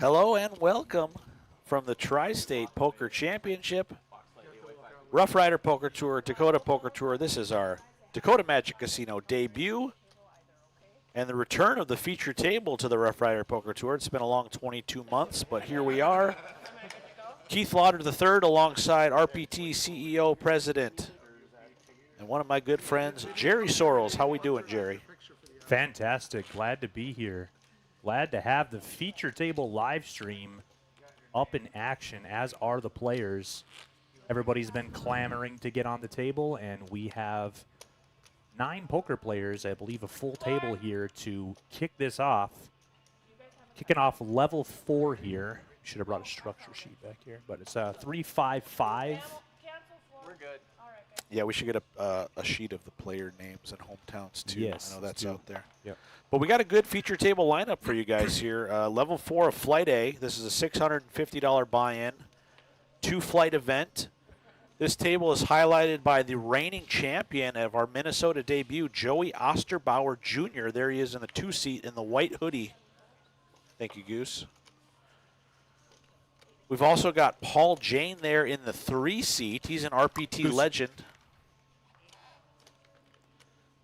Hello and welcome from the Tri-State Poker Championship, Rough Rider Poker Tour, Dakota Poker Tour. This is our Dakota Magic Casino debut and the return of the feature table to the Rough Rider Poker Tour. It's been a long 22 months, but here we are. Keith Lauder III alongside RPT CEO, President, and one of my good friends, Jerry Sorrells. How we doing, Jerry? Fantastic. Glad to be here. Glad to have the feature table live stream up in action, as are the players. Everybody's been clamoring to get on the table, and we have 9 poker players, I believe, a full table here to kick this off. Kicking off level 4 here. Should have brought a structure sheet back here, but it's 3-5-5. We're good. Yeah, we should get a sheet of the player names and hometowns, too. Yes, I know that's let's do. out there. Yep. But we got a good feature table lineup for you guys here. Level 4 of Flight A. This is a $650 buy-in, 2-flight event. This table is highlighted by the reigning champion of our Minnesota debut, Joey Osterbauer Jr. There he is in the 2-seat in the white hoodie. Thank you, Goose. We've also got Paul Jane there in the 3-seat. He's an RPT legend.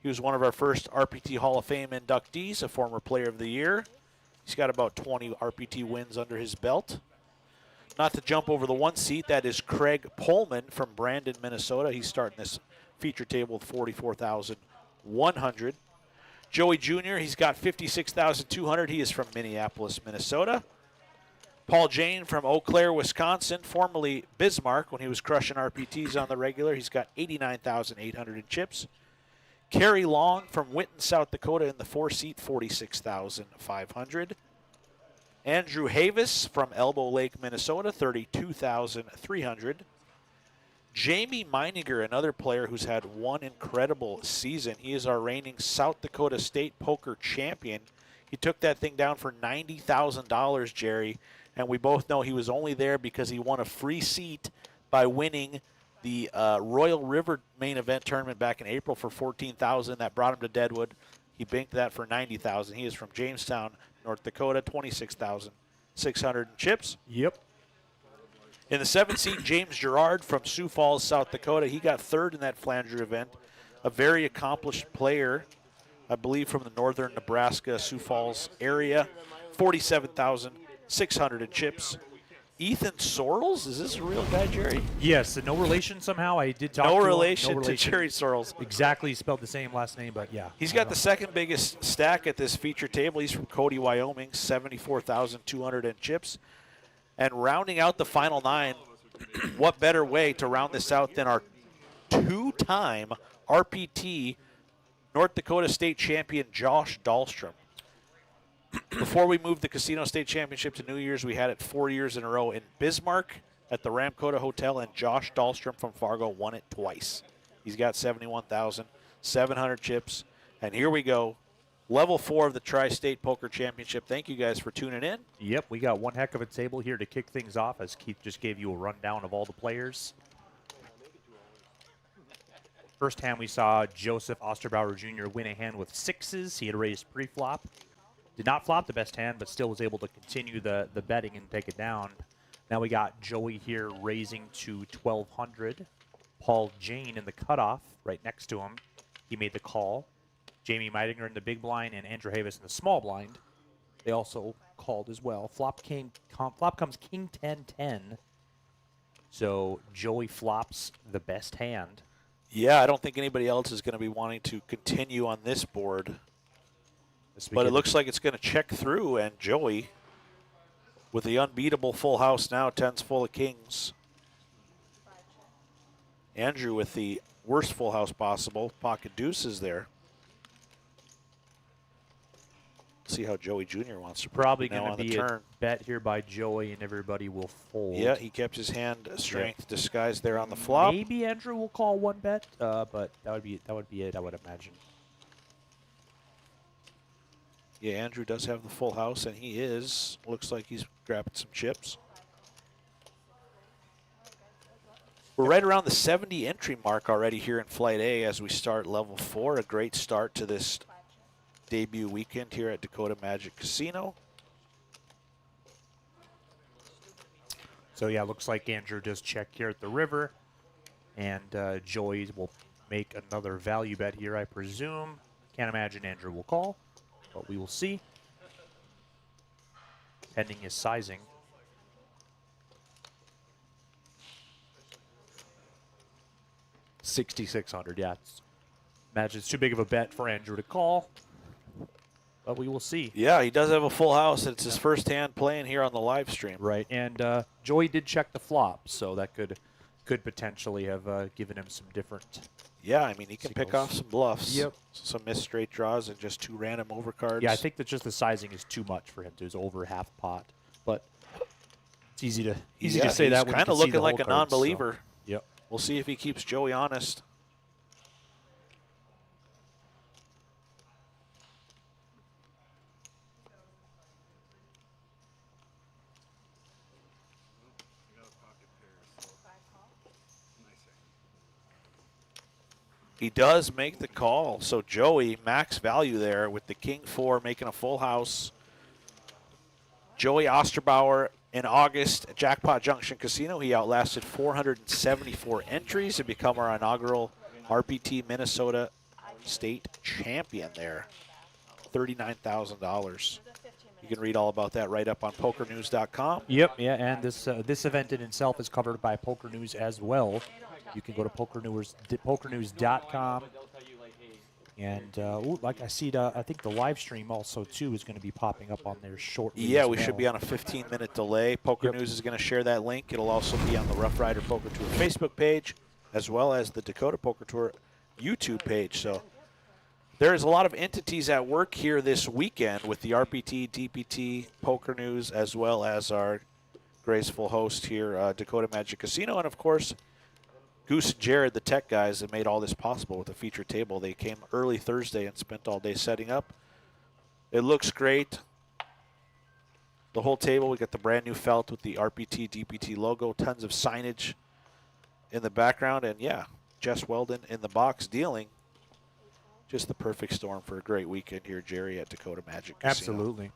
He was one of our first RPT Hall of Fame inductees, a former Player of the Year. He's got about 20 RPT wins under his belt. Not to jump over the 1 seat, that is Craig Pullman from Brandon, Minnesota. He's starting this feature table with 44,100. Joey Jr., he's got 56,200. He is from Minneapolis, Minnesota. Paul Jane from Eau Claire, Wisconsin, formerly Bismarck when he was crushing RPTs on the regular. He's got 89,800 in chips. Kerry Long from Winton, South Dakota in the 4-seat, 46,500. Andrew Havis from Elbow Lake, Minnesota, 32,300. Jamie Meininger, another player who's had one incredible season. He is our reigning South Dakota State Poker Champion. He took that thing down for $90,000, Jerry, and we both know he was only there because he won a free seat by winning the Royal River main event tournament back in April for $14,000. That brought him to Deadwood. He banked that for $90,000. He is from Jamestown, North Dakota, 26,600 in chips. Yep. In the 7th-seat, James Gerard from Sioux Falls, South Dakota. He got 3rd in that flanger event. A very accomplished player, I believe from the northern Nebraska, Sioux Falls area. 47,600 in chips. Ethan Sorrells? Is this a real guy, Jerry? Yes, no relation somehow. I did talk No to him. relation to Jerry Sorrells. Exactly spelled the same last name, but yeah. He's got the second biggest stack at this feature table. He's from Cody, Wyoming, 74,200 in chips. And rounding out the final 9, what better way to round this out than our 2-time RPT North Dakota State champion, Josh Dahlstrom. Before we moved the Casino State Championship to New Year's, we had it 4 years in a row in Bismarck at the Ramkota Hotel, and Josh Dahlstrom from Fargo won it twice. He's got 71,700 chips. And here we go. Level 4 of the Tri-State Poker Championship. Thank you guys for tuning in. Yep, we got one heck of a table here to kick things off, as Keith just gave you a rundown of all the players. First hand, we saw Joseph Osterbauer Jr. win a hand with 6s. He had raised pre-flop. Did not flop the best hand, but still was able to continue the betting and take it down. Now we got Joey here raising to 1,200. Paul Jane in the cutoff right next to him. He made the call. Jamie Meidinger in the big blind and Andrew Havis in the small blind. They also called as well. Flop comes King 10-10. So Joey flops the best hand. Yeah, I don't think anybody else is going to be wanting to continue on this board. But it looks like it's going to check through, and Joey, with the unbeatable full house now, 10's full of kings. Andrew with the worst full house possible, pocket deuces there. See how Joey Jr. wants to probably now going to be a bet here by Joey, and everybody will fold. Yeah, he kept his hand strength disguised there on the flop. Maybe Andrew will call one bet, but that would be it, I would imagine. Yeah, Andrew does have the full house, and he looks like he's grabbing some chips. We're right around the 70 entry mark already here in Flight A as we start level 4. A great start to this debut weekend here at Dakota Magic Casino. So yeah, looks like Andrew does check here at the river, and Joey will make another value bet here, I presume. Can't imagine Andrew will call, but we will see. Pending his sizing. $6,600. Yeah, imagine it's too big of a bet for Andrew to call, but we will see. Yeah, he does have a full house. It's his first hand playing here on the live stream. Right, and Joey did check the flop, so that could potentially have given him some different. Yeah, I mean, he can pick signals. off some bluffs. Yep. Some missed straight draws and just 2 random overcards. Yeah, I think that just the sizing is too much for him to is over half pot, but it's easy to say that. He's kind of looking like a non-believer. So. Yep. We'll see if he keeps Joey honest. He does make the call. So Joey, max value there with the King 4 making a full house. Joey Osterbauer in August at Jackpot Junction Casino. He outlasted 474 entries to become our inaugural RPT Minnesota State champion there. $39,000. You can read all about that right up on pokernews.com. Yep. Yeah, and this event in itself is covered by Poker News as well. You can go to pokernews.com. And like I see, I think the live stream also too is going to be popping up on there shortly. Yeah, we should be on a 15-minute delay. Poker News is going to share that link. It'll also be on the Rough Rider Poker Tour Facebook page, as well as the Dakota Poker Tour YouTube page. So there's a lot of entities at work here this weekend with the RPT, DPT, Poker News, as well as our graceful host here, Dakota Magic Casino, and of course, Goose and Jared, the tech guys that made all this possible with the feature table. They came early Thursday and spent all day setting up. It looks great. The whole table, we got the brand new felt with the RPT, DPT logo, tons of signage in the background, and yeah, Jess Weldon in the box dealing. Just the perfect storm for a great weekend here, Jerry, at Dakota Magic Casino. Absolutely.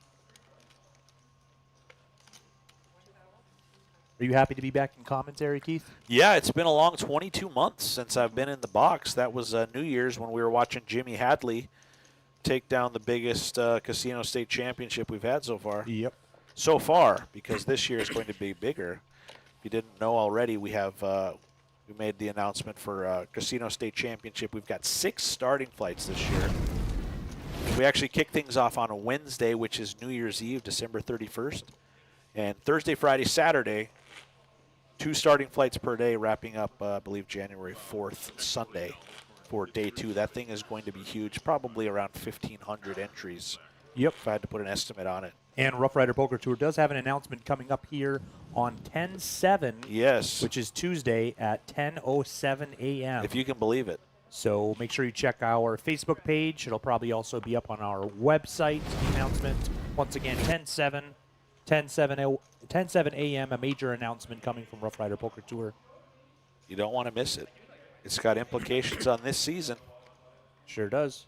Are you happy to be back in commentary, Keith? Yeah, it's been a long 22 months since I've been in the box. That was New Year's when we were watching Jimmy Hadley take down the biggest casino state championship we've had so far. Yep. So far, because this year is going to be bigger. If you didn't know already, we have we made the announcement for Casino State Championship. We've got 6 starting flights this year. We actually kick things off on a Wednesday, which is New Year's Eve, December 31st. And Thursday, Friday, Saturday, 2 starting flights per day, wrapping up, I believe, January 4th, Sunday, for day 2. That thing is going to be huge, probably around 1,500 entries. Yep. If I had to put an estimate on it. And Rough Rider Poker Tour does have an announcement coming up here on 10/7. Yes. Which is Tuesday at 10:07 a.m. If you can believe it. So make sure you check our Facebook page. It'll probably also be up on our website, the announcement. Once again, 10/7 a.m., a major announcement coming from Rough Rider Poker Tour. You don't want to miss it. It's got implications on this season. Sure does.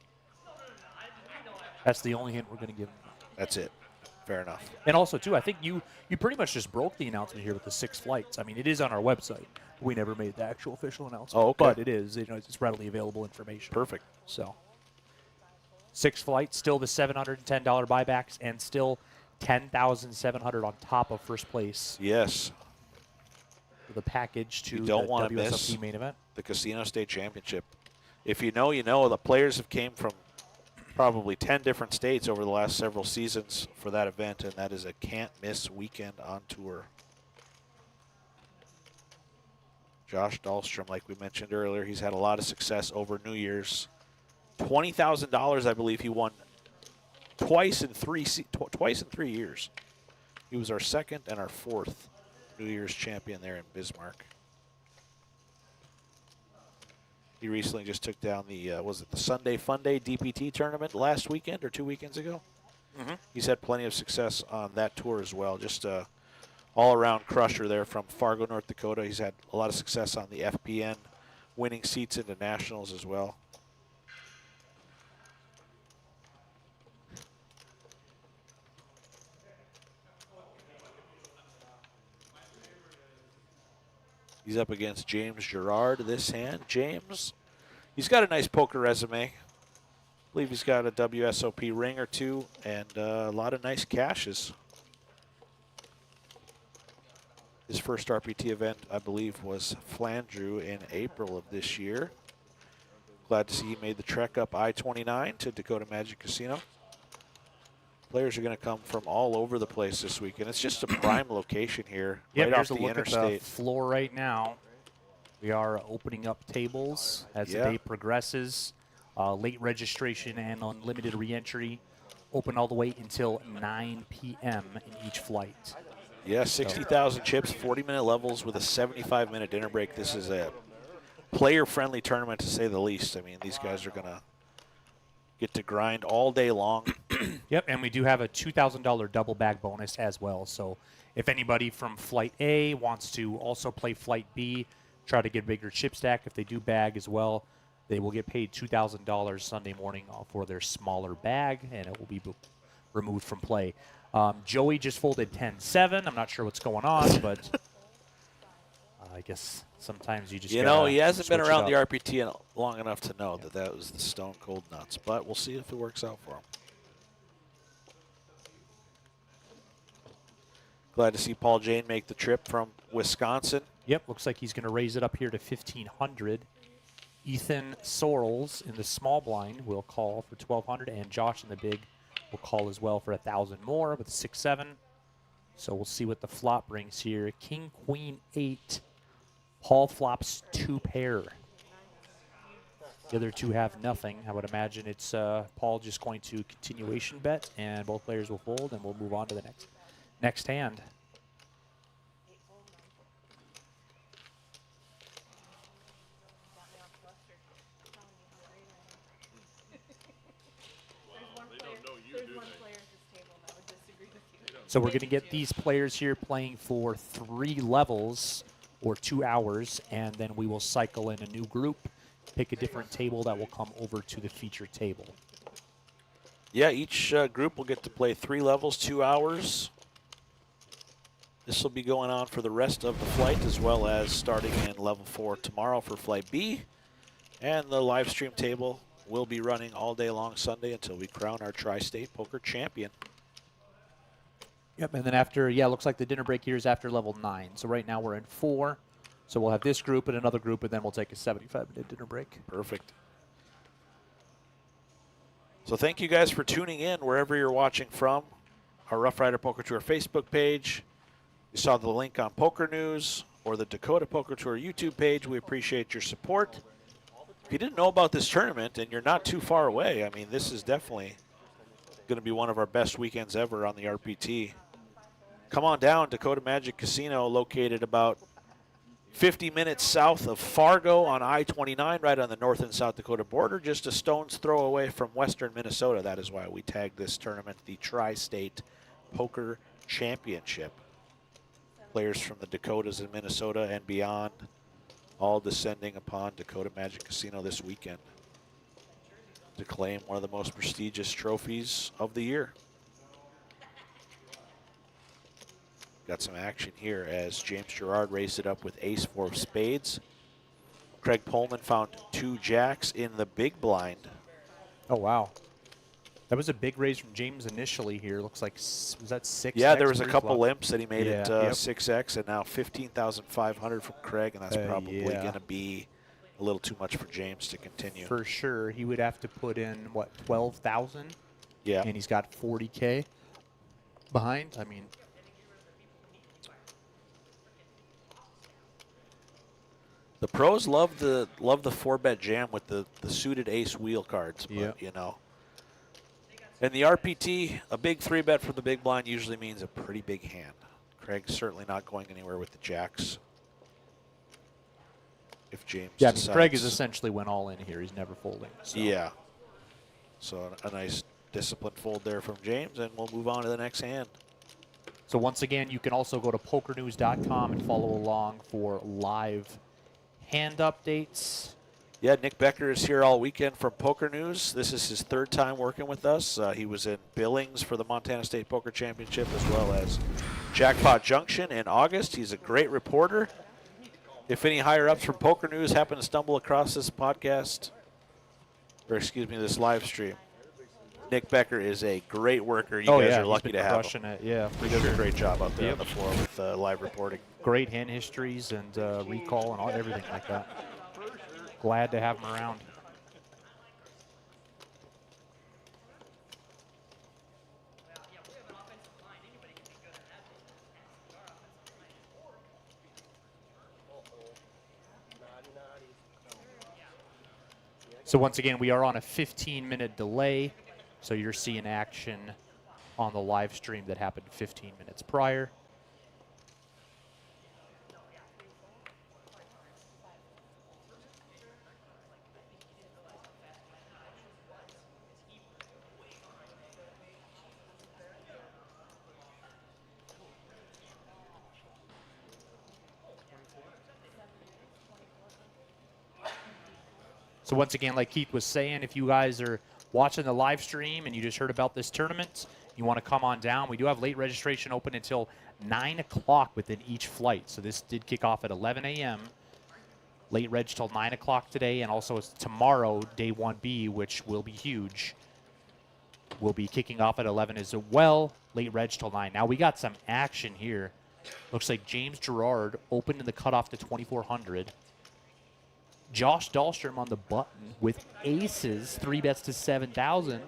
That's the only hint we're going to give. That's it. Fair enough. And also, too, I think you pretty much just broke the announcement here with the 6 flights. I mean, it is on our website. We never made the actual official announcement. Oh, okay. But it is. It's readily available information. Perfect. So 6 flights, still the $710 buybacks, and still $10,700 on top of first place. Yes. For the package to You don't the want to WSOP miss main event. the Casino State Championship. If you know, you know. The players have came from probably 10 different states over the last several seasons for that event, and that is a can't-miss weekend on tour. Josh Dahlstrom, like we mentioned earlier, he's had a lot of success over New Year's. $20,000, I believe, he won twice in 3 years. He was our 2nd and our 4th New Year's champion there in Bismarck. He recently just took down the, was it the Sunday Fun Day DPT tournament last weekend or 2 weekends ago? Mm-hmm. He's had plenty of success on that tour as well. Just a all-around crusher there from Fargo, North Dakota. He's had a lot of success on the FPN, winning seats into nationals as well. He's up against James Gerard this hand. James, he's got a nice poker resume. I believe he's got a WSOP ring or two and a lot of nice cashes. His first RPT event, I believe, was Flandreau in April of this year. Glad to see he made the trek up I-29 to Dakota Magic Casino. Players are going to come from all over the place this weekend. It's just a prime location here, Yep, right off here's a the look at interstate. the floor right now. We are opening up tables as the day progresses. Late registration and unlimited reentry open all the way until 9 p.m. in each flight. Yeah, 60,000 chips, 40-minute levels with a 75-minute dinner break. This is a player-friendly tournament, to say the least. I mean, these guys are going to get to grind all day long. Yep, and we do have a $2,000 double bag bonus as well. So if anybody from Flight A wants to also play Flight B, try to get a bigger chip stack, if they do bag as well, they will get paid $2,000 Sunday morning for their smaller bag, and it will be removed from play. Joey just folded 10-7. I'm not sure what's going on, but I guess sometimes you just You know, he hasn't been switch it around the up. RPT long enough to know that that was the stone cold nuts, but we'll see if it works out for him. Glad to see Paul Jane make the trip from Wisconsin. Yep, looks like he's going to raise it up here to 1,500. Ethan Sorrells in the small blind will call for 1,200, and Josh in the big will call as well for 1,000 more with 6-7. So we'll see what the flop brings here. King, Queen, 8. Paul flops 2 pair. The other two have nothing. I would imagine it's Paul just going to continuation bet, and both players will fold, and we'll move on to the next hand. So we're going to get these players here playing for 3 levels or 2 hours, and then we will cycle in a new group, pick a different table that will come over to the featured table. Yeah, each group will get to play 3 levels, 2 hours. This will be going on for the rest of the flight, as well as starting in level 4 tomorrow for Flight B. And the live stream table will be running all day long Sunday until we crown our Tri-State Poker Champion. Yep, and then after, yeah, looks like the dinner break here is after level 9. So right now we're in 4. So we'll have this group and another group, and then we'll take a 75-minute dinner break. Perfect. So thank you guys for tuning in wherever you're watching from. Our Rough Rider Poker Tour Facebook page. You saw the link on Poker News or the Dakota Poker Tour YouTube page. We appreciate your support. If you didn't know about this tournament and you're not too far away, I mean, this is definitely going to be one of our best weekends ever on the RPT. Come on down, Dakota Magic Casino, located about 50 minutes south of Fargo on I-29, right on the North and South Dakota border, just a stone's throw away from western Minnesota. That is why we tagged this tournament the Tri-State Poker Championship. Players from the Dakotas and Minnesota and beyond, all descending upon Dakota Magic Casino this weekend to claim one of the most prestigious trophies of the year. Got some action here as James Gerard raised it up with ace-4 of spades. Craig Pullman found 2 jacks in the big blind. Oh, wow. That was a big raise from James initially here. Looks like, was that 6X? Yeah, there was a couple pre-flop? limps that he made it Yep. 6X, and now 15,500 from Craig, and that's probably yeah. going to be a little too much for James to continue. For sure. He would have to put in, what, 12,000? Yeah. And he's got 40K behind. I mean, the pros love the 4-bet jam with the suited ace wheel cards, but Yep. you know. In the RPT, a big 3-bet from the big blind usually means a pretty big hand. Craig's certainly not going anywhere with the jacks. If James decides. Craig is essentially went all in here. He's never folding. So. Yeah. So a nice disciplined fold there from James, and we'll move on to the next hand. So once again, you can also go to pokernews.com and follow along for live hand updates. Yeah, Nick Becker is here all weekend from Poker News. This is his 3rd time working with us. He was in Billings for the Montana State Poker Championship as well as Jackpot Junction in August. He's a great reporter. If any higher ups from Poker News happen to stumble across this podcast, or excuse me, this live stream, Nick Becker is a great worker. You guys are lucky to have him. Crushing it, yeah. He does a great job out there on the floor with live reporting. Great hand histories and recall and everything like that. Glad to have him around. So once again, we are on a 15-minute delay. So you're seeing action on the live stream that happened 15 minutes prior. So once again, like Keith was saying, if you guys are watching the live stream and you just heard about this tournament, you want to come on down. We do have late registration open until 9 o'clock within each flight. So this did kick off at 11 a.m. Late reg till 9 o'clock today, and also it's tomorrow, day 1B, which will be huge. Will be kicking off at 11 as well. Late reg till 9. Now we got some action here. Looks like James Gerard opened in the cutoff to 2,400. Josh Dahlstrom on the button with aces, 3 bets to 7,000.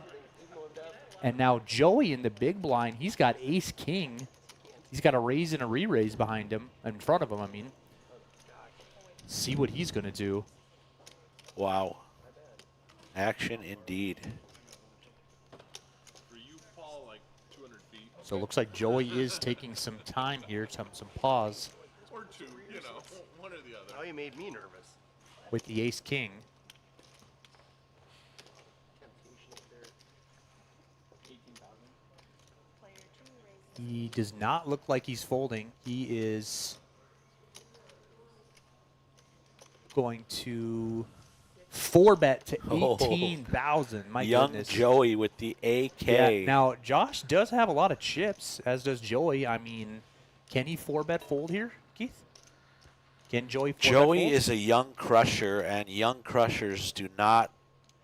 And now Joey in the big blind, he's got ace king. He's got a raise and a re-raise behind him, in front of him, I mean. See what he's going to do. Wow. Action indeed. So it looks like Joey is taking some time here, some pause. Or two, you know, one or the other. Oh, you made me nervous. With the ace king. He does not look like he's folding. He is going to 4-bet to 18,000. My Young goodness. Joey with the AK. Yeah. Now, Josh does have a lot of chips, as does Joey. I mean, can he 4-bet fold here, Keith? Can Joey 4-bet Joey fold? is a young crusher, and young crushers do not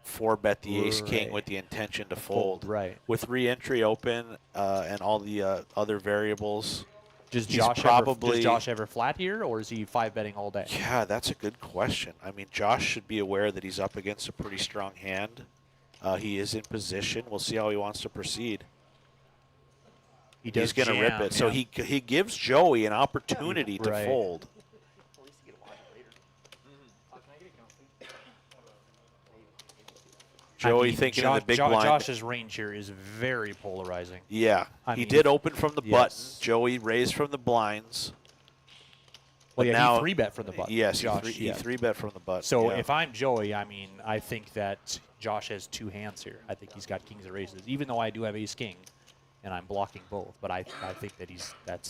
4-bet the ace-king with the intention to fold. Right. With re-entry open and all the other variables, Does he's Josh probably ever flat here, or is he 5-betting all day? Yeah, that's a good question. I mean, Josh should be aware that he's up against a pretty strong hand. He is in position. We'll see how he wants to proceed. He's going to rip it. So he gives Joey an opportunity to fold. Joey thinking of the big blind. Josh's range here is very polarizing. Yeah, he did open from the button. Joey raised from the blinds. Well, yeah, now, he 3-bet from the button. Yes, Josh, he 3-bet from the button. So if I'm Joey, I mean, I think that Josh has 2 hands here. I think he's got kings and aces, even though I do have ace king, and I'm blocking both. But I think that he's got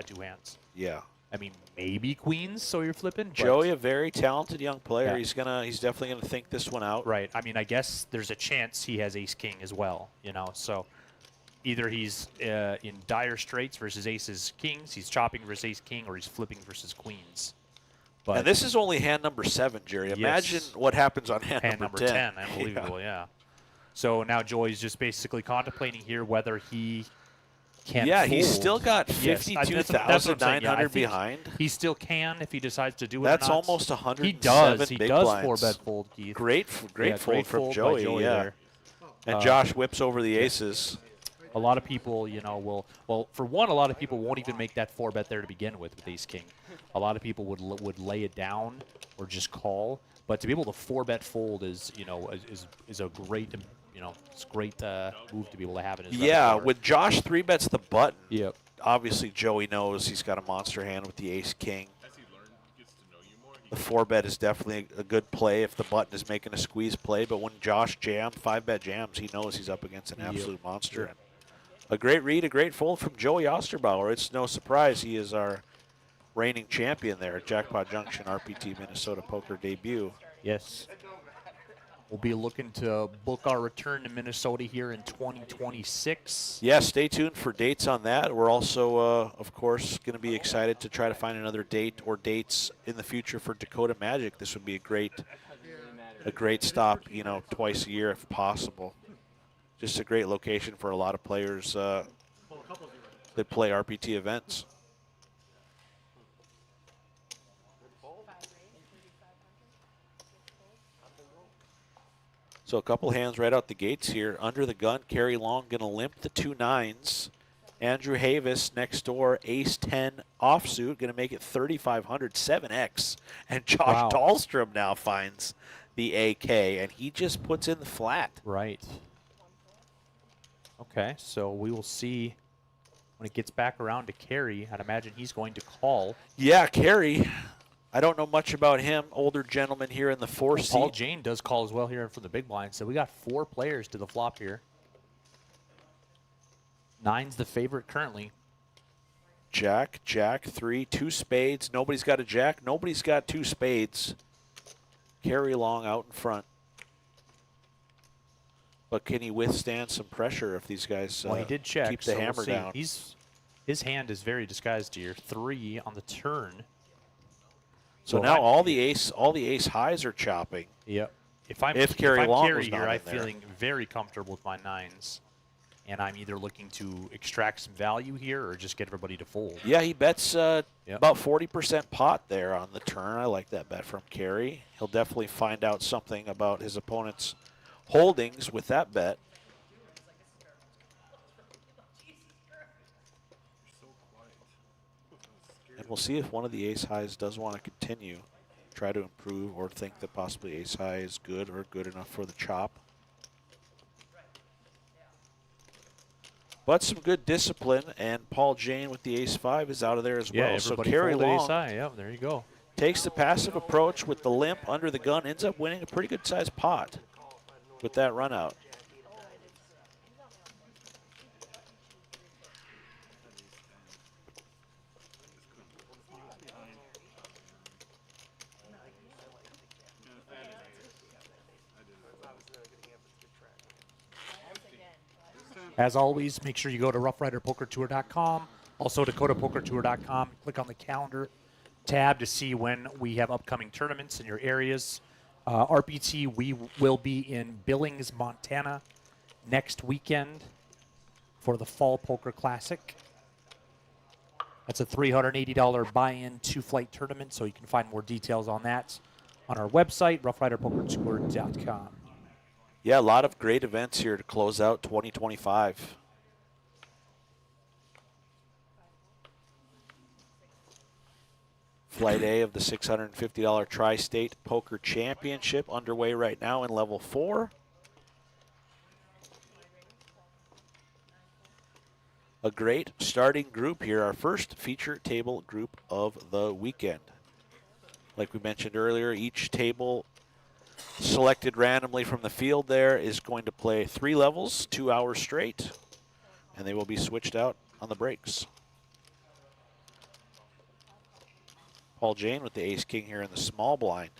2 hands. Yeah. I mean, maybe queens, so you're flipping. Joey, a very talented young player. Yeah. He's definitely gonna think this one out. Right. I mean, I guess there's a chance he has ace king as well. You know, so either he's in dire straits versus aces kings, he's chopping versus ace king, or he's flipping versus queens. But and this is only hand number 7, Jerry. Imagine what happens on hand number 10. Unbelievable, yeah. So now Joey's just basically contemplating here whether he can fold. He's still got 52,900 behind. He still can if he decides to do it. That's or not. almost 107 He does. big He does blinds. 4-bet fold, Keith. Great fold from Joey. There. And Josh whips over the aces. A lot of people, you know, for one, a lot of people won't even make that 4-bet there to begin with ace king. A lot of people would lay it down or just call. But to be able to 4-bet fold is, you know, is a great, you know, it's a great move to be able to have in his repertoire. With Josh 3-bets the button. Yep. Obviously, Joey knows he's got a monster hand with the ace king. The 4-bet is definitely a good play if the button is making a squeeze play. But when Josh 5-bet jams, he knows he's up against an absolute monster. And a great read, a great fold from Joey Osterbauer. It's no surprise he is our reigning champion there at Jackpot Junction RPT Minnesota Poker debut. Yes. We'll be looking to book our return to Minnesota here in 2026. Yeah, stay tuned for dates on that. We're also, of course, going to be excited to try to find another date or dates in the future for Dakota Magic. This would be a great stop, you know, twice a year if possible. Just a great location for a lot of players that play RPT events. So a couple hands right out the gates here. Under the gun, Kerry Long going to limp the 2 9s. Andrew Havis next door, ace 10 offsuit, going to make it 3,500, 7X. And Josh Dahlstrom now finds the AK, and he just puts in the flat. Right. Okay, so we will see when it gets back around to Kerry. I'd imagine he's going to call. Yeah, Kerry. I don't know much about him. Older gentleman here in the 4 seat. Paul Jane does call as well here for the big blind. So we got 4 players to the flop here. 9's the favorite currently. Jack, 3, 2 spades. Nobody's got a jack. Nobody's got 2 spades. Kerry Long out in front. But can he withstand some pressure if these guys Well, he did check, keep the so hammer we'll see. down? His hand is very disguised here. 3 on the turn. So now all the ace highs are chopping. Yep. If Kerry Long Kerry was here, not I'm in there. feeling very comfortable with my 9s. And I'm either looking to extract some value here or just get everybody to fold. Yeah, he bets about 40% pot there on the turn. I like that bet from Kerry. He'll definitely find out something about his opponent's holdings with that bet. And we'll see if one of the ace highs does want to continue, try to improve, or think that possibly ace high is good or good enough for the chop. But some good discipline, and Paul Jane with the ace-5 is out of there as well. Yeah, so everybody Kerry folded Long ace high. Yep, there you go. takes the passive approach with the limp under the gun, ends up winning a pretty good-sized pot with that run out. As always, make sure you go to roughriderpokertour.com, also dakotapokertour.com. Click on the calendar tab to see when we have upcoming tournaments in your areas. RPT, we will be in Billings, Montana next weekend for the Fall Poker Classic. That's a $380 buy-in 2-flight tournament, so you can find more details on that on our website, roughriderpokertour.com. Yeah, a lot of great events here to close out 2025. Flight A of the $650 Tri-State Poker Championship underway right now in level 4. A great starting group here, our first feature table group of the weekend. Like we mentioned earlier, each table selected randomly from the field there is going to play 3 levels, 2 hours straight, and they will be switched out on the breaks. Paul Jane with the ace-king here in the small blind.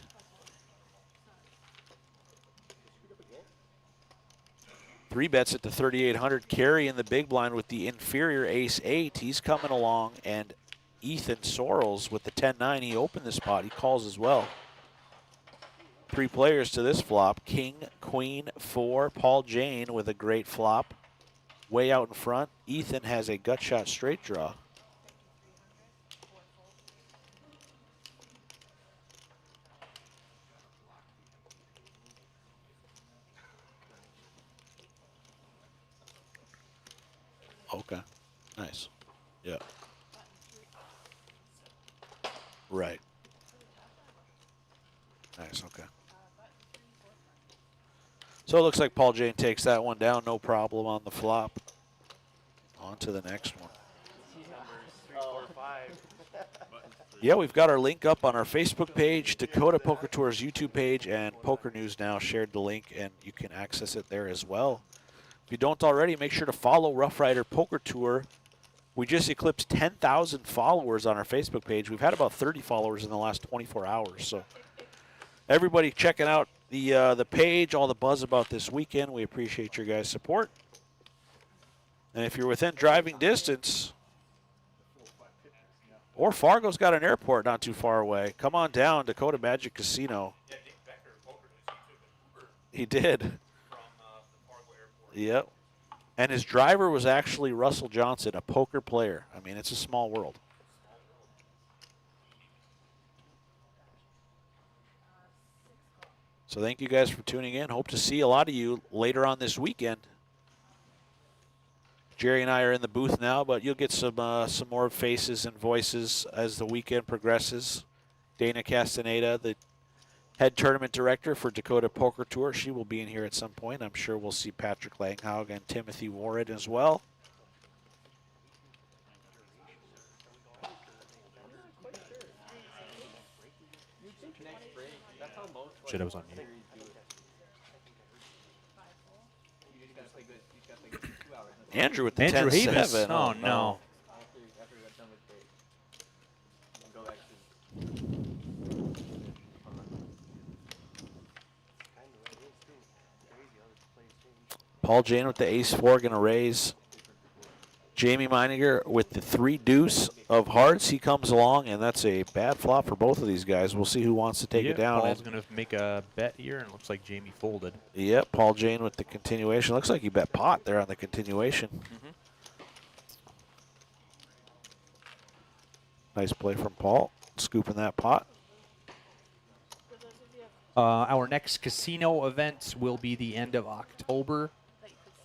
Three bets at the 3,800. Kerry in the big blind with the inferior ace-8. He's coming along, and Ethan Sorrells with the 10-9. He opened this pot. He calls as well. 3 players to this flop. King, Queen, 4. Paul Jane with a great flop. Way out in front. Ethan has a gut shot straight draw. Okay, nice. Yeah. Right. Nice, okay. So it looks like Paul Jane takes that one down, no problem on the flop. On to the next one. Yeah, we've got our link up on our Facebook page, Dakota Poker Tour's YouTube page, and Poker News Now shared the link, and you can access it there as well. If you don't already, make sure to follow Rough Rider Poker Tour. We just eclipsed 10,000 followers on our Facebook page. We've had about 30 followers in the last 24 hours. So everybody checking out the page, all the buzz about this weekend. We appreciate your guys' support. And if you're within driving distance, or Fargo's got an airport not too far away, come on down, Dakota Magic Casino. He did. Yep. And his driver was actually Russell Johnson, a poker player. I mean, it's a small world. So thank you guys for tuning in. Hope to see a lot of you later on this weekend. Jerry and I are in the booth now, but you'll get some more faces and voices as the weekend progresses. Dana Castaneda, the head tournament director for Dakota Poker Tour, she will be in here at some point. I'm sure we'll see Patrick Langhaug and Timothy Warren as well. Shit, I was on mute. Andrew with the Andrew 10-7. Havis. Oh, no. Paul Jane with the ace-4 going to raise. Jamie Meininger with the 3 deuce of hearts. He comes along, and that's a bad flop for both of these guys. We'll see who wants to take it down. Paul's going to make a bet here, and it looks like Jamie folded. Yep, Paul Jane with the continuation. Looks like he bet pot there on the continuation. Nice play from Paul, scooping that pot. Our next casino event will be the end of October.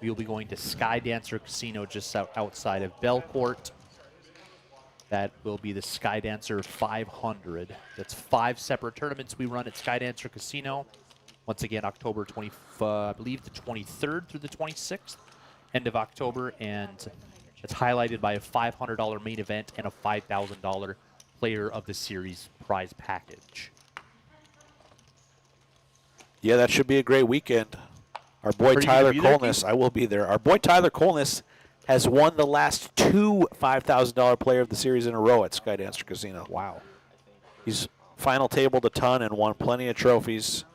We'll be going to Sky Dancer Casino just outside of Belcourt. That will be the Sky Dancer 500. That's 5 separate tournaments we run at Sky Dancer Casino. Once again, October I believe the 23rd through the 26th, end of October, and it's highlighted by a $500 main event and a $5,000 Player of the Series prize package. Yeah, that should be a great weekend. Our boy Tyler Colness, I will be there. Our boy Tyler Colness has won the last 2 $5,000 Player of the Series in a row at Sky Dancer Casino. Wow. He's final tabled a ton and won plenty of trophies.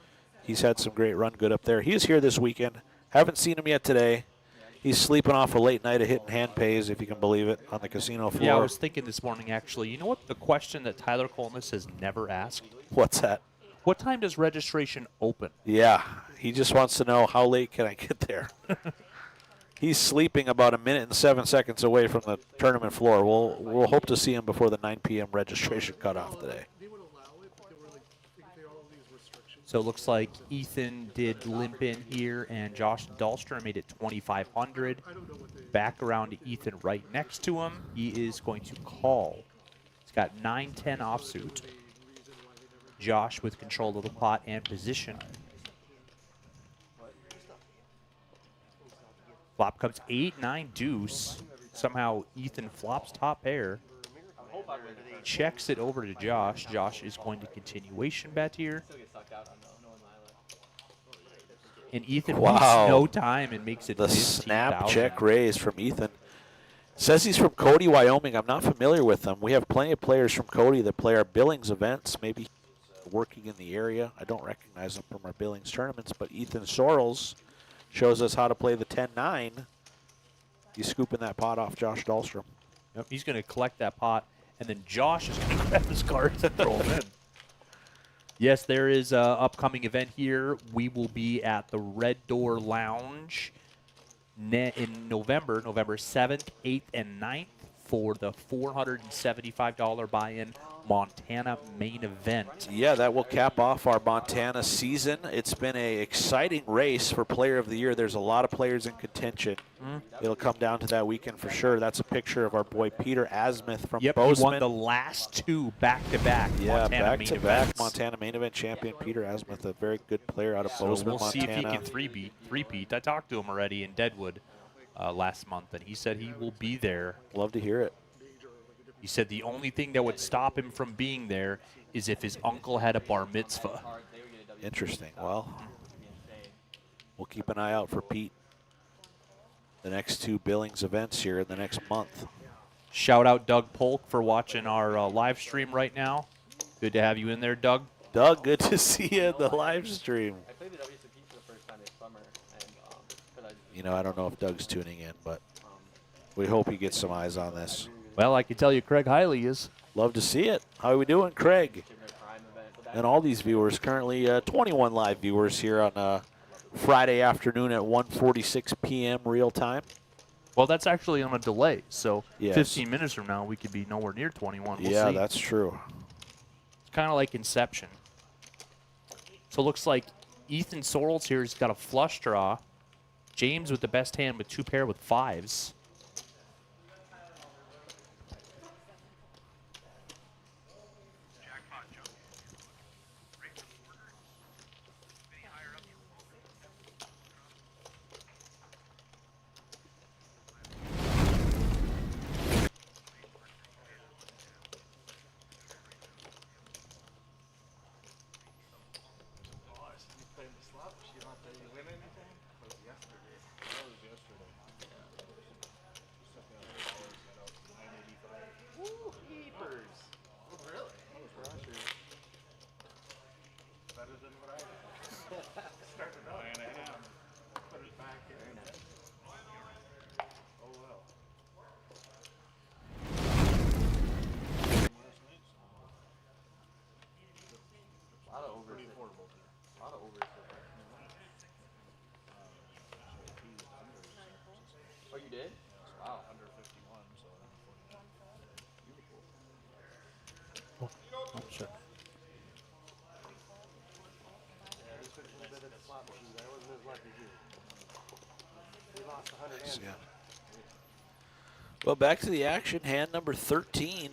He's had some great run good up there. He is here this weekend. Haven't seen him yet today. He's sleeping off a late night of hitting hand pays, if you can believe it, on the casino floor. Yeah, I was thinking this morning, actually. You know what? The question that Tyler Colness has never asked? What's that? What time does registration open? Yeah, he just wants to know how late can I get there. He's sleeping about 1 minute and 7 seconds away from the tournament floor. We'll hope to see him before the 9 p.m. registration cutoff today. So it looks like Ethan did limp in here, and Josh Dahlstrom made it 2,500. Back around to Ethan right next to him. He is going to call. He's got 9-10 offsuit. Josh with control of the pot and position. Flop comes 8-9 deuce. Somehow Ethan flops top pair. Checks it over to Josh. Josh is going to continuation bet here. And Ethan wastes no time and makes it the 15,000. snap check raise from Ethan. Says he's from Cody, Wyoming. I'm not familiar with them. We have plenty of players from Cody that play our Billings events. Maybe working in the area. I don't recognize them from our Billings tournaments, but Ethan Sorrells shows us how to play the 10-9. He's scooping that pot off Josh Dahlstrom. Yep, he's going to collect that pot, and then Josh is going to grab his cards and throw them in. Yes, there is an upcoming event here. We will be at the Red Door Lounge in November 7th, 8th, and 9th for the $475 buy-in Montana main event. Yeah, that will cap off our Montana season. It's been an exciting race for Player of the Year. There's a lot of players in contention. It'll come down to that weekend for sure. That's a picture of our boy Peter Asmuth from Bozeman. He won the last 2 back-to-back back-to-back Montana main event champion Peter Asmuth, a very good player out of Bozeman, we'll see Montana. if he can three-peat. I talked to him already in Deadwood last month, and he said he will be there. Love to hear it. He said the only thing that would stop him from being there is if his uncle had a bar mitzvah. Interesting. Well, we'll keep an eye out for Pete. The next 2 Billings events here in the next month. Shout out Doug Polk for watching our live stream right now. Good to have you in there, Doug. Doug, good to see you in the live stream. You know, I don't know if Doug's tuning in, but we hope he gets some eyes on this. Well, I can tell you Craig Hiley is. Love to see it. How are we doing, Craig? And all these viewers, currently 21 live viewers here on Friday afternoon at 1:46 p.m. real time. Well, that's actually on a delay, so Yes. 15 minutes from now, we could be nowhere near 21. We'll Yeah, see. that's true. It's kind of like Inception. So it looks like Ethan Sorrells here has got a flush draw. James with the best hand with 2 pair with 5s. Oh, you did? Wow. Oh, shit. Yeah. Well, back to the action. Hand number 13.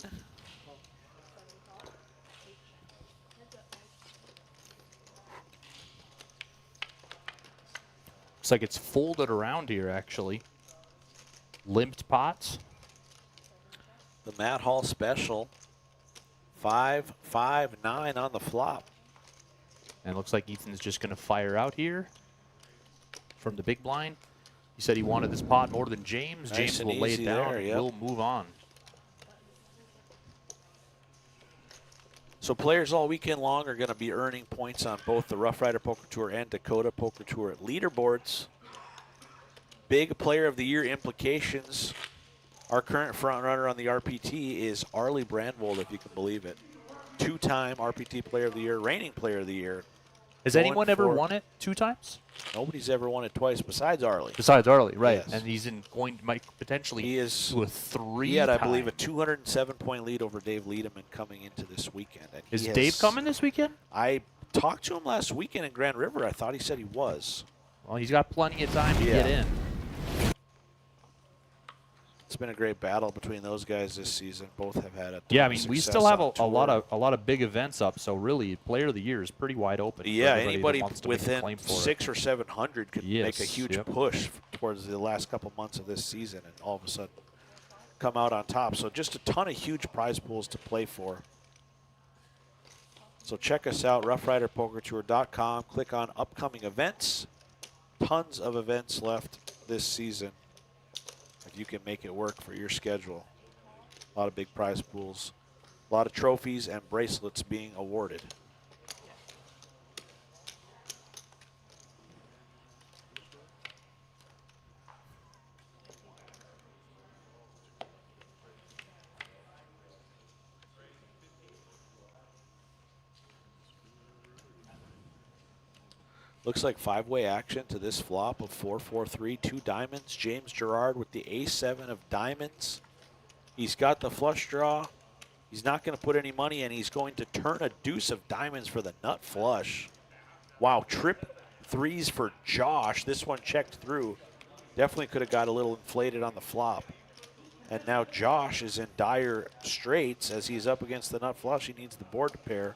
Looks like it's folded around here, actually. Limped pots. The Matt Hall special. 5-5-9 on the flop. And it looks like Ethan's just going to fire out here from the big blind. He said he wanted this pot more than James. Nice James and will lay it easy down there, and yep. we'll move on. So players all weekend long are going to be earning points on both the Rough Rider Poker Tour and Dakota Poker Tour leaderboards. Big Player of the Year implications. Our current front runner on the RPT is Arlie Brandvold, if you can believe it. 2-time RPT Player of the Year, reigning Player of the Year. Has Going anyone ever for- won it 2 times? Nobody's ever won it twice besides Arlie. Besides Arlie, right. Yes. And he's might potentially He is. do a 3 He had, I believe, a time. 207-point lead over Dave Liederman coming into this weekend. And Is he has- Dave coming this weekend? I talked to him last weekend in Grand River. I thought he said he was. Well, he's got plenty of time to Yeah. get in. It's been a great battle between those guys this season. Both have had a ton Yeah, I of mean, we success still have on a lot tour. of big events up, so really, Player of the Year is pretty wide open. for Yeah, everybody that anybody wants to make a within claim for it. 600 or 700 could make a Yes, huge yep. push towards the last couple months of this season and all of a sudden come out on top. So just a ton of huge prize pools to play for. So check us out, roughriderpokertour.com. Click on upcoming events. Tons of events left this season if you can make it work for your schedule. A lot of big prize pools. A lot of trophies and bracelets being awarded. Looks like 5-way action to this flop of 4-4-3, 2 diamonds. James Gerard with the A7 of diamonds. He's got the flush draw. He's not going to put any money in. He's going to turn a deuce of diamonds for the nut flush. Wow, trip 3s for Josh. This one checked through. Definitely could have got a little inflated on the flop. And now Josh is in dire straits as he's up against the nut flush. He needs the board to pair,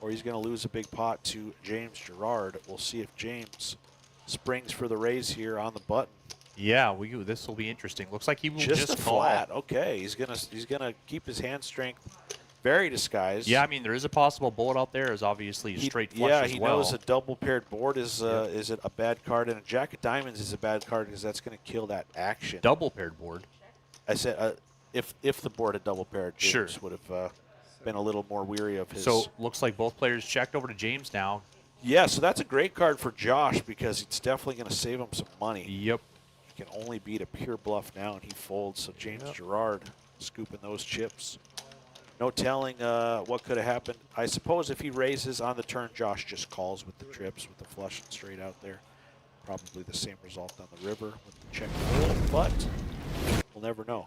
or he's going to lose a big pot to James Gerard. We'll see if James springs for the raise here on the button. Yeah, this will be interesting. Looks like he will Just a call. flat. Okay, he's gonna keep his hand strength very disguised. Yeah, I mean, there is a possible bullet out there. Is obviously a straight flush yeah, as he well. knows a double paired board is a bad card, and a jack of diamonds is a bad card because that's going to kill that action. Double paired board. I said if the board had double paired, James Sure. would have been a little more weary of his. So looks like both players checked over to James now. Yeah, so that's a great card for Josh because it's definitely going to save him some money. Yep. He can only beat a pure bluff now, and he folds. So James Gerard scooping those chips. No telling what could have happened. I suppose if he raises on the turn, Josh just calls with the trips, with the flush and straight out there. Probably the same result on the river with the check fold, but we'll never know.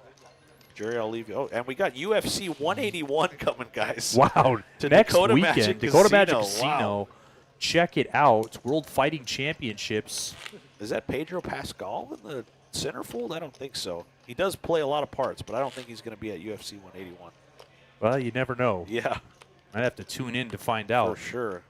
Jerry, I'll leave you. Oh, and we got UFC 181 coming, guys. Wow. To Next Dakota weekend, Magic Dakota Magic Casino. Casino. Wow. Check it out. World Fighting Championships. Is that Pedro Pascal in the centerfold? I don't think so. He does play a lot of parts, but I don't think he's going to be at UFC 181. Well, you never know. Yeah, I'd have to tune in to find out. for sure.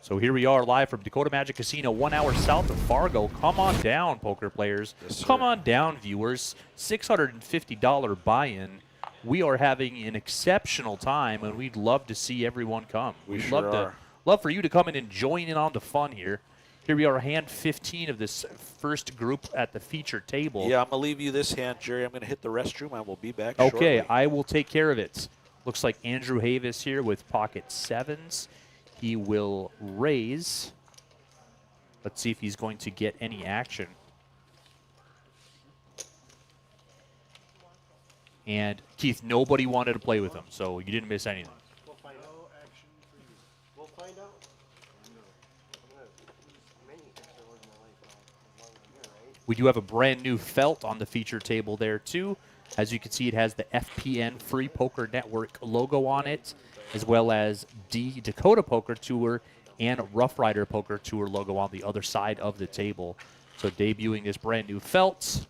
So here we are live from Dakota Magic Casino, 1 hour south of Fargo. Come on down, poker players. Yes, Come sir. on down, viewers. $650 buy-in. We are having an exceptional time, and we'd love to see everyone come. We We'd sure are. love for you to come in and join in on the fun here. Here we are, hand 15 of this first group at the feature table. Yeah, I'm going to leave you this hand, Jerry. I'm going to hit the restroom. I will be back shortly. Okay, I will take care of it. Looks like Andrew Havis here with pocket sevens. He will raise. Let's see if he's going to get any action. And Keith, nobody wanted to play with him, so you didn't miss anything. We'll find out. Action for you. We'll find out. We do have a brand new felt on the feature table there too. As you can see, it has the FPN Free Poker Network logo on it, as well as Dakota Poker Tour and Rough Rider Poker Tour logo on the other side of the table. So debuting this brand new felt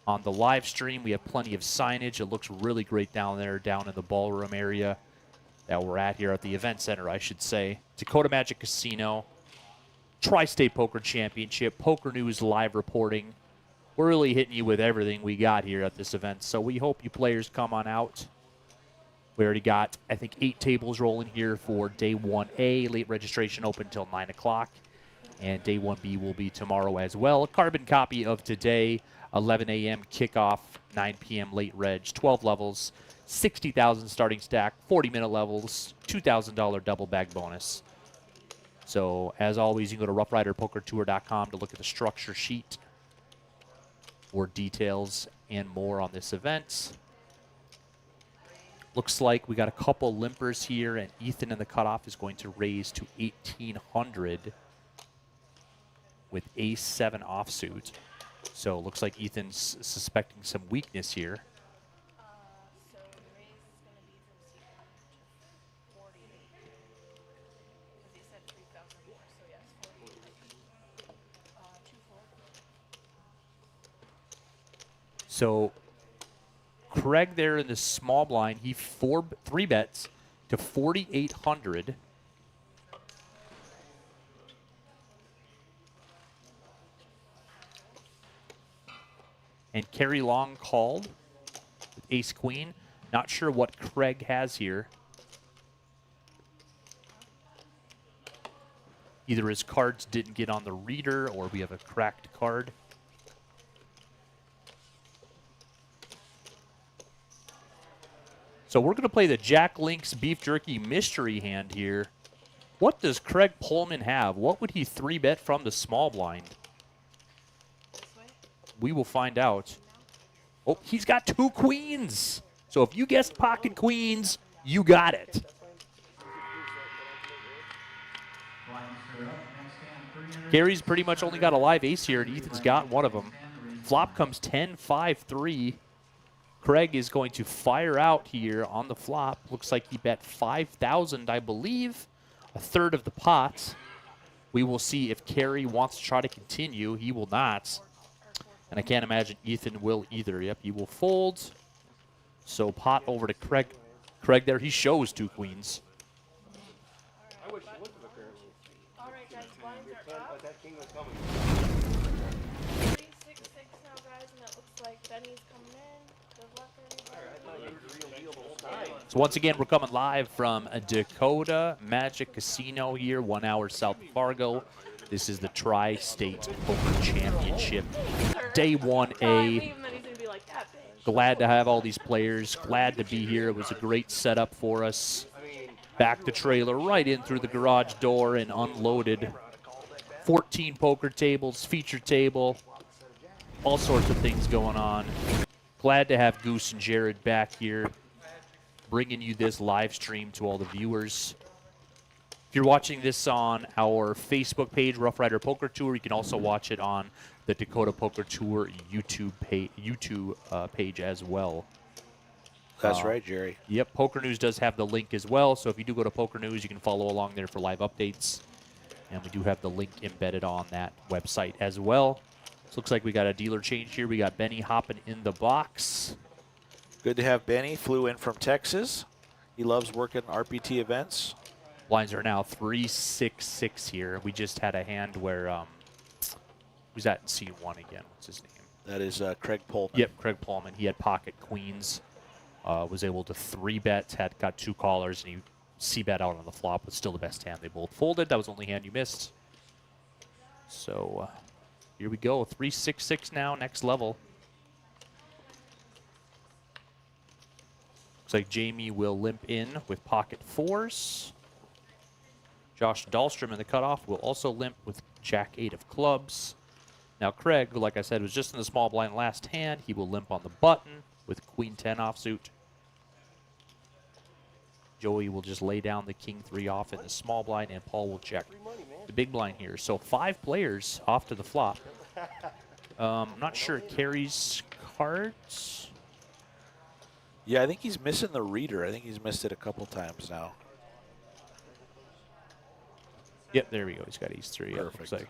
on the live stream. We have plenty of signage. It looks really great down there, down in the ballroom area that we're at here at the event center, I should say. Dakota Magic Casino, Tri-State Poker Championship, Poker News live reporting. We're really hitting you with everything we got here at this event, so we hope you players come on out. We already got, I think, 8 tables rolling here for Day 1A. Late registration open until 9 o'clock, and Day 1B will be tomorrow as well. A carbon copy of today, 11 a.m. kickoff, 9 p.m. late reg, 12 levels, 60,000 starting stack, 40-minute levels, $2,000 double bag bonus. So, as always, you can go to roughriderpokertour.com to look at the structure sheet for details and more on this event. Looks like we got a couple limpers here, and Ethan in the cutoff is going to raise to 1,800 with ace-7 offsuit. So, looks like Ethan's suspecting some weakness here. So the raise is going to be from secret to 40. Because he said 3,000 more, so yes, 40. 2-4. So Craig there in the small blind, he 3 bets to 4,800. And Kerry Long called with ace queen. Not sure what Craig has here. Either his cards didn't get on the reader or we have a cracked card. So we're going to play the Jack Link's Beef Jerky mystery hand here. What does Craig Pullman have? What would he 3-bet from the small blind? This way? We will find out. Oh, he's got 2 queens. So if you guessed pocket queens, you got it. Gary's pretty much only got a live ace here, and Ethan's got one of them. Flop comes 10-5-3. Craig is going to fire out here on the flop. Looks like he bet 5,000, I believe, a third of the pot. We will see if Kerry wants to try to continue. He will not. And I can't imagine Ethan will either. Yep, he will fold. So pot over to Craig. Craig there, he shows 2 queens. I wish you would have apparently. All right, guys, blinds are up. But that king was coming. 3-6-6 now, guys, and it looks like Benny's coming in. Good luck, everybody. I thought you were the real deal the whole time. So once again, we're coming live from Dakota Magic Casino here, 1 hour south of Fargo. This is the Tri-State Poker Championship, Day 1A. And he's gonna be like, that bitch. Glad to have all these players. Glad to be here. It was a great setup for us. I mean, Back the trailer right in through the garage door and unloaded. 14 poker tables, feature table, all sorts of things going on. Glad to have Goose and Jared back here, bringing you this live stream to all the viewers. If you're watching this on our Facebook page, Rough Rider Poker Tour, you can also watch it on the Dakota Poker Tour YouTube page as well. That's right, Jerry. Yep, Poker News does have the link as well, so if you do go to Poker News, you can follow along there for live updates. And we do have the link embedded on that website as well. So looks like we got a dealer change here. We got Benny hopping in the box. Good to have Benny. Flew in from Texas. He loves working RPT events. Blinds are now 3-6-6 here. We just had a hand where, who's that in C1 again? What's his name? That is Craig Pullman. Yep, Craig Pullman. He had pocket queens. Was able to 3-bet, got 2 callers, and he C-bet out on the flop with still the best hand. They both folded. That was the only hand you missed. So here we go. 3-6-6 now, next level. Looks like Jamie will limp in with pocket 4s. Josh Dahlstrom in the cutoff will also limp with Jack 8 of clubs. Now Craig, who like I said was just in the small blind last hand, he will limp on the button with Queen 10 offsuit. Joey will just lay down the King 3 off in the small blind, and Paul will check the big blind here. So 5 players off to the flop. I'm not sure it carries cards. Yeah, I think he's missing the reader. I think he's missed it a couple times now. Yep, there we go. He's got ace 3. Perfect. Like.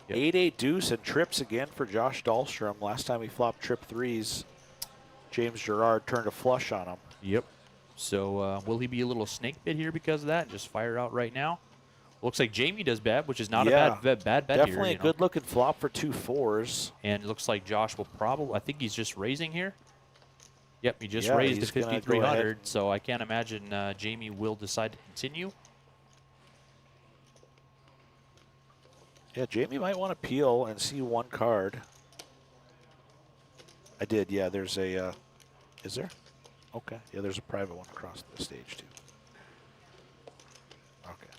Yep. 8-8 deuce and trips again for Josh Dahlstrom. Last time he flopped trip 3s, James Gerard turned a flush on him. Yep. So will he be a little snake bit here because of that? Just fire out right now. Looks like Jamie does bad, which is not a bad bet definitely here. a good-looking flop for 2 4s. And it looks like Josh will probably, I think he's just raising here. Yep, he just Yeah, raised to he's gonna go 5,300, ahead. so I can't imagine Jamie will decide to continue. Yeah, Jamie might want to peel and see 1 card. I did, yeah, there's a, is there? Okay, yeah, there's a private one across the stage too. Okay.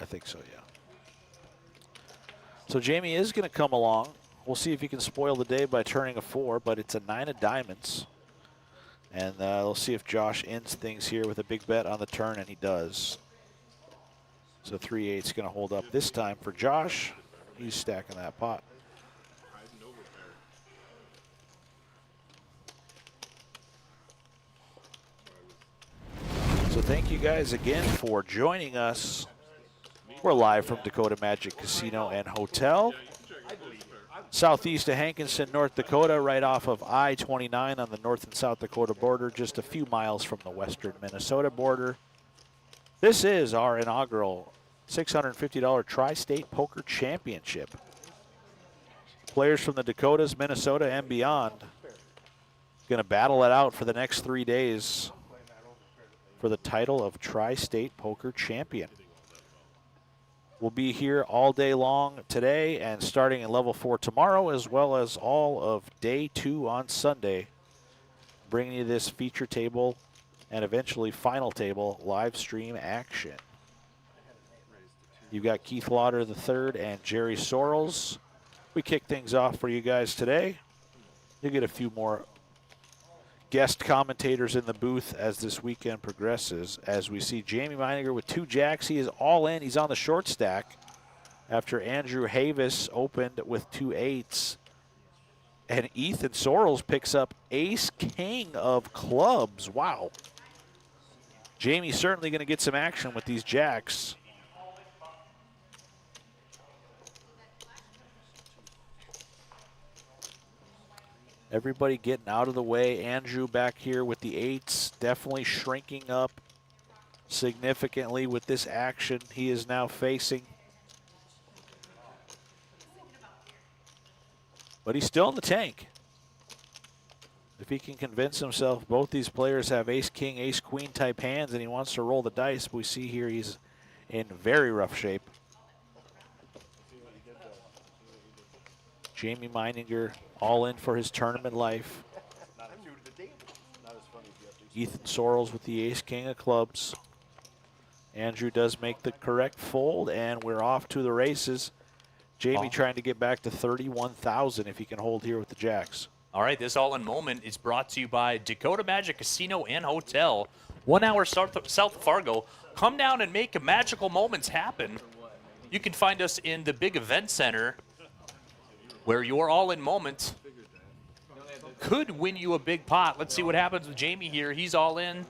I think so, yeah. So Jamie is going to come along. We'll see if he can spoil the day by turning a 4, but it's a 9 of diamonds. And we'll see if Josh ends things here with a big bet on the turn, and he does. So 3-8's going to hold up this time for Josh. He's stacking that pot. So thank you guys again for joining us. We're live from Dakota Magic Casino and Hotel. Southeast of Hankinson, North Dakota, right off of I-29 on the North and South Dakota border, just a few miles from the western Minnesota border. This is our inaugural $650 Tri-State Poker Championship. Players from the Dakotas, Minnesota, and beyond going to battle it out for the next 3 days for the title of Tri-State Poker Champion. We'll be here all day long today and starting in level 4 tomorrow, as well as all of day 2 on Sunday, bringing you this feature table and eventually final table live stream action. You've got Keith Lauder III and Jerry Sorrells. We kick things off for you guys today. You'll get a few more guest commentators in the booth as this weekend progresses. As we see Jamie Meininger with 2 jacks. He is all in. He's on the short stack after Andrew Havis opened with 2 8s. And Ethan Sorrells picks up ace king of clubs. Wow. Jamie's certainly going to get some action with these jacks. Everybody getting out of the way. Andrew back here with the 8s, definitely shrinking up significantly with this action he is now facing. But he's still in the tank. If he can convince himself both these players have ace-king, ace-queen type hands and he wants to roll the dice, we see here he's in very rough shape. Jamie Meininger all in for his tournament life. I'm new to the table. Ethan Sorrells with the ace-king of clubs. Andrew does make the correct fold, and we're off to the races. Jamie trying to get back to 31,000 if he can hold here with the jacks. All right, this all-in moment is brought to you by Dakota Magic Casino and Hotel. 1 hour south of Fargo. Come down and make magical moments happen. You can find us in the big event center where your all-in moment could win you a big pot. Let's see what happens with Jamie here. He's all in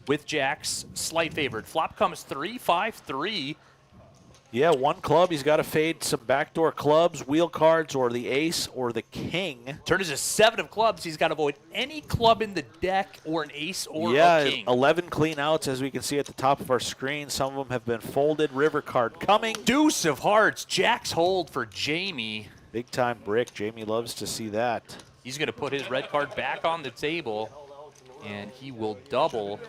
with jacks, slight favorite. Flop comes 3-5-3. Yeah, one club. He's got to fade some backdoor clubs, wheel cards, or the ace, or the king. Turn is a 7 of clubs. He's got to avoid any club in the deck or an ace or a king. 11 clean outs, as we can see at the top of our screen. Some of them have been folded. River card coming. Deuce of hearts. Jacks hold for Jamie. Big time brick. Jamie loves to see that. He's going to put his red card back on the table, and he will double.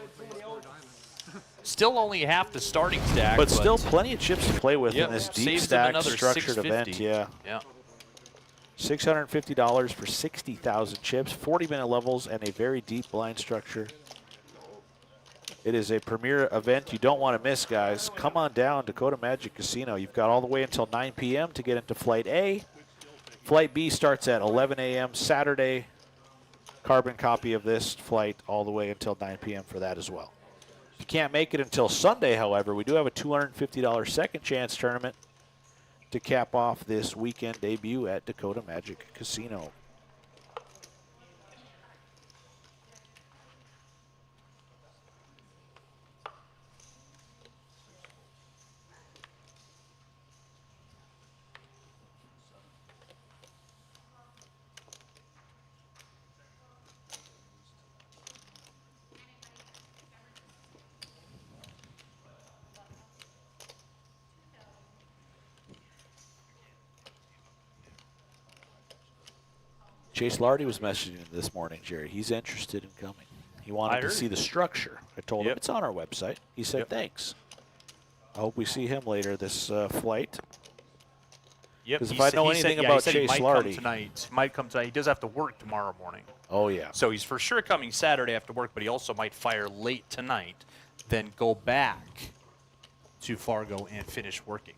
Still only half the starting stack. But still plenty of chips to play with in this deep saves him stack another structured event. $650. Yeah. $650 for 60,000 chips, 40-minute levels, and a very deep blind structure. It is a premier event you don't want to miss, guys. Come on down, Dakota Magic Casino. You've got all the way until 9 p.m. to get into Flight A. Flight B starts at 11 a.m. Saturday. Carbon copy of this flight all the way until 9 p.m. for that as well. If you can't make it until Sunday, however, we do have a $250 second chance tournament to cap off this weekend debut at Dakota Magic Casino. Chase Lardy was messaging this morning, Jerry. He's interested in coming. He wanted to see the structure. I told him it's on our website. He said, thanks. I hope we see him later this flight. Yep. Because if I know anything about Chase Lardy. He might come tonight. He does have to work tomorrow morning. Oh, yeah. So he's for sure coming Saturday after work, but he also might fire late tonight, then go back to Fargo and finish working.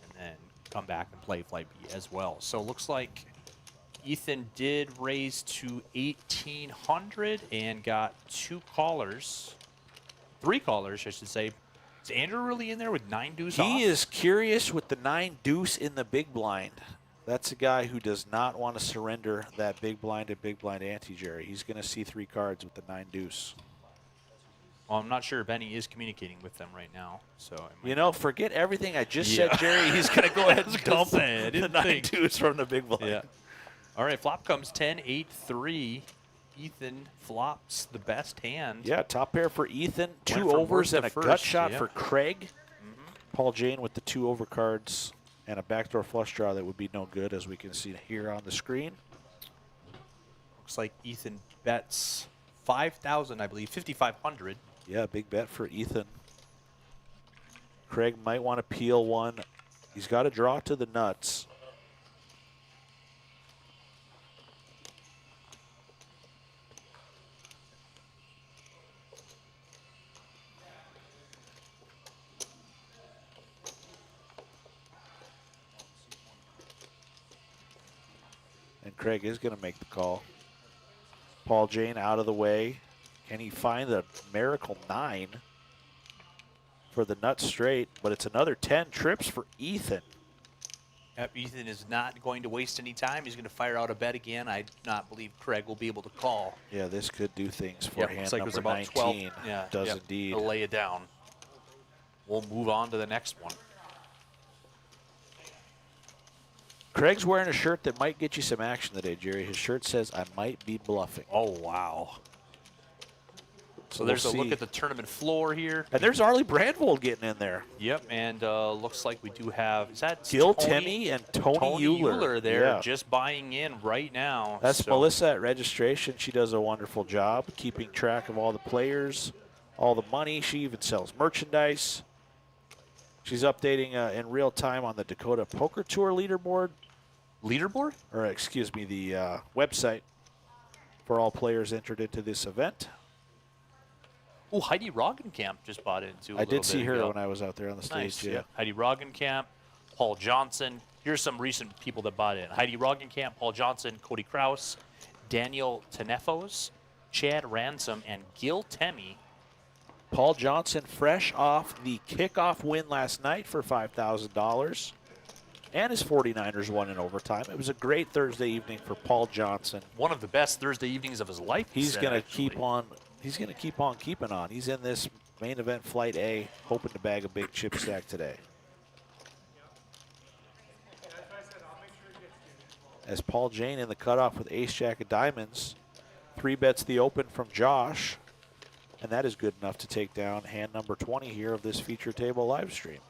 And then come back and play Flight B as well. So it looks like Ethan did raise to 1,800 and got 3 callers, I should say. Is Andrew really in there with 9 deuce off? He is curious with the 9 deuce in the big blind. That's a guy who does not want to surrender that big blind and big blind ante, Jerry. He's going to see 3 cards with the 9 deuce. Well, I'm not sure Benny is communicating with them right now. So you know, forget everything I just said, Jerry. He's going to go ahead and dump the 9 deuce from the big blind. Yeah. All right, flop comes 10-8-3. Ethan flops the best hand. Yeah, top pair for Ethan. 2 from overs worst and to a first, gut shot yeah. for Craig. Paul Jane with the 2 overcards and a backdoor flush draw that would be no good, as we can see here on the screen. Looks like Ethan bets 5,000, I believe, 5,500. Yeah, big bet for Ethan. Craig might want to peel one. He's got to draw to the nuts. And Craig is going to make the call. Paul Jane out of the way. Can he find the miracle 9 for the nut straight? But it's another 10 trips for Ethan. Yep, Ethan is not going to waste any time. He's going to fire out a bet again. I do not believe Craig will be able to call. Yeah, this could do things for hand looks like it was number about 12. 19. Yeah, Does indeed. He'll lay it down. We'll move on to the next one. Craig's wearing a shirt that might get you some action today, Jerry. His shirt says, "I might be bluffing." Oh, wow. So there's a look at the tournament floor here. And there's Arlie Brandvold getting in there. Yep, and looks like we do have, is that Gil Temmie and Tony Euler there just buying in right now. That's Melissa at registration. She does a wonderful job keeping track of all the players, all the money. She even sells merchandise. She's updating in real time on the Dakota Poker Tour leaderboard. Leaderboard? Or excuse me, the website. for all players entered into this event. Oh, Heidi Roggenkamp just bought into. I did see her when I was out there on the Nice. stage. Yeah. Heidi Roggenkamp, Paul Johnson. Here's some recent people that bought in: Heidi Roggenkamp, Paul Johnson, Cody Kraus, Daniel Tenefos, Chad Ransom, and Gil Temi. Paul Johnson fresh off the kickoff win last night for $5,000. And his 49ers won in overtime. It was a great Thursday evening for Paul Johnson. One of the best Thursday evenings of his life. He's going to keep on. He's going to keep on keeping on. He's in this main event Flight A, hoping to bag a big chip stack today. As Paul Jane in the cutoff with ace jack of diamonds. 3 bets the open from Josh. And that is good enough to take down hand number 20 here of this feature table live stream.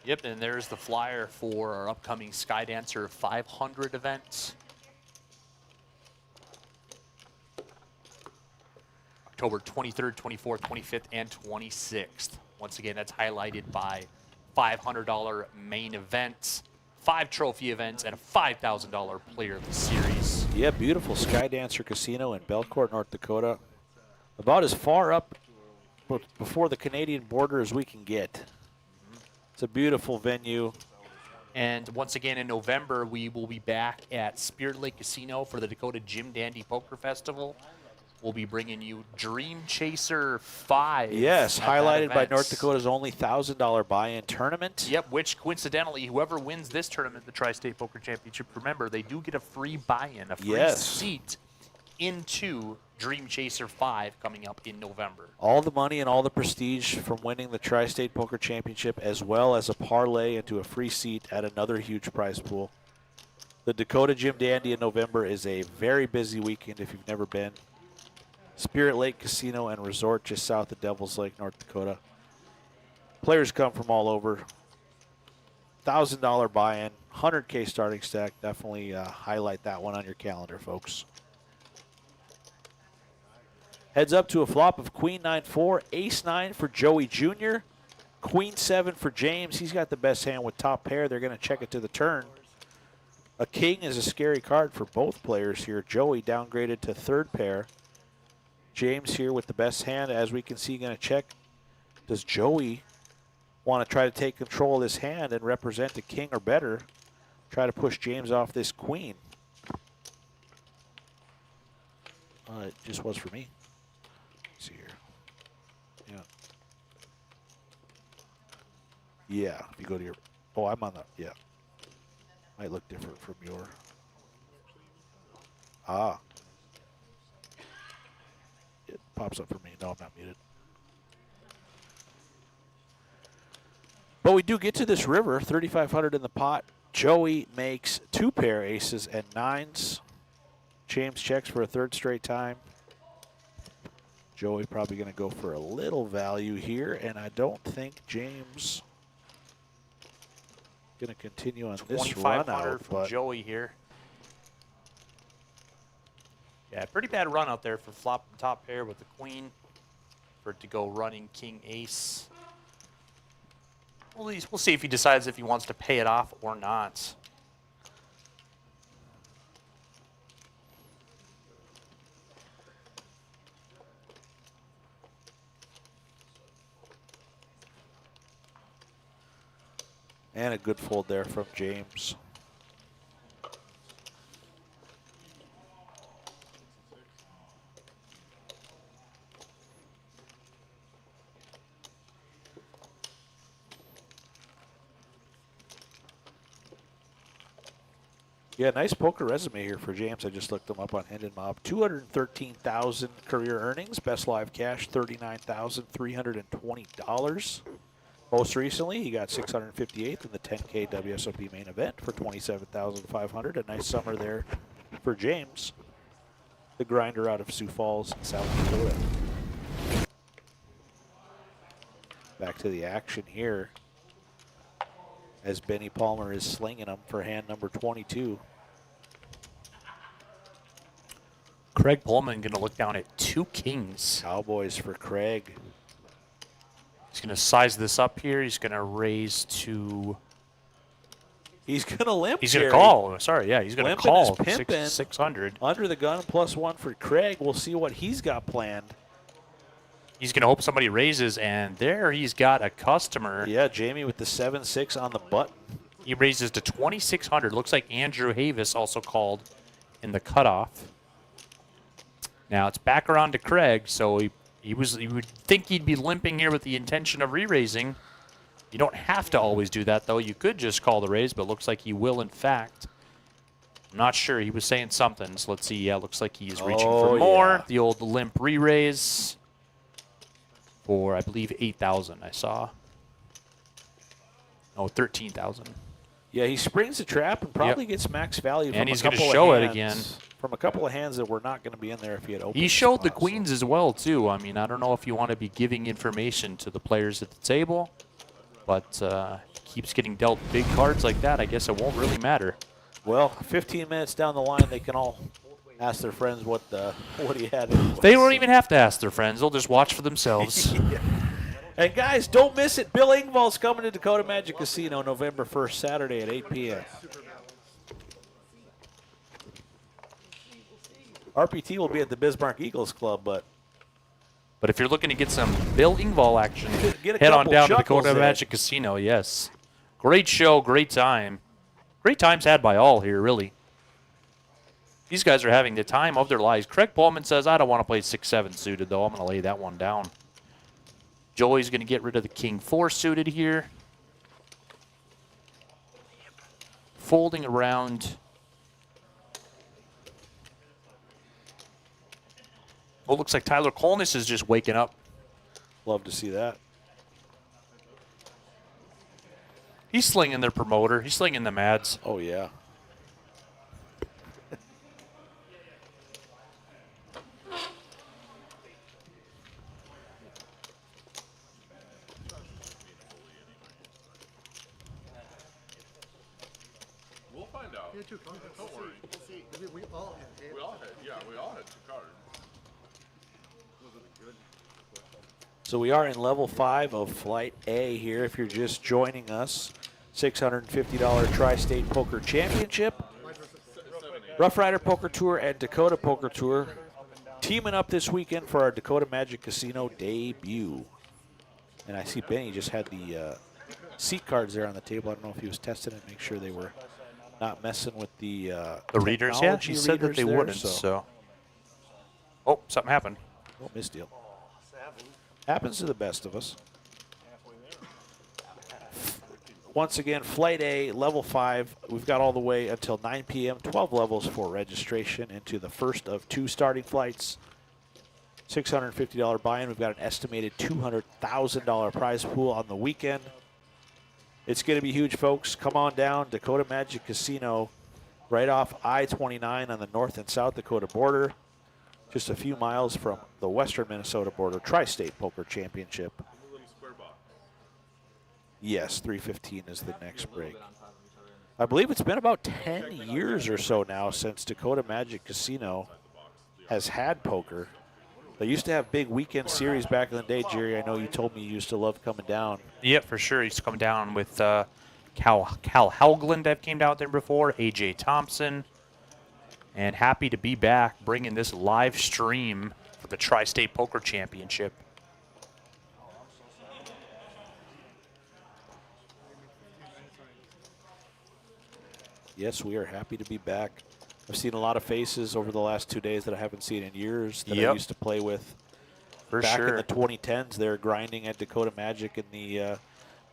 Yep, and there's the flyer for our upcoming Skydancer 500 event. October 23rd, 24th, 25th, and 26th. Once again, that's highlighted by $500 main events, 5 trophy events, and a $5,000 player of the series. Yeah, beautiful Skydancer Casino in Belcourt, North Dakota. About as far up before the Canadian border as we can get. It's a beautiful venue. And once again, in November, we will be back at Spirit Lake Casino for the Dakota Jim Dandy Poker Festival. We'll be bringing you Dream Chaser 5. Yes, at that highlighted by event. North Dakota's only $1,000 buy-in tournament. Yep, which coincidentally, whoever wins this tournament, the Tri-State Poker Championship, remember, they do get a free buy-in, a free seat into Dream Chaser 5 coming up in November. All the money and all the prestige from winning the Tri-State Poker Championship, as well as a parlay into a free seat at another huge prize pool. The Dakota Jim Dandy in November is a very busy weekend if you've never been. Spirit Lake Casino and Resort just south of Devil's Lake, North Dakota. Players come from all over. $1,000 buy-in, 100K starting stack. Definitely highlight that one on your calendar, folks. Heads up to a flop of Queen 9-4, Ace 9 for Joey Jr., Queen 7 for James. He's got the best hand with top pair. They're going to check it to the turn. A king is a scary card for both players here. Joey downgraded to third pair. James here with the best hand, as we can see, going to check. Does Joey want to try to take control of this hand and represent a king or better? Try to push James off this queen. It just was for me. Let's see here. Yeah, if you go to your, oh, I'm on the, yeah. Might look different from your, it pops up for me. No, I'm not muted. But we do get to this river, 3,500 in the pot. Joey makes 2 pair aces and 9s. James checks for a 3rd straight time. Joey probably going to go for a little value here, and I don't think James going to continue on this run out. From Joey here. Yeah, pretty bad run out there for flop and top pair with the queen. For it to go running king ace. We'll see if he decides if he wants to pay it off or not. And a good fold there from James. Yeah, nice poker resume here for James. I just looked him up on Hendon Mob. 213,000 career earnings. Best live cash, $39,320. Most recently, he got 658th in the 10K WSOP main event for $27,500. A nice summer there for James, the grinder out of Sioux Falls, South Dakota. Back to the action here, as Benny Palmer is slinging them for hand number 22. Craig Pullman going to look down at 2 kings. Cowboys for Craig. He's going to size this up here. He's going to raise to... He's going to limp. He's going to Jerry. call. Sorry, yeah, he's going to Limping is call pimping. 600. Under the gun, +1 for Craig. We'll see what he's got planned. He's going to hope somebody raises, and there he's got a customer. Yeah, Jamie with the 7-6 on the button. He raises to 2,600. Looks like Andrew Havis also called in the cutoff. Now it's back around to Craig, so he would think he'd be limping here with the intention of re-raising. You don't have to always do that, though. You could just call the raise, but it looks like he will, in fact. I'm not sure. He was saying something, so let's see. Yeah, looks like he's reaching for more. Yeah. The old limp re-raise for, I believe, 8,000 I saw. Oh, 13,000. Yeah, he springs the trap and probably gets max value from And a he's gonna couple show of it hands. again. From a couple of hands that were not going to be in there if he had opened. He showed the queens as well, too. I mean, I don't know if you want to be giving information to the players at the table, but keeps getting dealt big cards like that. I guess it won't really matter. Well, 15 minutes down the line, they can all ask their friends what he had. They won't even have to ask their friends. They'll just watch for themselves. Yeah. And guys, don't miss it. Bill Engvall's coming to Dakota Magic Casino November 1st, Saturday at 8 p.m. RPT will be at the Bismarck Eagles Club, but But if you're looking to get some Bill Engvall action, Get a head on couple down to chuckles Dakota there. Magic Casino, yes. Great show, great time. Great times had by all here, really. These guys are having the time of their lives. Craig Pullman says, I don't want to play 6-7 suited, though. I'm going to lay that one down. Joey's going to get rid of the King 4 suited here. Folding around. Oh, looks like Tyler Kolnis is just waking up. love to see that. He's slinging their promoter. He's slinging the Mads. Oh, yeah. We'll find out. Yeah, 2 cards. Don't worry. We'll see. We all had hands. We all had 2 cards. So we are in level 5 of Flight A here. If you're just joining us, $650 Tri-State Poker Championship. Rough Rider Poker Tour and Dakota Poker Tour teaming up this weekend for our Dakota Magic Casino debut. And I see Benny just had the seat cards there on the table. I don't know if he was testing it, make sure they were not messing with the readers, yeah. She said that they there, wouldn't, so. Oh, something happened. Oh, misdeal. Happens to the best of us. Once again, Flight A, level 5. We've got all the way until 9 p.m., 12 levels for registration into the first of 2 starting flights. $650 buy-in. We've got an estimated $200,000 prize pool on the weekend. It's going to be huge, folks. Come on down. Dakota Magic Casino, right off I-29 on the North and South Dakota border. Just a few miles from the western Minnesota border. Tri-State Poker Championship. Yes, 315 is the next break. I believe it's been about 10 years or so now since Dakota Magic Casino has had poker. They used to have big weekend series back in the day, Jerry. I know you told me you used to love coming down. Yep, for sure. He's come down with Cal Haugland that came down there before, A.J. Thompson. And happy to be back bringing this live stream for the Tri-State Poker Championship. Yes, we are happy to be back. I've seen a lot of faces over the last 2 days that I haven't seen in years that I Yep. used to play with. For Back sure. in the 2010s, they're grinding at Dakota Magic in the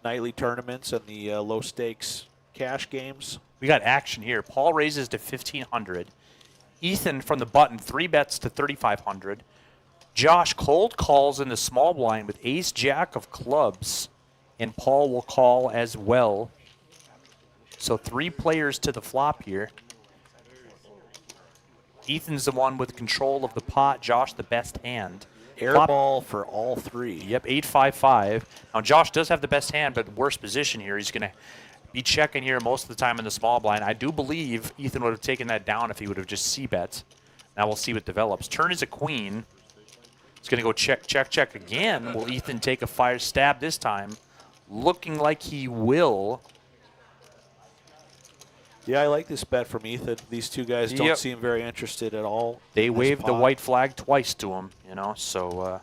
nightly tournaments and the low-stakes cash games. We got action here. Paul raises to 1,500. Ethan from the button, 3 bets to 3,500. Josh cold calls in the small blind with ace-jack of clubs. And Paul will call as well. So 3 players to the flop here. Ethan's the one with control of the pot. Josh the best hand. Flop- Airball for all 3. Yep, 8-5-5. Now Josh does have the best hand, but worse position here. He's going to be checking here most of the time in the small blind. I do believe Ethan would have taken that down if he would have just c-bet. Now we'll see what develops. Turn is a queen. It's going to go check, check, check again. Will Ethan take a fire stab this time? Looking like he will. Yeah, I like this bet from Ethan. These two guys don't Yep. seem very interested at all. They in this waved the pot. white flag twice to him, you know. So,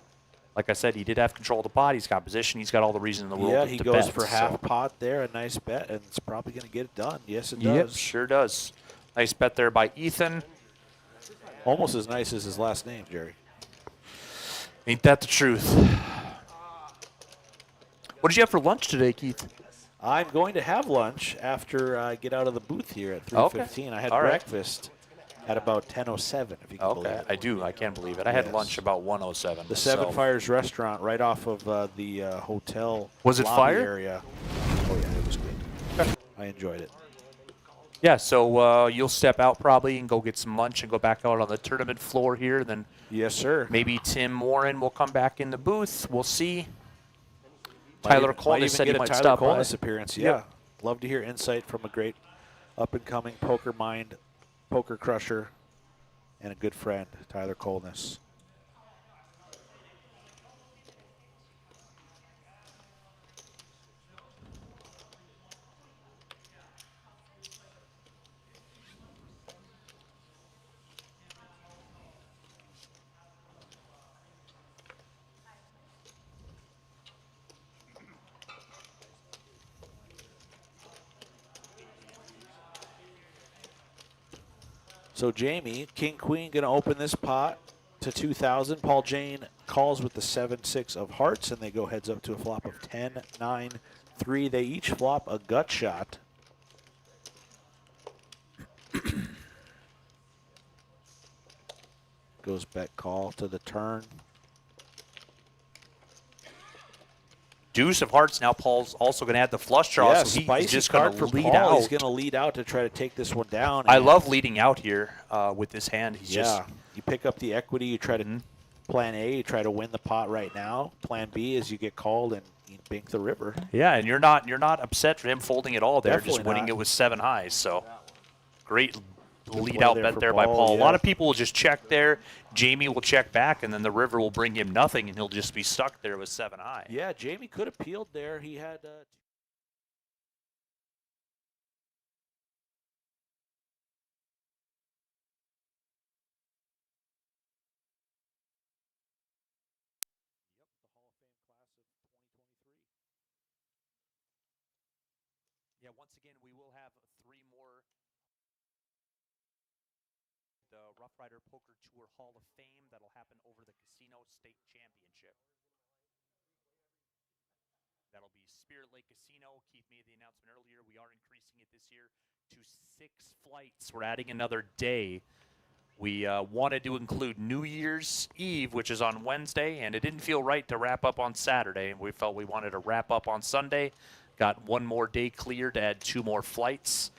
like I said, he did have control of the pot. He's got position. He's got all the reason in the world Yeah, to he bet. goes for so. half pot there. A nice bet, and it's probably going to get it done. Yes, it Yep, does. sure does. Nice bet there by Ethan. Almost as nice as his last name, Jerry. Ain't that the truth? What did you have for lunch today, Keith? I'm going to have lunch after I get out of the booth here at 3:15. I had All right. breakfast at about 10:07, if you can believe Okay, it. I do. I can't believe it. I had Yes. lunch about 1:07. The Seven so. Fires restaurant right off of the hotel Was it lobby fire? area. Oh, yeah, it was good. I enjoyed it. Yeah, so you'll step out probably and go get some lunch and go back out on the tournament floor here. Then Yes, sir. maybe Tim Warren will come back in the booth. We'll see. Might Tyler even- Colness might said even he get a might Tyler stop by. Colness appearance. Yeah. Yep. Love to hear insight from a great up-and-coming poker mind, poker crusher, and a good friend, Tyler Colness. So Jamie, King Queen going to open this pot to 2,000. Paul Jane calls with the 7-6 of hearts, and they go heads up to a flop of 10, 9, 3. They each flop a gut shot. Goes bet call to the turn. Deuce of hearts. Now Paul's also going to add the flush draw, Yeah, so he's spicy just going card to for lead Paul. out. He's going to lead out to try to take this one down. I and love leading out here with this hand. He's just you pick up the equity. You try to plan A. You try to win the pot right now. Plan B is you get called and you bink the river. yeah, and you're not upset for him folding it all there, Definitely just winning not. it with 7 highs. So great lead play out there bet for there by Paul, Paul. yeah. A lot of people will just check there. Jamie will check back, and then the river will bring him nothing, and he'll just be stuck there with 7 high. Yeah, Jamie could have peeled there. He had. Yeah, once again, we will have 3 more. The Rough Rider Poker Tour Hall of Fame that'll happen over the Casino State Championship. That'll be Spirit Lake Casino. Keith made the announcement earlier. We are increasing it this year to 6 flights. We're adding another day. We wanted to include New Year's Eve, which is on Wednesday, and it didn't feel right to wrap up on Saturday. We felt we wanted to wrap up on Sunday. Got 1 more day cleared to add 2 more flights.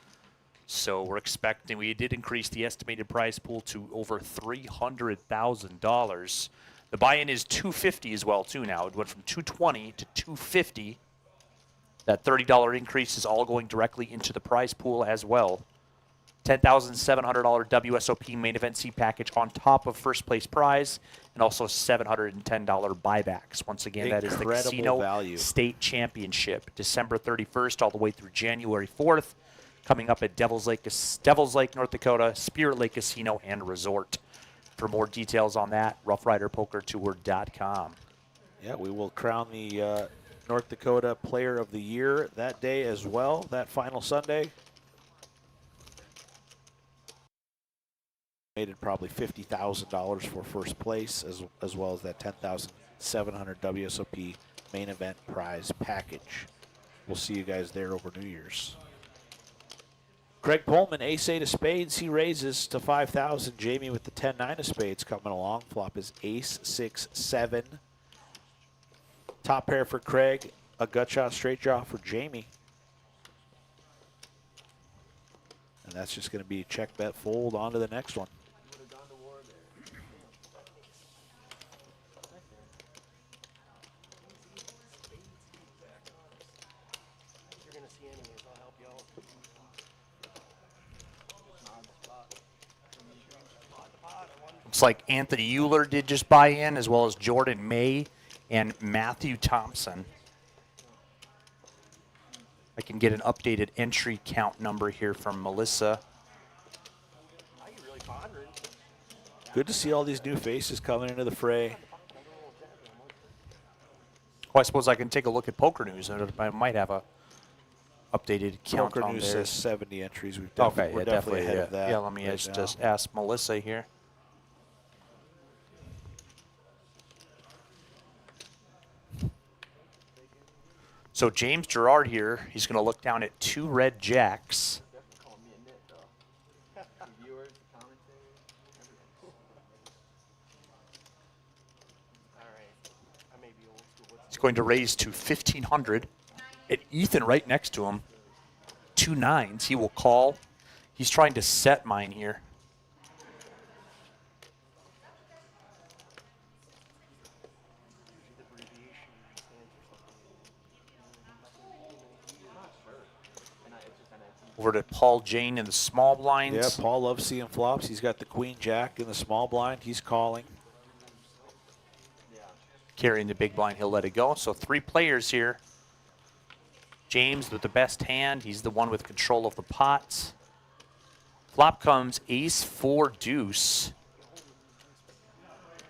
So we're expecting, we did increase the estimated prize pool to over $300,000. The buy-in is $250 as well, too, now. It went from $220 to $250. That $30 increase is all going directly into the prize pool as well. $10,700 WSOP main event seat package on top of first place prize, and also $710 buybacks. Once again, that is the Incredible Casino value. State Championship, December 31st all the way through January 4th, coming up at Devil's Lake, North Dakota, Spirit Lake Casino and Resort. For more details on that, roughriderpokertour.com. Yeah, we will crown the North Dakota Player of the Year that day as well, that final Sunday. Made it probably $50,000 for first place, as well as that $10,700 WSOP main event prize package. We'll see you guys there over New Year's. Craig Pullman, ace-8 of spades. He raises to 5,000. Jamie with the 10-9 of spades coming along. Flop is ace-6-7. Top pair for Craig. A gut shot straight draw for Jamie. And that's just going to be check, bet, fold on to the next one. You're gonna see anyways, I'll help you out. It's not on the spot. On the pot, I want Looks like Anthony Euler did just buy in, as well as Jordan May and Matthew Thompson. I can get an updated entry count number here from Melissa. I get really pondering. Good to see all these new faces coming into the fray. Oh, I suppose I can take a look at Poker News. I might have a updated count Poker on News there. says 70 entries. Okay, We're yeah, definitely ahead yeah. of that. Yeah, let me right just now. ask Melissa here. So James Gerard here, he's going to look down at 2 red jacks. Definitely calling me a nit, though. The viewers, the commentators, everyone. All right. I may be old school. He's going to raise to 1,500. And Ethan right next to him, 2 nines. He will call. He's trying to set mine here. The abbreviation stands for something. I'm not sure. And it's just NIT. Over to Paul Jane in the small blinds. Yeah, Paul loves seeing flops. He's got the queen jack in the small blind. He's calling. Yeah. Carrying the big blind, he'll let it go. So 3 players here. James with the best hand. He's the one with control of the pots. Flop comes ace 4 deuce.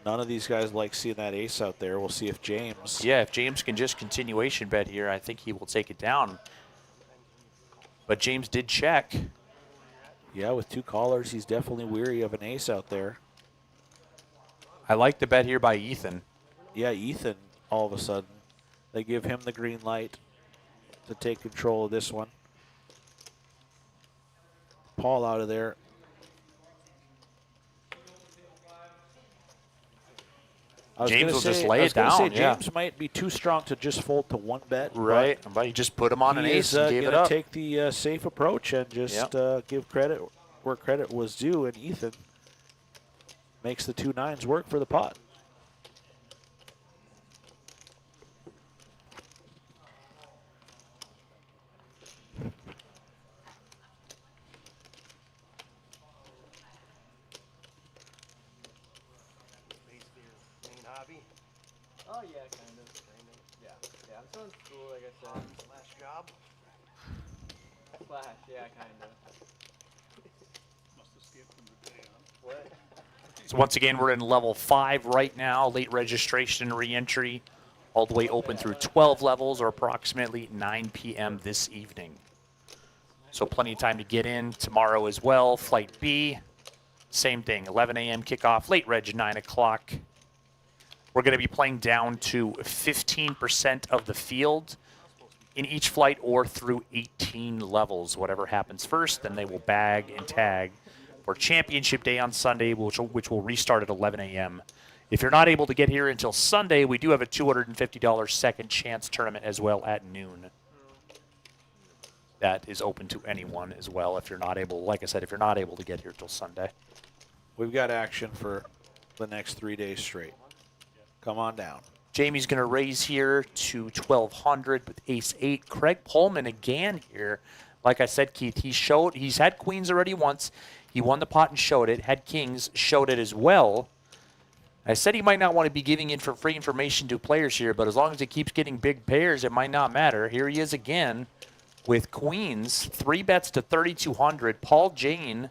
None of these guys like seeing that ace out there. We'll see if James. Yeah, if James can just continuation bet here, I think he will take it down. But James did check. Yeah, with 2 callers, he's definitely weary of an ace out there. I like the bet here by Ethan. Yeah, Ethan, all of a sudden, they give him the green light to take control of this one. Paul out of there. James will just lay it down, yeah. James might be too strong to just fold to 1 bet. Right, but you just put him on an He ace is and gave it going up. to take the safe approach and just give credit where credit was due, and Ethan makes the 2 nines work for the pot. Basically your main hobby. Oh, yeah, kind of. Yeah. Yeah, I'm still in school, like I said. Last job. Slash, yeah, kind of. What? So once again, we're in level 5 right now. Late registration and re-entry. All the way open through 12 levels, or approximately 9 p.m. this evening. So plenty of time to get in tomorrow as well. Flight B, same thing, 11 a.m. kickoff. Late reg, 9 o'clock. We're going to be playing down to 15% of the field in each flight, or through 18 levels. Whatever happens first, then they will bag and tag for championship day on Sunday, which will restart at 11 a.m. If you're not able to get here until Sunday, we do have a $250 second chance tournament as well at noon. That is open to anyone as well if you're not able, like I said, if you're not able to get here till Sunday. We've got action for the next 3 days straight. Come on down. Jamie's going to raise here to 1,200 with ace-8. Craig Pullman again here. Like I said, Keith, he's had queens already once. He won the pot and showed it. Had kings, showed it as well. I said he might not want to be giving in for free information to players here, but as long as he keeps getting big pairs, it might not matter. Here he is again with queens. 3 bets to 3,200. Paul Jane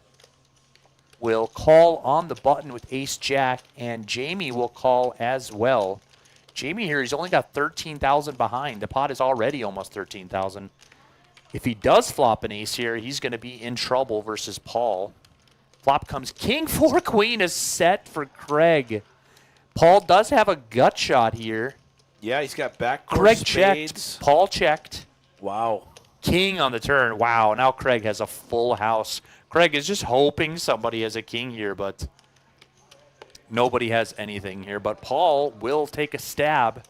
will call on the button with ace-jack, and Jamie will call as well. Jamie here, he's only got 13,000 behind. The pot is already almost 13,000. If he does flop an ace here, he's going to be in trouble versus Paul. Flop comes king, 4, queen is set for Craig. Paul does have a gut shot here. Yeah, he's got backdoor Craig spades. checked. Paul checked. Wow. King on the turn. Wow, now Craig has a full house. Craig is just hoping somebody has a king here, but nobody has anything here. But Paul will take a stab.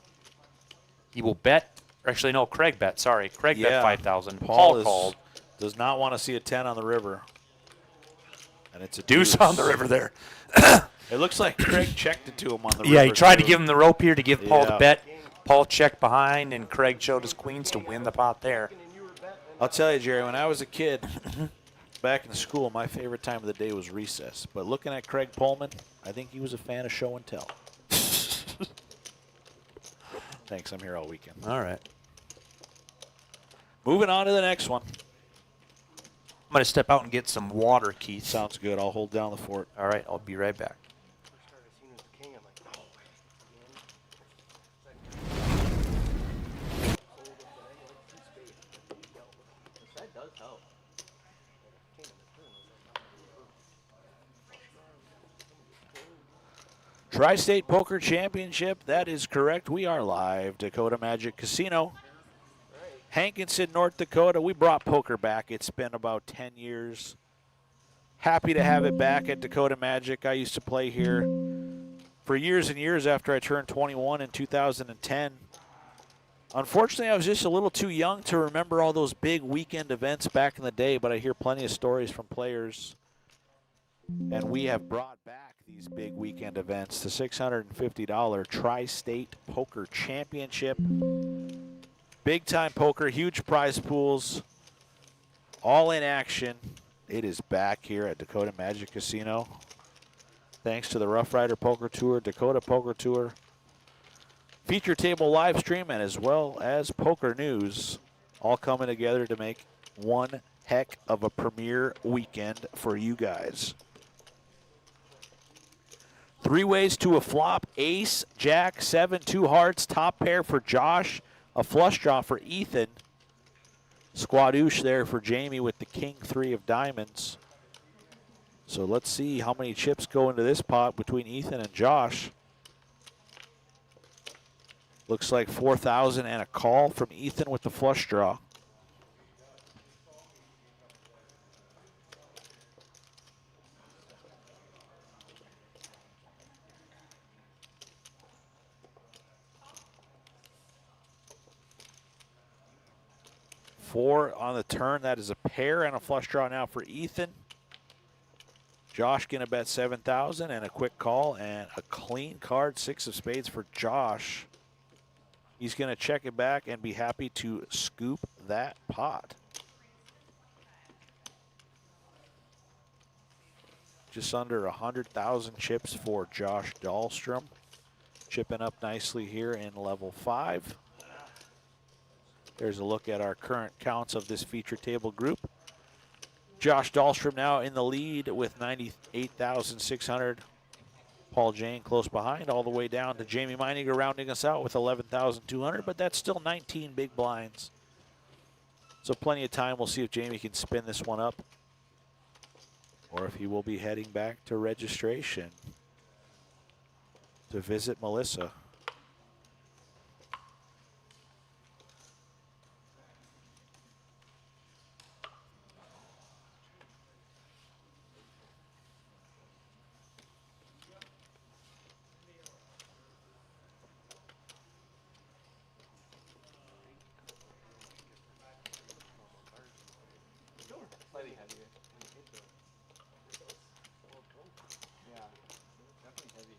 He will bet. Actually, no, Craig bet. Sorry. Craig bet 5,000. Paul called. Does not want to see a 10 on the river. And it's a Deuce on the river there. It looks like Craig checked it to him on the river. Yeah, he tried to too. give him the rope here to give Paul the Yeah. bet. Paul checked behind, and Craig showed his queens to win the pot there. I'll tell you, Jerry, when I was a kid, Back in school, my favorite time of the day was recess. But looking at Craig Pullman, I think he was a fan of show and tell. Thanks, I'm here all weekend. All right. Moving on to the next one. I'm going to step out and get some water, Keith. Sounds good. I'll hold down the fort. All right, I'll be right back. First card I seen was the king. I'm like, no way. Sold him, but I like two spades. He dealt with it. The set does help. King in the turn. I was like, Tri-State Poker Championship. That is correct. We are live. Dakota Magic Casino. Hankinson, North Dakota. We brought poker back. It's been about 10 years. Happy to have it back at Dakota Magic. I used to play here for years and years after I turned 21 in 2010. Unfortunately, I was just a little too young to remember all those big weekend events back in the day, but I hear plenty of stories from players. And we have brought back these big weekend events, the $650 Tri-State Poker Championship. Big time poker, huge prize pools, all in action. It is back here at Dakota Magic Casino. Thanks to the Rough Rider Poker Tour, Dakota Poker Tour, feature table live stream, and as well as poker news, all coming together to make one heck of a premier weekend for you guys. 3 ways to a flop: ace, jack, 7, 2 hearts, top pair for Josh, a flush draw for Ethan, squadouche there for Jamie with the king 3 of diamonds. So let's see how many chips go into this pot between Ethan and Josh. Looks like 4,000 and a call from Ethan with the flush draw. Four on the turn. That is a pair and a flush draw now for Ethan. Josh gonna bet 7,000 and a quick call and a clean card, 6 of spades for Josh. He's gonna check it back and be happy to scoop that pot. Just under 100,000 chips for Josh Dahlstrom. Chipping up nicely here in level 5. There's a look at our current counts of this feature table group. Josh Dahlstrom now in the lead with 98,600. Paul Jane close behind, all the way down to Jamie Meininger rounding us out with 11,200, but that's still 19 big blinds. So plenty of time. We'll see if Jamie can spin this one up or if he will be heading back to registration to visit Melissa. Slightly heavier. Yeah, definitely heavier.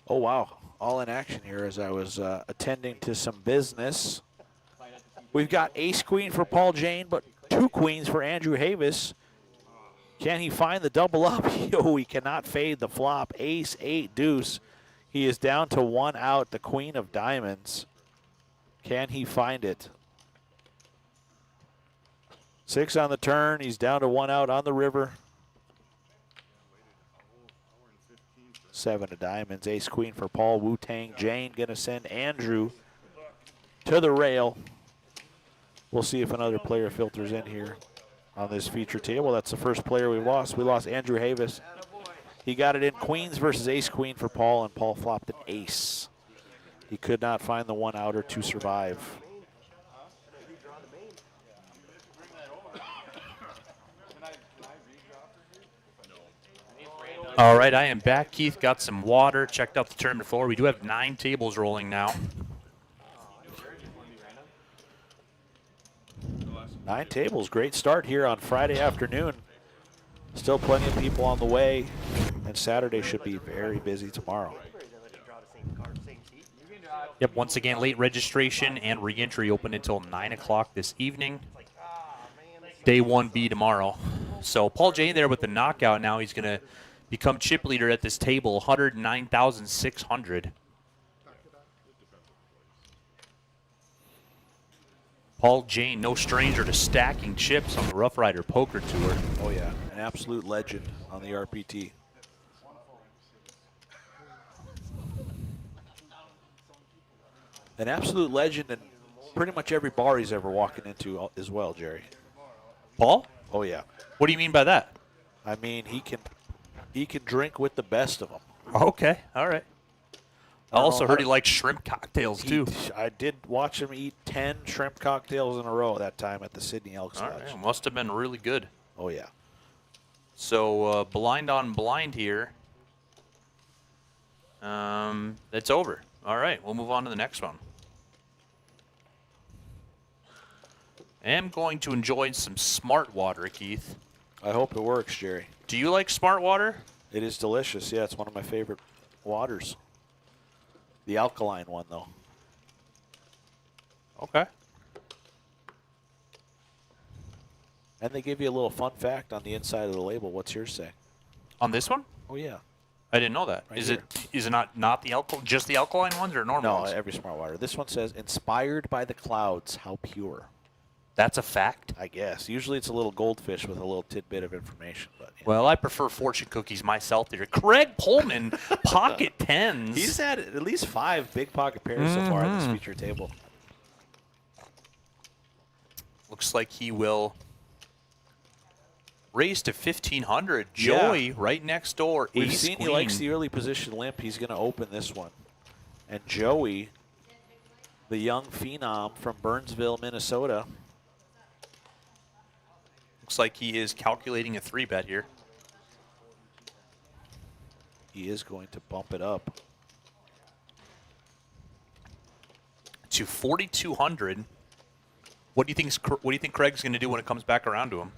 Oh, wow. All in action here as I was attending to some business. We've got ace-queen for Paul Jane, but 2 queens for Andrew Havis. Can he find the double up? Oh, he cannot fade the flop. Ace, 8, deuce. He is down to 1 out, the queen of diamonds. Can he find it? 6 on the turn. He's down to 1 out on the river. 7 of diamonds, ace queen for Paul. Wu-Tang Jane gonna send Andrew to the rail. We'll see if another player filters in here on this feature table. That's the first player we lost. We lost Andrew Havis. He got it in queens versus ace queen for Paul, and Paul flopped an ace. He could not find the 1 outer to survive. All right, I am back. Keith got some water, checked out the tournament floor. We do have 9 tables rolling now. 9 tables. Great start here on Friday afternoon. Still plenty of people on the way, and Saturday should be very busy tomorrow. Yep, once again, late registration and re-entry open until 9 o'clock this evening. Day 1B tomorrow. So Paul Jane there with the knockout. Now he's going to become chip leader at this table, 109,600. Paul Jane, no stranger to stacking chips on the Rough Rider Poker Tour. Oh yeah, an absolute legend on the RPT. An absolute legend in pretty much every bar he's ever walking into as well, Jerry. Paul? Oh yeah. What do you mean by that? I mean, he can drink with the best of them. Okay, all right. I also heard he likes shrimp cocktails, too. I did watch him eat 10 shrimp cocktails in a row that time at the Sydney Elks All Lodge. right, must have been really good. Oh, yeah. So blind on blind here. That's over. All right, we'll move on to the next one. I'm going to enjoy some smart water, Keith. I hope it works, Jerry. Do you like smart water? It is delicious. Yeah, it's one of my favorite waters. The alkaline one, though. Okay. And they give you a little fun fact on the inside of the label. What's yours say? On this one? Oh, yeah. I didn't know that. Right Is here. it not the just the alkaline ones or normal No, ones? every smart water. This one says, inspired by the clouds, how pure. That's a fact. I guess. Usually it's a little goldfish with a little tidbit of information. But yeah. Well, I prefer fortune cookies myself there. Craig Pullman, pocket tens. He's had at least 5 big pocket pairs so far on this feature table. Looks like he will raise to 1,500. Yeah. Joey right next door. We've Ace seen queen. he likes the early position limp. He's going to open this one. And Joey, the young phenom from Burnsville, Minnesota. Looks like he is calculating a 3-bet here. He is going to bump it up. To 4,200. What do you think Craig's going to do when it comes back around to him?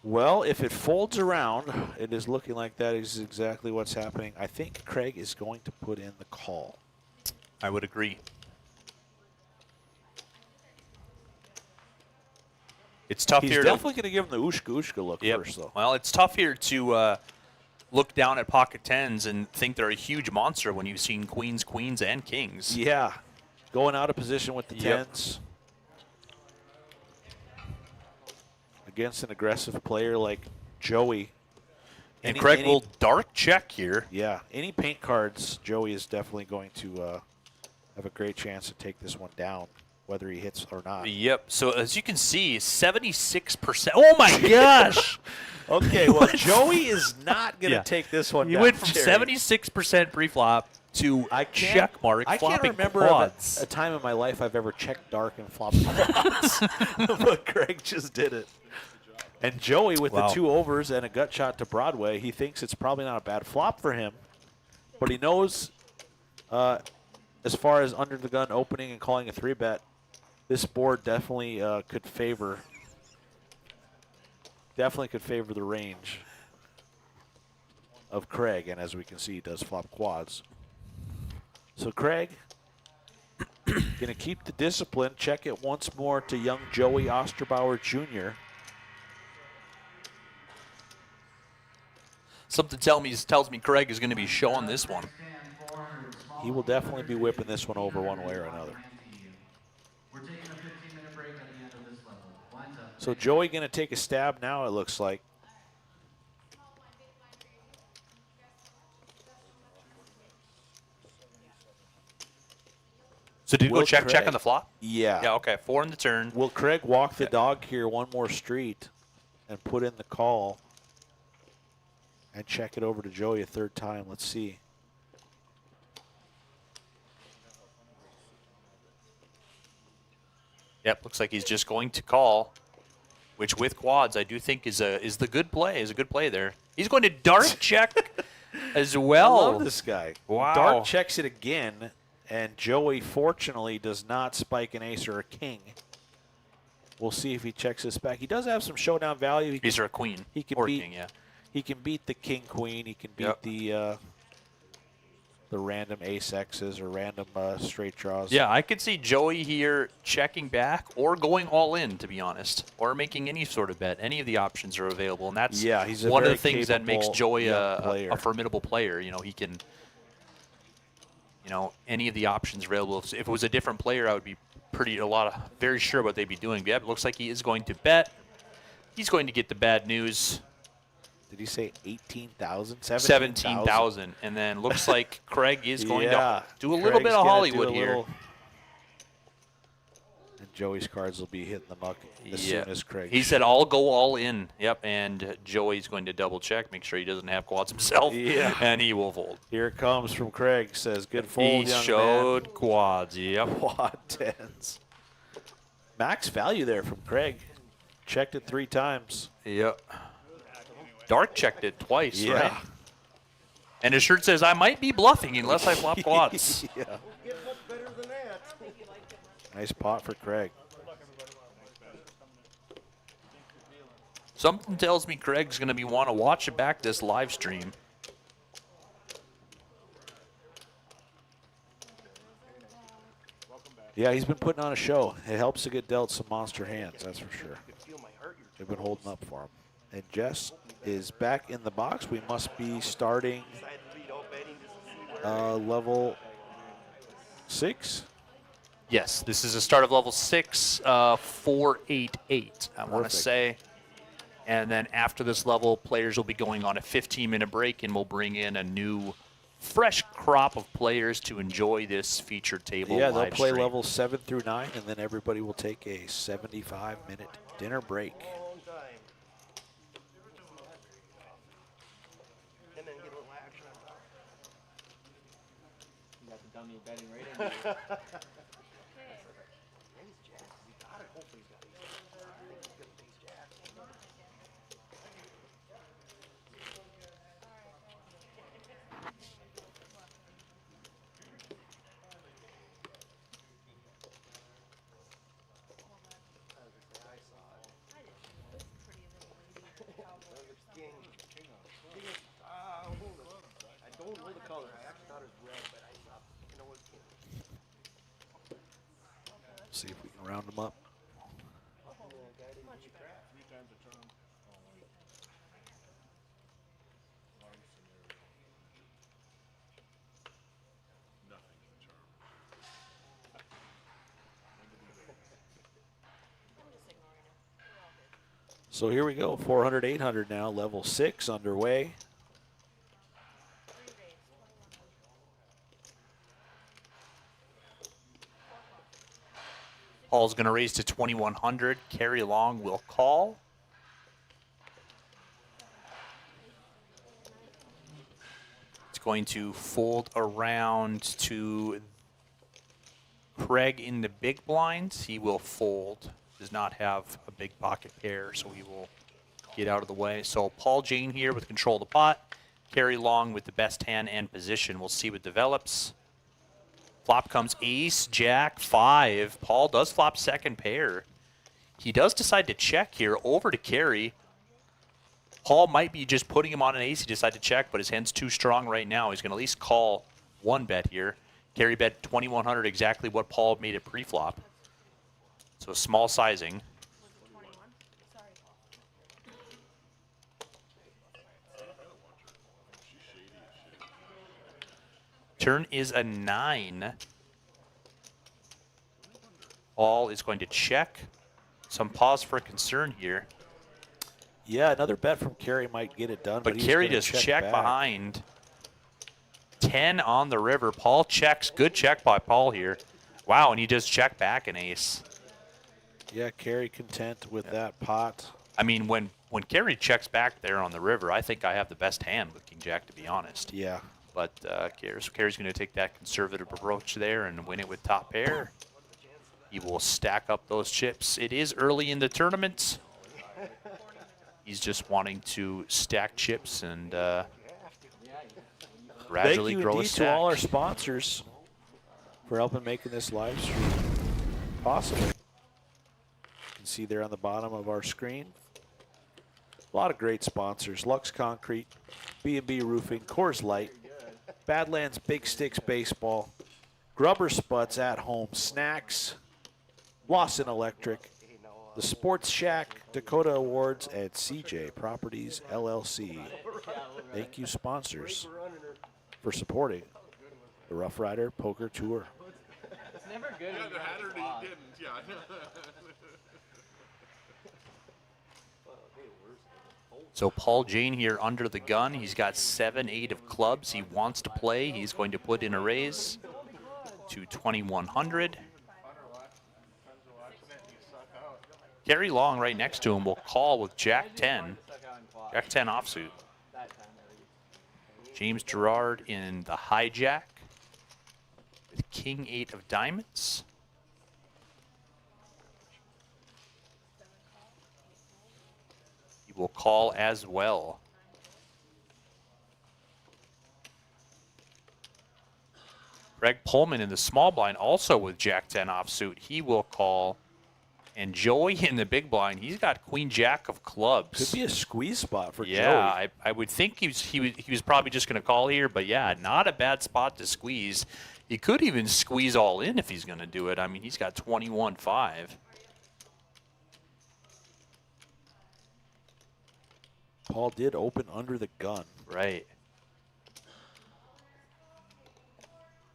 Well, if it folds around, it is looking like that is exactly what's happening. I think Craig is going to put in the call. I would agree. It's tough He's here. definitely going to give him the Ushka look Yep. first, though. Well, it's tough here to look down at pocket tens and think they're a huge monster when you've seen queens, and kings. Yeah. Going out of position with the Yep. tens. Against an aggressive player like Joey. And Craig will dark check here. Yeah, any paint cards, Joey is definitely going to have a great chance to take this one down, whether he hits or not. Yep. So as you can see, 76%. Oh my gosh! Okay, well, Joey is not going to Yeah. take this one You down. went from Jerry. 76% pre-flop to check mark I can't flopping remember quads. a time in my life I've ever checked dark and flopped quads. But Craig just did it. And Joey with Wow. the 2 overs and a gut shot to Broadway, he thinks it's probably not a bad flop for him. But he knows as far as under the gun opening and calling a 3-bet, this board definitely could favor the range of Craig. And as we can see, he does flop quads. So Craig going to keep the discipline, check it once more to young Joey Osterbauer Jr. Something tells me Craig is going to be showing this one. He will definitely be whipping this one over one way or another. So Joey going to take a stab now, it looks like. So did you Will go check Craig- on the flop? Yeah. Yeah, okay. 4 in the turn. Will Craig walk the dog here one more street and put in the call and check it over to Joey a 3rd time? Let's see. Yep, looks like he's just going to call, which with quads I do think is a good play. Is a good play there. He's going to dart check as I well. love this guy. Wow. Dark checks it again, and Joey fortunately does not spike an ace or a king. We'll see if he checks this back. He does have some showdown value. He can, Ace or a queen. he can or beat, king, yeah. He can beat the king queen. He can beat Yep. the random ace X's or random straight draws. Yeah, I could see Joey here checking back or going all in, to be honest, or making any sort of bet. Any of the options are available, and that's Yeah, he's a one of very the things that makes capable Joey young player. a formidable player. You know, he can, any of the options available. If it was a different player, I would be very sure what they'd be doing. But yeah, it looks like he is going to bet. He's going to get the bad news. Did he say 18,000? 17,000. And then looks like Craig is going to do a little Craig's bit of gonna Hollywood do a here. little- And Joey's cards will be hitting the muck as soon as Craig. He said, I'll go all in. Yep, and Joey's going to double check, make sure he doesn't have quads himself, Yeah. and he will fold. Here it comes from Craig. Says, good fold, He young showed quads, man. yep. Quad tens. Max value there from Craig. Checked it 3 times. Yep. Dark checked it twice, Yeah. right? And his shirt says, I might be bluffing unless I flop quads. Yeah. Get much better than that. Nice pot for Craig. Something tells me Craig's going to want to watch it back this live stream. Yeah, he's been putting on a show. It helps to get dealt some monster hands, that's for sure. Feel my heart. They've been holding up for him. And Jess is back in the box. We must be starting level 6. Yes, this is a start of level 6, 488, I want to Perfect. say. And then after this level, players will be going on a 15-minute break, and we'll bring in a new, fresh crop of players to enjoy this featured table Yeah, they'll live play stream. levels 7 through 9, and then everybody will take a 75-minute dinner break. Long time. And then get a little action on top. You got the dummy betting right in. Ace jack. He got it. Hopefully he's got ace jack. I think he's got ace jack. King. I don't know the color. I actually thought it was red, but I thought, you know what, king. See if we can round them up. So here we go, 400, 800 now, level 6 underway. Paul's going to raise to 2,100. Carry along will call. It's going to fold around to Craig in the big blinds. He will fold. Does not have a big pocket pair, so he will get out of the way. So Paul Jane here with control of the pot. Carry along with the best hand and position. We'll see what develops. Flop comes ace, jack, 5. Paul does flop second pair. He does decide to check here over to carry. Paul might be just putting him on an ace. He decided to check, but his hand's too strong right now. He's going to at least call one bet here. Carry bet 2,100, exactly what Paul made it pre-flop. So small sizing. Turn is a 9. Paul is going to check. Some pause for concern here. Yeah, another bet from Kerry might get it done. But he's Kerry gonna does check back. behind. 10 on the river. Paul checks. Good check by Paul here. Wow, and he does check back an ace. Yeah, Kerry content with that pot. I mean, when Kerry checks back there on the river, I think I have the best hand with King Jack, to be honest. Yeah. But Kerry's going to take that conservative approach there and win it with top pair. He will stack up those chips. It is early in the tournament. he's just wanting to stack chips and Yeah, Thank gradually you grow a indeed to stack. all our sponsors for helping making this live stream possible. You can see there on the bottom of our screen. A lot of great sponsors. Lux Concrete, B&B Roofing, Coors Light, Badlands Big Sticks Baseball, Grubber Spuds at Home Snacks, Lawson Electric, the Sports Shack, Dakota Awards, and CJ Properties LLC. Thank you, sponsors, for supporting the Rough Rider Poker Tour. it's never good Yeah, when the you have Hatter a vlog. didn't. Yeah. So Paul Jane here under the gun. He's got 7-8 of clubs. He wants to play. He's going to put in a raise to 2,100. Gary Long right next to him will call with Jack 10. Suck out and quad. Jack 10 offsuit. That time at least. James Gerard in the hijack with King 8 of diamonds. He will call as well. Greg Pullman in the small blind also with Jack 10 offsuit. He will call. And Joey in the big blind, he's got Queen Jack of clubs. Could be a squeeze spot for Yeah, Joey. I would think he was probably just going to call here, but yeah, not a bad spot to squeeze. He could even squeeze all in if he's going to do it. I mean, he's got 21-5. Paul did open under the gun. Right.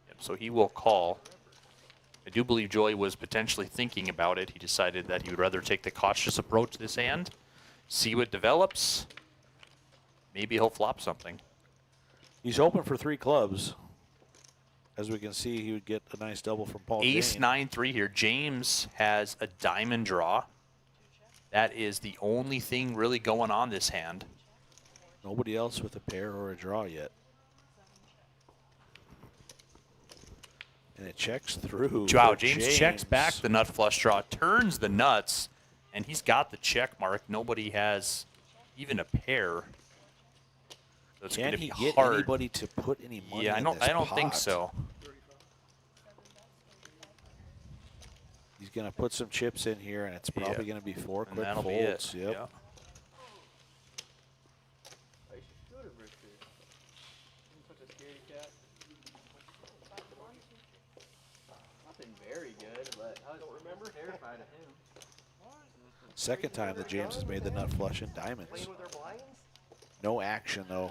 Yep, so he will call. I do believe Joey was potentially thinking about it. He decided that he would rather take the cautious approach this hand, see what develops. Maybe he'll flop something. He's open for 3 clubs. As we can see, he would get a nice double from Paul Ace Jane. 9-3 here. James has a diamond draw. That is the only thing really going on this hand. Nobody else with a pair or a draw yet. And it checks through. Wow, for James checks back the nut flush draw, turns the nuts, and he's got the check mark. Nobody has even a pair. So it's going Can to he be get hard. anybody to put any money Yeah, in I don't this think pot? so. He's going to put some chips in here, and it's probably going to be 4 And quick that'll folds. be it. Yep. Yeah. I should go to Richard. Such a scaredy cat. Nothing very good, but I don't remember. Terrified of him. Second time that James has made the nut flush in diamonds. Playing with our blinds? No action, though,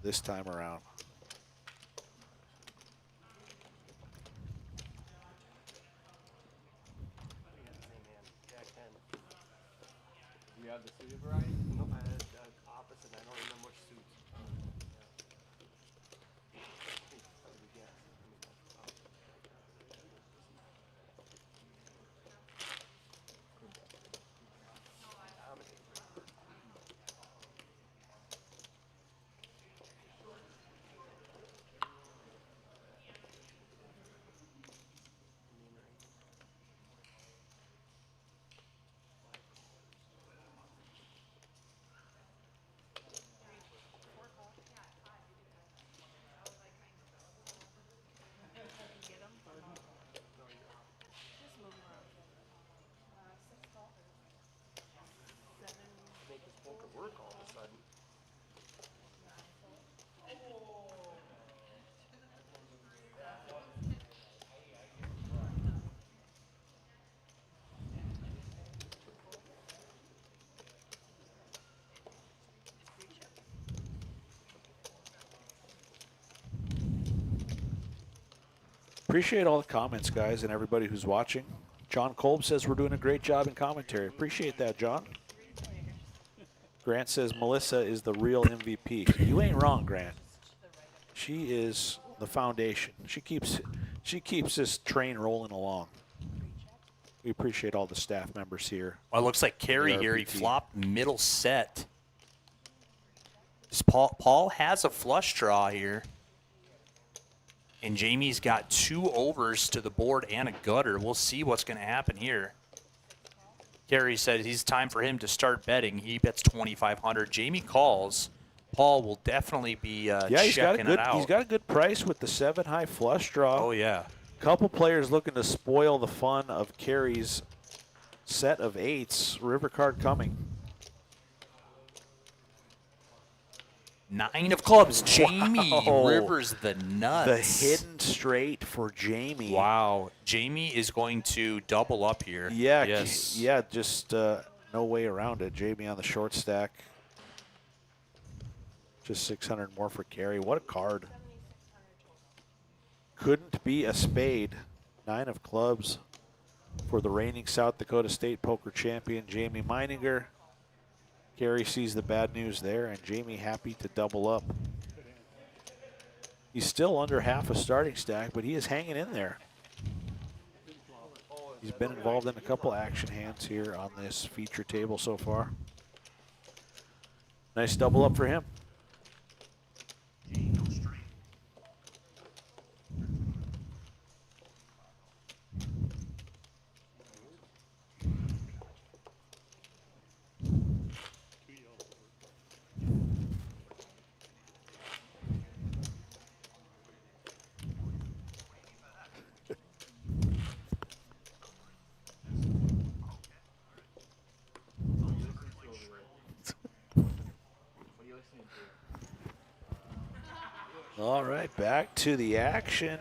this time around. Same hand. Jack 10. Do you have the suited variety? Nope, I had opposite. I don't remember which suits. That was a guess. I mean, make this poker work all of a sudden. Appreciate all the comments, guys, and everybody who's watching. John Kolb says we're doing a great job in commentary. Appreciate that, John. Grant says Melissa is the real MVP. You ain't wrong, Grant. She is the foundation. She keeps this train rolling along. We appreciate all the staff members here. Well, it looks like Kerry here. He RPT. flopped middle set. Paul has a flush draw here. And Jamie's got 2 overs to the board and a gutter. We'll see what's going to happen here. Gary said he's time for him to start betting. He bets 2,500. Jamie calls. Paul will definitely be Yeah, he's got a checking good. it out. He's got a good price with the 7 high flush draw. Oh yeah. Couple players looking to spoil the fun of Carey's set of 8s. River card coming. 9 of clubs. Jamie Wow. Rivers the nuts. The hidden straight for Jamie. Wow. Jamie is going to double up here. Yeah. Yes. Yeah. Just no way around it. Jamie on the short stack. Just 600 more for Carey. What a card. Couldn't be a spade. 9 of clubs for the reigning South Dakota State poker champion, Jamie Meininger. Carey sees the bad news there, and Jamie happy to double up. He's still under half a starting stack, but he is hanging in there. He's been involved in a couple action hands here on this feature table so far. Nice double up for him. All right, back to the action.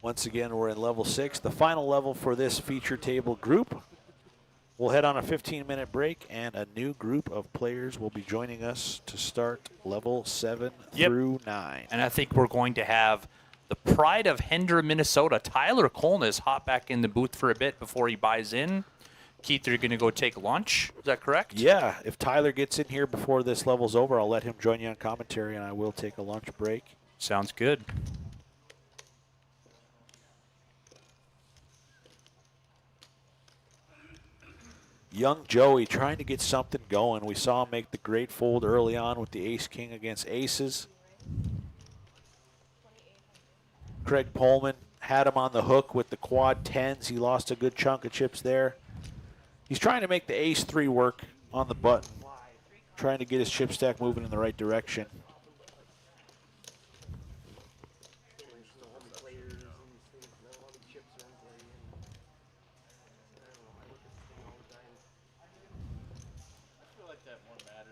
Once again, we're in level 6, the final level for this feature table group. We'll head on a 15-minute break, and a new group of players will be joining us to start level 7 through 9. And I think we're going to have the pride of Hendra, Minnesota, Tyler Kolnes, hop back in the booth for a bit before he buys in. Keith, you're going to go take lunch. Is that correct? Yeah, if Tyler gets in here before this level's over, I'll let him join you on commentary, and I will take a lunch break. Sounds good. Young Joey trying to get something going. We saw him make the great fold early on with the ace-king against aces. Craig Pullman had him on the hook with the quad 10s. He lost a good chunk of chips there. He's trying to make the ace-3 work on the button, trying to get his chip stack moving in the right direction.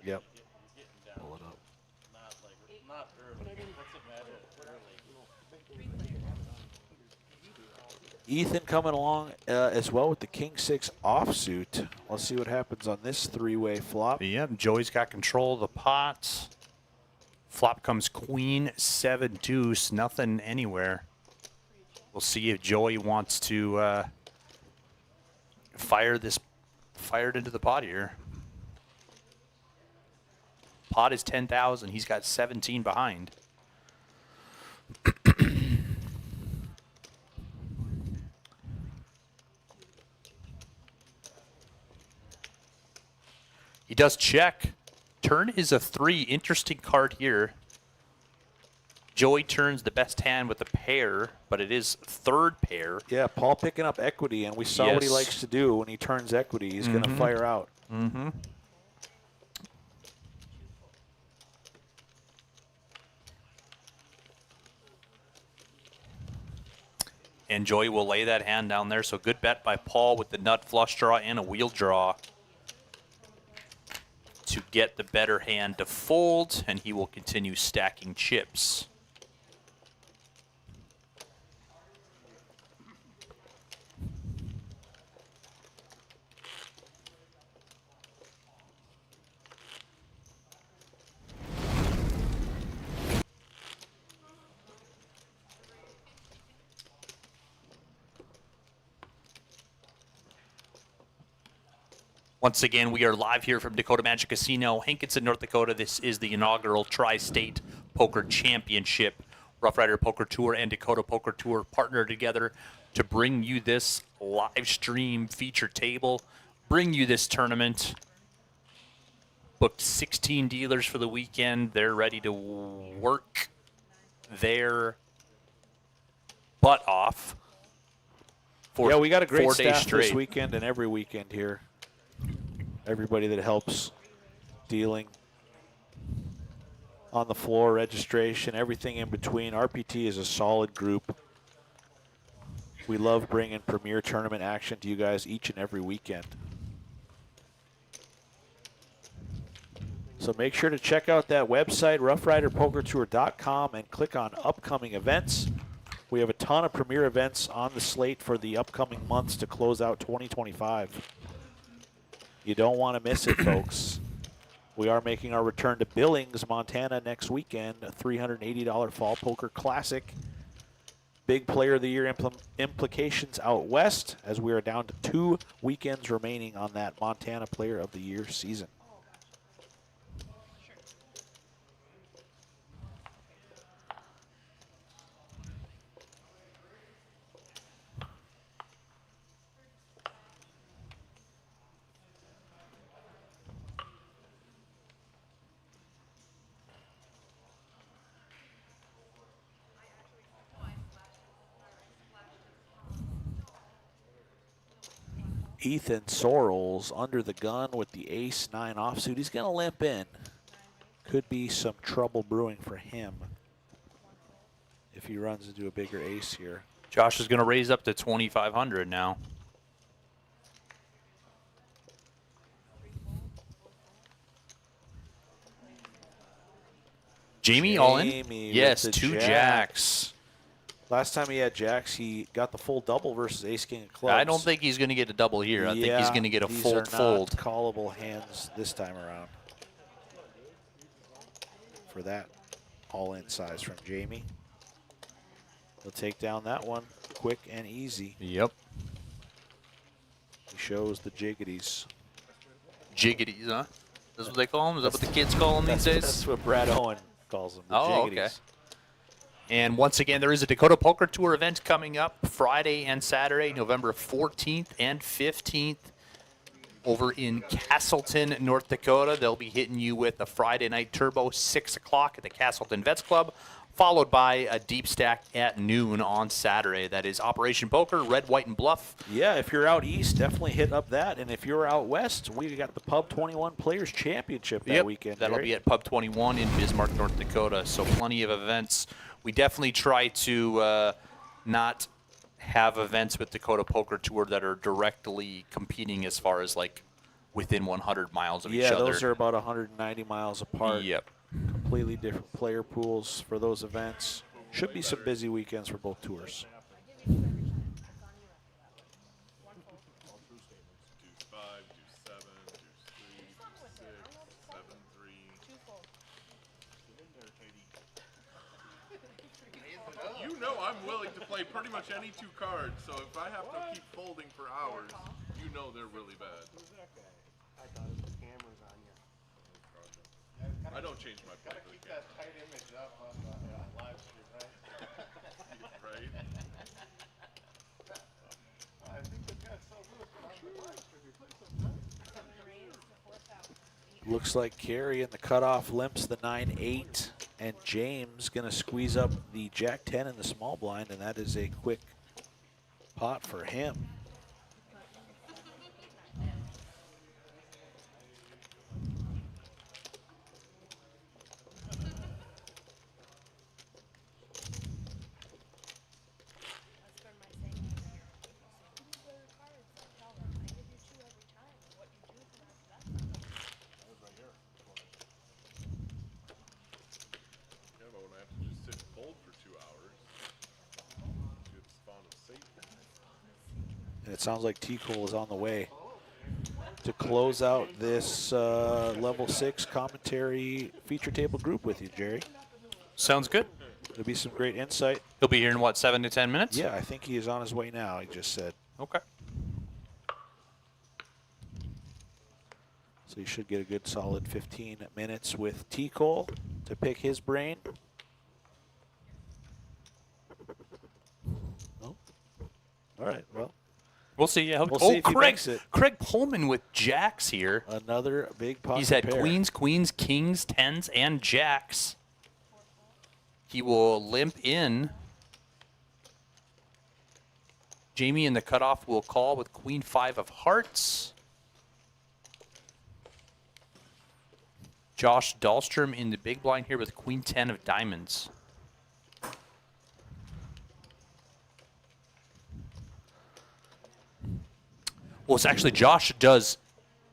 Yep. Pull it up. Not early. What's the matter early? Ethan coming along as well with the King 6 offsuit. Let's see what happens on this 3-way flop. Yep, Joey's got control of the pot. Flop comes queen, 7 deuce, nothing anywhere. We'll see if Joey wants to fire it into the pot here. Pot is 10,000. He's got 17 behind. He does check. Turn is a 3. Interesting card here. Joey turns the best hand with a pair, but it is third pair. Yeah, Paul picking up equity, and we saw what he Yes. likes to do when he turns equity. He's going to fire out. Mm-hmm. And Joey will lay that hand down there. So good bet by Paul with the nut flush draw and a wheel draw to get the better hand to fold, and he will continue stacking chips. Once again, we are live here from Dakota Magic Casino, Hankinson, North Dakota. This is the inaugural Tri-State Poker Championship. Rough Rider Poker Tour and Dakota Poker Tour partner together to bring you this live stream feature table, bring you this tournament. Booked 16 dealers for the weekend. They're ready to work their butt off for Yeah, we got a great 4 days staff straight. this weekend and every weekend here. Everybody that helps dealing on the floor, registration, everything in between. RPT is a solid group. We love bringing premier tournament action to you guys each and every weekend. So make sure to check out that website, roughriderpokertour.com, and click on upcoming events. We have a ton of premier events on the slate for the upcoming months to close out 2025. You don't want to miss it, folks. We are making our return to Billings, Montana next weekend, a $380 Fall Poker Classic. Big Player of the Year implications out west, as we are down to 2 weekends remaining on that Montana Player of the Year season. Ethan Sorrells under the gun with the ace-9 offsuit. He's going to limp in. Could be some trouble brewing for him if he runs into a bigger ace here. Josh is going to raise up to 2,500 now. Jamie all in? Jamie Yes, with the 2 jacks. Last time he had jacks, he got the full double versus ace-king of clubs. I don't think he's going to get a double here. I think he's going to get a these fold are fold. not callable hands this time around. For that all-in size from Jamie. He'll take down that one quick and easy. Yep. He shows the jiggities. Jiggities, huh? That's what they call them? Is that what the kids call them these days? That's what Brad Owen calls them, the Oh, jiggities. okay. And once again, there is a Dakota Poker Tour event coming up Friday and Saturday, November 14th and 15th over in Castleton, North Dakota. They'll be hitting you with a Friday night turbo, 6 o'clock at the Castleton Vets Club, followed by a deep stack at noon on Saturday. That is Operation Poker, Red, White, and Bluff. Yeah, if you're out east, definitely hit up that. And if you're out west, we got the Pub 21 Players Championship that weekend. That'll Gary. be at Pub 21 in Bismarck, North Dakota. So plenty of events. We definitely try to not have events with Dakota Poker Tour that are directly competing as far as like within 100 miles of each other. Yeah, those are about 190 miles apart. Yep. Completely different player pools for those events. Should be some busy weekends for both tours. Deuce 5, Deuce 7, Deuce 3, Deuce 6, 7, 3. You know I'm willing to play pretty much any 2 cards, so if I have to keep folding for hours, you know they're really bad. I thought it was cameras on you. I don't change my play. Keep that tight image up on the live stream, right? Right? I think the guy's so good on the live stream. He plays so tight. Looks like Carey in the cutoff limps the 9-8, and James going to squeeze up the Jack-10 in the small blind, and that is a quick pot for him. Yeah, but when I have to just sit and fold for 2 hours, get the spawn of Satan. And it sounds like T-Cole is on the way to close out this level 6 commentary feature table group with you, Jerry. Sounds good. There'll be some great insight. He'll be here in what, 7 to 10 minutes? Yeah, I think he is on his way now, he just said. Okay. So you should get a good solid 15 minutes with T-Cole to pick his brain. Oh. All right, well, We'll see. Yeah. We'll see if he Craig, makes it. Craig Pullman with jacks here. another big pot. He's to had pair. queens, kings, 10s, and jacks. He will limp in. Jamie in the cutoff will call with queen 5 of hearts. Josh Dahlstrom in the big blind here with queen 10 of diamonds. Well, it's actually Josh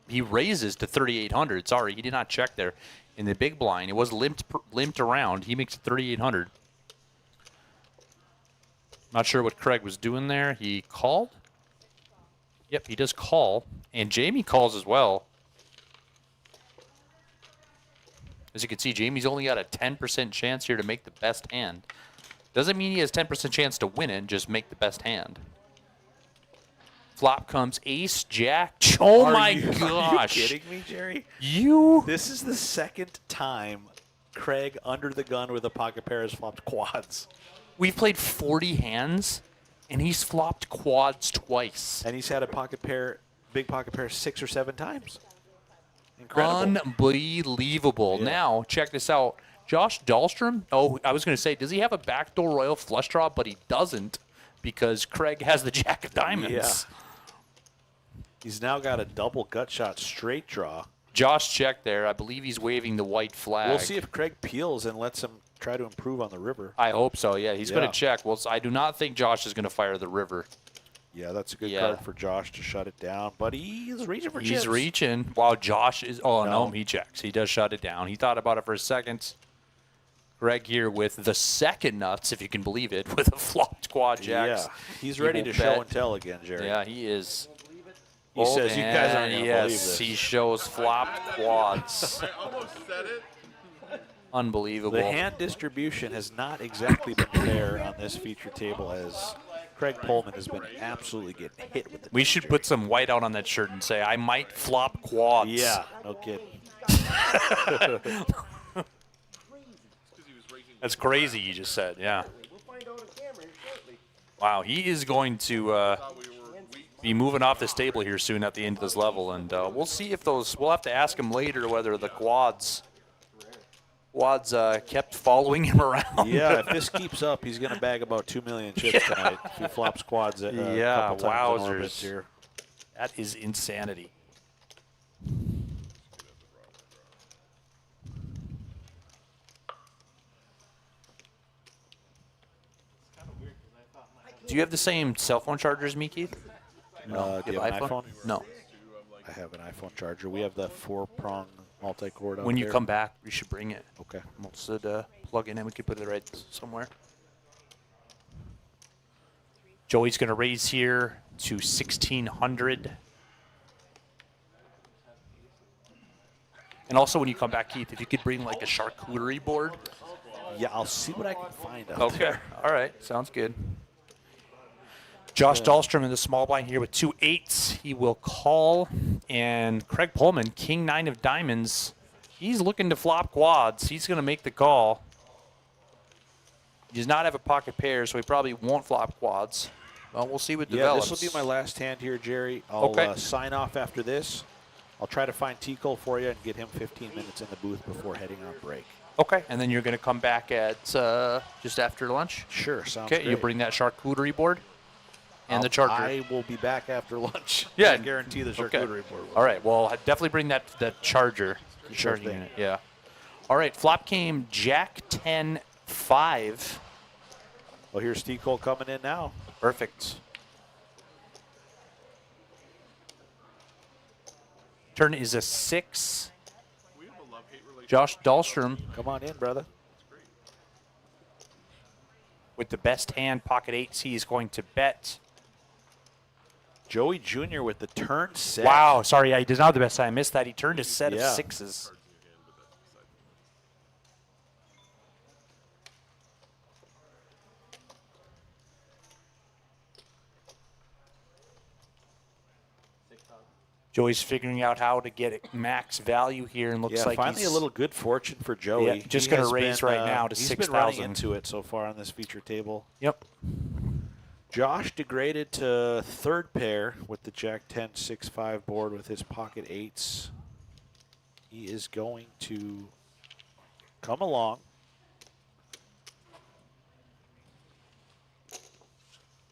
he raises to 3,800. Sorry, he did not check there. In the big blind, it was limped around. He makes it 3,800. Not sure what Craig was doing there. He called. Yep, he does call. And Jamie calls as well. As you can see, Jamie's only got a 10% chance here to make the best hand. Doesn't mean he has 10% chance to win it, just make the best hand. Flop comes ace, jack. Oh my gosh. Are you kidding me, Jerry? You. This is the second time Craig under the gun with a pocket pair has flopped quads. We've played 40 hands, and he's flopped quads twice. And he's had a pocket pair, big pocket pair 6 or 7 times. Incredible. Unbelievable. Yeah. Now, check this out. Josh Dahlstrom, I was going to say, does he have a backdoor royal flush draw? But he doesn't, because Craig has the jack of diamonds. Yeah. He's now got a double gut shot straight draw. Josh checked there. I believe he's waving the white flag. We'll see if Craig peels and lets him try to improve on the river. I hope so, yeah. He's going to check. Well, I do not think Josh is going to fire the river. Yeah, that's a good card for Josh to shut it down. But he's reaching for chips. He's reaching. While Josh is... Oh, no, No. he checks. He does shut it down. He thought about it for a second. Greg here with the second nuts, if you can believe it, with a flopped quad jacks. Yeah, he's ready to show and tell again, Jerry. Yeah, he is. He says, you guys aren't going to believe this. He shows flopped quads. I almost said it. Unbelievable. The hand distribution has not exactly been fair on this feature table, as Craig Pullman has been absolutely getting hit with it. We should put some white out on that shirt and say, I might flop quads. Yeah, no kidding. That's crazy, you just said, yeah. We'll find out on camera here shortly. Wow, he is going to be moving off this table here soon at the end of this level, and we'll see if we'll have to ask him later whether the quads kept following him around. Yeah, if this keeps up, he's going to bag about 2 million chips tonight if he flops quads a couple times in orbit here. That is insanity. Do you have the same cell phone charger as me, Keith? No. Do you have an iPhone? No. I have an iPhone charger. We have the 4-prong multi-cord When you come back, you should bring it. Okay. We'll just plug in and we can put it right somewhere. Joey's going to raise here to 1,600. And also when you come back, Keith, if you could bring like a charcuterie board. Yeah, I'll see what I can find out there. All right. Sounds good. Josh Dahlstrom in the small blind here with 2 8s. He will call. And Craig Pullman, king 9 of diamonds. He's looking to flop quads. He's going to make the call. He does not have a pocket pair, so he probably won't flop quads. Well, we'll see what develops. This will be my last hand here, Jerry. I'll sign off after this. I'll try to find Tico for you and get him 15 minutes in the booth before heading on break. Okay, and then you're going to come back at just after lunch? Sure, sounds Okay, great. you bring that charcuterie board and the charger. I will be back after lunch. Yeah. I guarantee the charcuterie board. All right, well, definitely bring that charger. The Sure charging thing. unit, yeah. All right, flop came Jack 10 5. Well, here's Tico coming in now. Perfect. Turn is a 6. We have a love-hate relationship. Josh Dahlstrom Come on in, brother. with the best hand, pocket 8s. He is going to bet. Joey Jr. with the turn set. Wow, sorry, he does not have the best hand. I missed that. He turned a set of Yeah. 6s. Joey's figuring out how to get it max value here, and looks Yeah, like finally he's a little good fortune for Joey. Yeah, just He gonna has raise been, right now to He's been running 6,000. into it so far on this feature table. Yep. Josh degraded to third pair with the Jack 10 6-5 board with his pocket 8s. He is going to come along.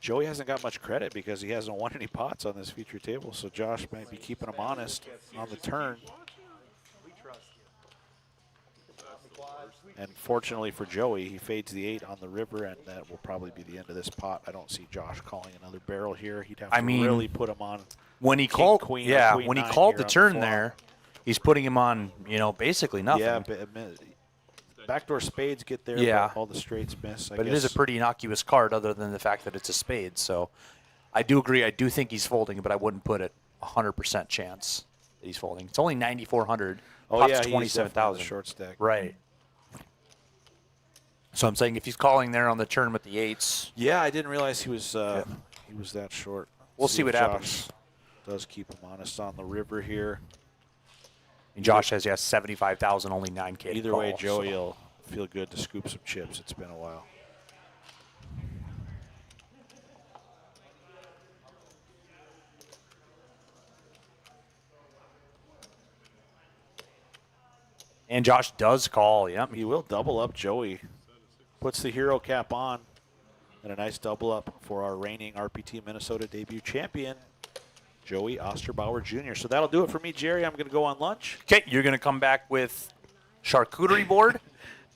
Joey hasn't got much credit because he hasn't won any pots on this feature table, so Josh might be keeping him honest on the turn. We trust you. And fortunately for Joey, he fades the 8 on the river, and that will probably be the end of this pot. I don't see Josh calling another barrel here. He'd have to really put him on. When he King, called, queen, yeah, or queen when he 9 called here the on turn flop. there, he's putting him on, you know, basically nothing. Yeah, backdoor spades get there, Yeah. but all the straights miss. I But guess. it is a pretty innocuous card other than the fact that it's a spade. So I do agree. I do think he's folding, but I wouldn't put it 100% chance that he's folding. It's only 9,400. Oh, Pot's yeah, he's 27,000. definitely the short stack. Right. So I'm saying if he's calling there on the turn with the 8s, Yeah, I didn't realize he was that short. We'll see if what Josh happens. Does keep him honest on the river here. and Josh has 75,000, only 9K. to Either call, way, Joey so. will feel good to scoop some chips. It's been a while. And Josh does call. Yep. He will double up Joey. Puts the hero cap on. And a nice double up for our reigning RPT Minnesota debut champion, Joey Osterbauer Jr. So that'll do it for me, Jerry. I'm going to go on lunch. Okay, you're going to come back with charcuterie board.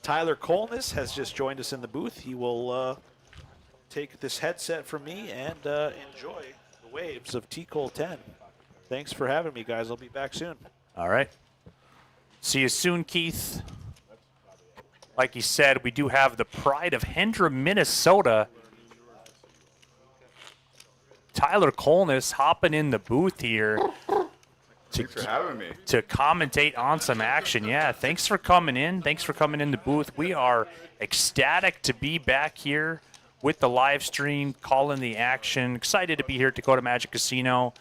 Tyler Colness has just joined us in the booth. He will take this headset from me and enjoy the waves of T-Cole 10. Thanks for having me, guys. I'll be back soon. All right. See you soon, Keith. Like he said, we do have the pride of Hendra, Minnesota. Tyler Colness hopping in the booth here Thanks for having me. to commentate on some action. Yeah, thanks for coming in. Thanks for coming in the booth. We are ecstatic to be back here with the live stream, calling the action. Excited to be here at Dakota Magic Casino.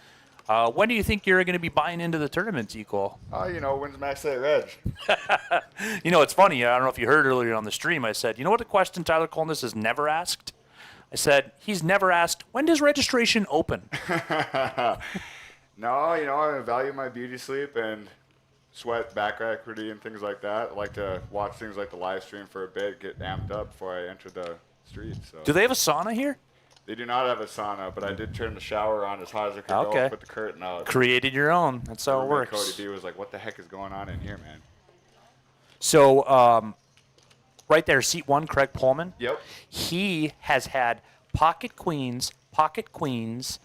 When do you think you're going to be buying into the tournament, Equal? When's Max Light Reg? You know, it's funny. I don't know if you heard earlier on the stream. I said, you know what the question Tyler Colness has never asked? I said, he's never asked, when does registration open? No, I value my beauty sleep and sweat back equity and things like that. I like to watch things like the live stream for a bit, get amped up before I enter the street. So. Do they have a sauna here? They do not have a sauna, but I did turn the shower on as hot as I could Okay. go, put the curtain out. Created your own. That's how it Roommate works. Cody B was like, what the heck is going on in here, man? So, right there, seat 1, Craig Pullman. Yep. He has had pocket queens, pocket kings,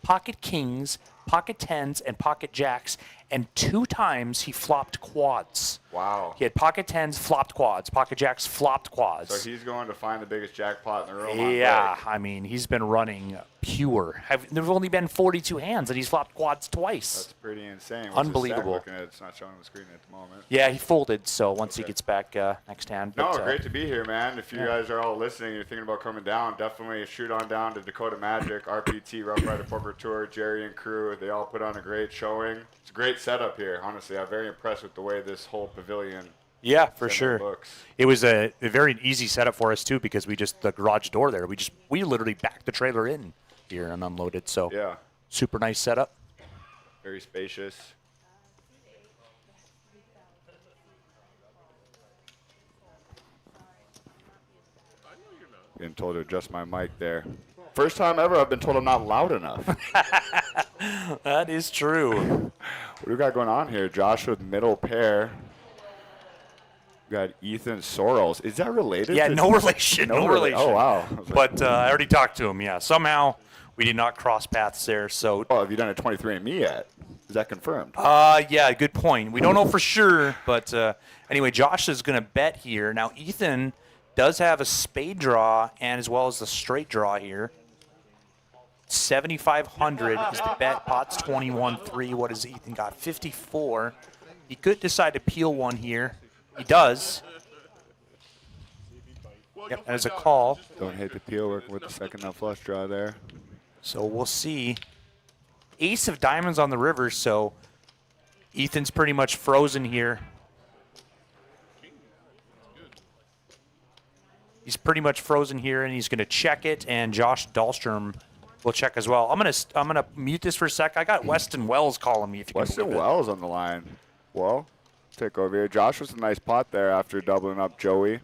pocket 10s, and pocket jacks, and 2 times he flopped quads. Wow. He had pocket 10s, flopped quads, pocket jacks, flopped quads. So he's going to find the biggest jackpot in the room. Yeah, On deck. I mean, he's been running pure. There's only been 42 hands, and he's flopped quads twice. That's pretty insane. What's his stack Unbelievable. looking at? It's not showing on the screen at the moment. Yeah, he folded, so once he Okay. gets back next hand. No, but, great to be here, man. If you guys are all listening, you're thinking about coming down, definitely shoot on down to Dakota Magic, RPT, Rough Rider Poker Tour, Jerry and crew. They all put on a great showing. It's a great setup here, honestly. I'm very impressed with the way this whole pavilion Yeah, for setup sure. looks. It was a very easy setup for us too because the garage door there. We literally backed the trailer in here and unloaded. So Yeah, super nice setup. very spacious. Getting told to adjust my mic there. First time ever I've been told I'm not loud enough. That is true. What do we got going on here? Josh with middle pair. We got Ethan Sorrells. Is that related? Yeah, to- no relation. No relation. Oh, wow. I was like, But I already talked to him. Yeah, somehow we did not cross paths there. So oh, have you done a 23andMe yet? Is that confirmed? yeah, good point. We don't know for sure, but anyway, Josh is going to bet here. Now, Ethan does have a spade draw and as well as the straight draw here. 7,500 is the bet. Pot's 21-3. What has Ethan got? 54. He could decide to peel one here. He does. Yep, as a call. Don't hate the peel, working with the second nut flush draw there. So we'll see. Ace of diamonds on the river, so Ethan's pretty much frozen here. He's pretty much frozen here, and he's going to check it, and Josh Dahlstrom will check as well. I'm gonna mute this for a sec. I got Weston Wells calling me. If you can Weston believe it. Wells on the line. Well, take over here. Josh was a nice pot there after doubling up Joey.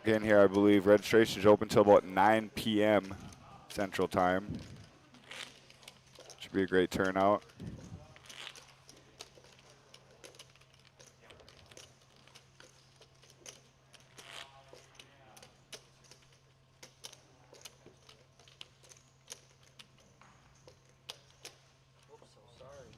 Again here, I believe registration is open till about 9 p.m. Central Time. Should be a great turnout. Oops, so sorry.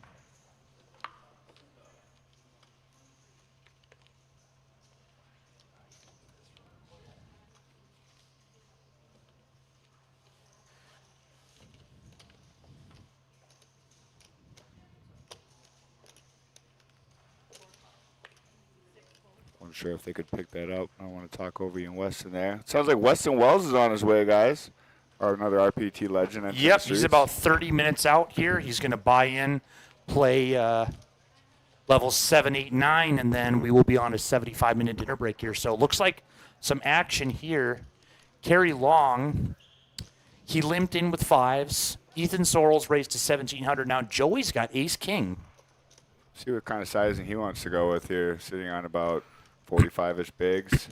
I'm sure if they could pick that up. I don't want to talk over you and Weston there. It sounds like Weston Wells is on his way, guys. Or another RPT legend. entering Yep, the he's streets. about 30 minutes out here. He's going to buy in, play levels 7, 8, 9, and then we will be on a 75-minute dinner break here. So it looks like some action here. Kerry Long, he limped in with 5s. Ethan Sorrells raised to 1,700. Now Joey's got ace-king. See what kind of sizing he wants to go with here. Sitting on about 45-ish bigs.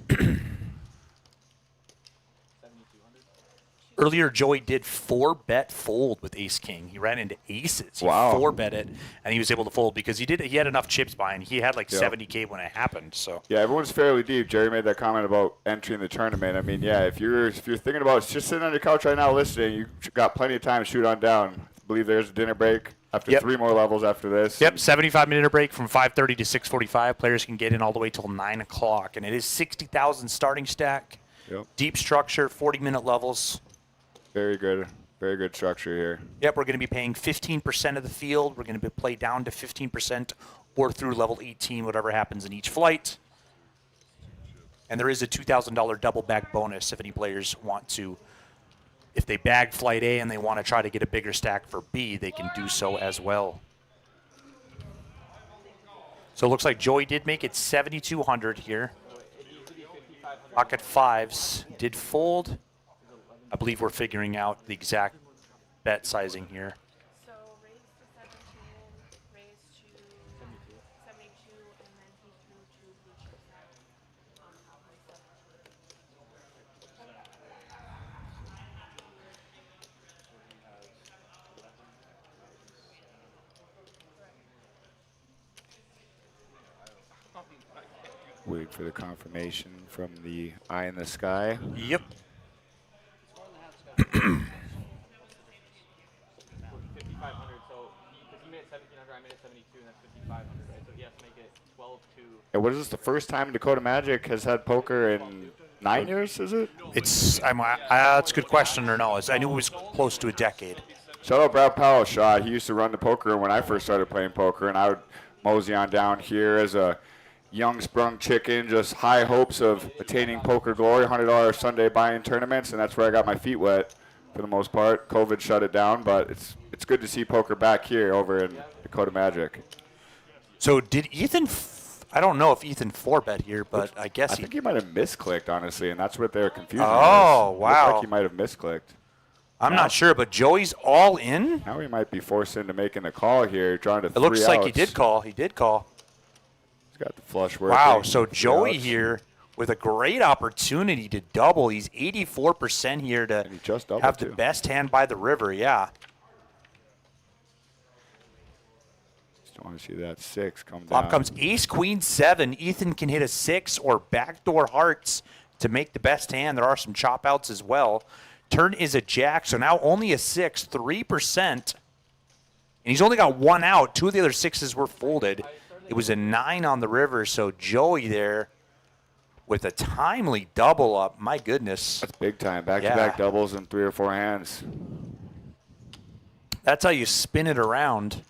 Earlier, Joey did 4-bet fold with ace-king. He ran into aces. He Wow. 4-bet it, and he was able to fold because he had enough chips behind. He had like Yep. 70K when it happened. So Yeah, everyone's fairly deep. Jerry made that comment about entering the tournament. I mean, yeah, if you're thinking about just sitting on your couch right now listening, you got plenty of time to shoot on down. I believe there's a dinner break after Yep. 3 more levels after this. Yep, 75-minute break from 5:30 to 6:45. Players can get in all the way till 9 o'clock, and it is 60,000 starting stack. Yep. Deep structure, 40-minute levels. Very good structure here. Yep, we're going to be paying 15% of the field. We're going to play down to 15% or through level 18, whatever happens in each flight. And there is a $2,000 double bag bonus if any players want to. If they bag flight A and they want to try to get a bigger stack for B, they can do so as well. So it looks like Joey did make it 7,200 here. Pocket 5s did fold. I believe we're figuring out the exact bet sizing here. So raised to 17, raised to 72, and then he threw 2 blue chips out on top of 17. Wait for the confirmation from the eye in the sky. Yep. 5,500. So because he made it 1,700, I made it 72, and that's 5,500, right? So he has to make it 12-2. And what is this, the first time Dakota Magic has had poker in 9 years, is it? It's that's a good question or no. I knew it was close to a decade. Shout out Brad Powell shot. He used to run the poker room when I first started playing poker, and I would mosey on down here as a young sprung chicken, just high hopes of attaining poker glory, $100 Sunday buy-in tournaments, and that's where I got my feet wet for the most part. COVID shut it down, but it's good to see poker back here over in Dakota Magic. So did Ethan? I don't know if Ethan 4-bet here, but I guess I think he might have misclicked, honestly, and that's what they're confusing. Oh, Looked wow. like he might have misclicked. I'm not sure, but Joey's all in. Now he might be forced into making a call here, trying to It looks three like he outs. did call. He did call. He's got the flush working. Wow. So 3 Joey outs. here with a great opportunity to double. He's 84% here to And he just doubled, have the too. best hand by the river. Yeah. Just want to see that 6 come down. Flop comes ace, queen, 7. Ethan can hit a 6 or backdoor hearts to make the best hand. There are some chop outs as well. Turn is a jack, so now only a 6, 3%. And he's only got 1 out. 2 of the other 6s were folded. It was a 9 on the river, so Joey there with a timely double up. My goodness. That's big time. Back-to-back doubles in 3 or 4 hands. That's how you spin it around.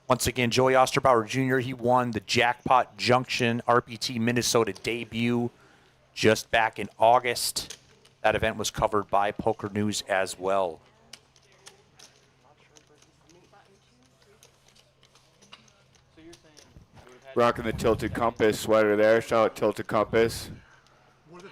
Once again, Joey Osterbauer Jr., he won the Jackpot Junction RPT Minnesota debut just back in August. That event was covered by Poker News as well. Rocking the Tilted Compass sweater there. Shout out Tilted Compass.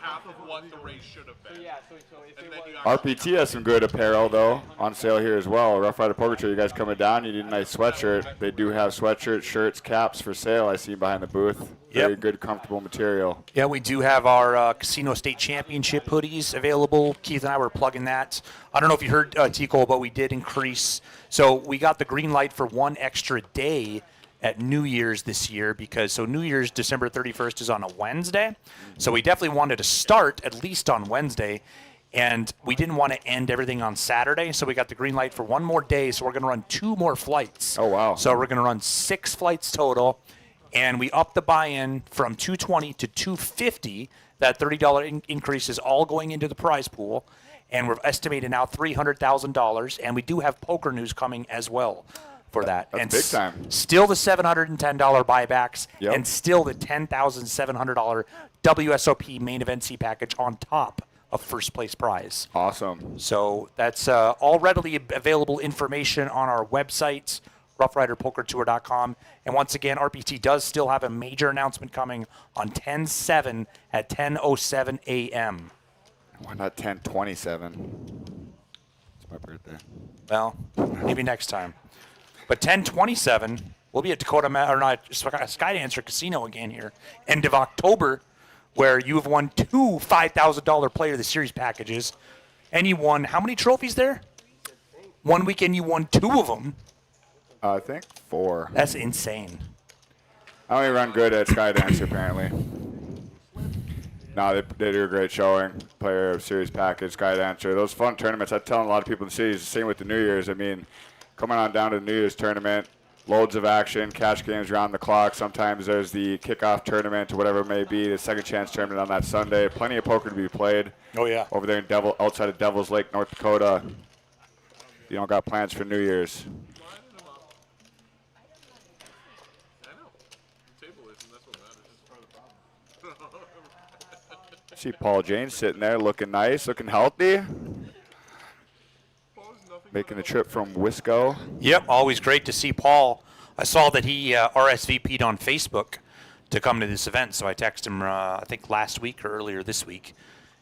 half of what the race should have been. So yeah, so if And it then was, you actually RPT has some good apparel, though, on sale here as well. Rough Rider Poker Tour, you guys coming down, you need a nice sweatshirt. They do have sweatshirts, shirts, caps for sale. I see behind the booth. Very Yep. good, comfortable material. Yeah, we do have our Casino State Championship hoodies available. Keith and I were plugging that. I don't know if you heard, Tico, but we did increase. So we got the green light for one extra day at New Year's this year because New Year's, December 31st, is on a Wednesday. So we definitely wanted to start at least on Wednesday. And we didn't want to end everything on Saturday, so we got the green light for one more day. So we're going to run 2 more flights. Oh, wow. So we're going to run 6 flights total. And we upped the buy-in from $220 to $250. That $30 increase is all going into the prize pool. And we're estimating now $300,000. And we do have poker news coming as well for that. That's and big time. Still the $710 buybacks. Yep. And still the $10,700 WSOP main event C package on top of first place prize. Awesome. So that's all readily available information on our website, roughriderpokertour.com. And once again, RPT does still have a major announcement coming on 10/7 at 10:07 a.m. Why not 10/27? It's my birthday. Well, maybe next time. But 10/27, we'll be at Skydancer Casino again here, end of October, where you have won 2 $5,000 Player of the Series packages. And you won how many trophies there? One weekend you won 2 of them. I think 4. That's insane. I only run good at Skydancer, apparently. No, they do a great showing. Player of Series package, Skydancer. Those fun tournaments. I tell a lot of people in the city, it's the same with the New Year's. I mean, coming on down to the New Year's tournament, loads of action, cash games around the clock. Sometimes there's the kickoff tournament or whatever it may be, the second chance tournament on that Sunday. Plenty of poker to be played. Oh, yeah. Over there in outside of Devil's Lake, North Dakota. You don't got plans for New Year's. See Paul Jane sitting there looking nice, looking healthy. Making the trip from Wisco. Yep, always great to see Paul. I saw that he RSVP'd on Facebook to come to this event, so I texted him, I think last week or earlier this week,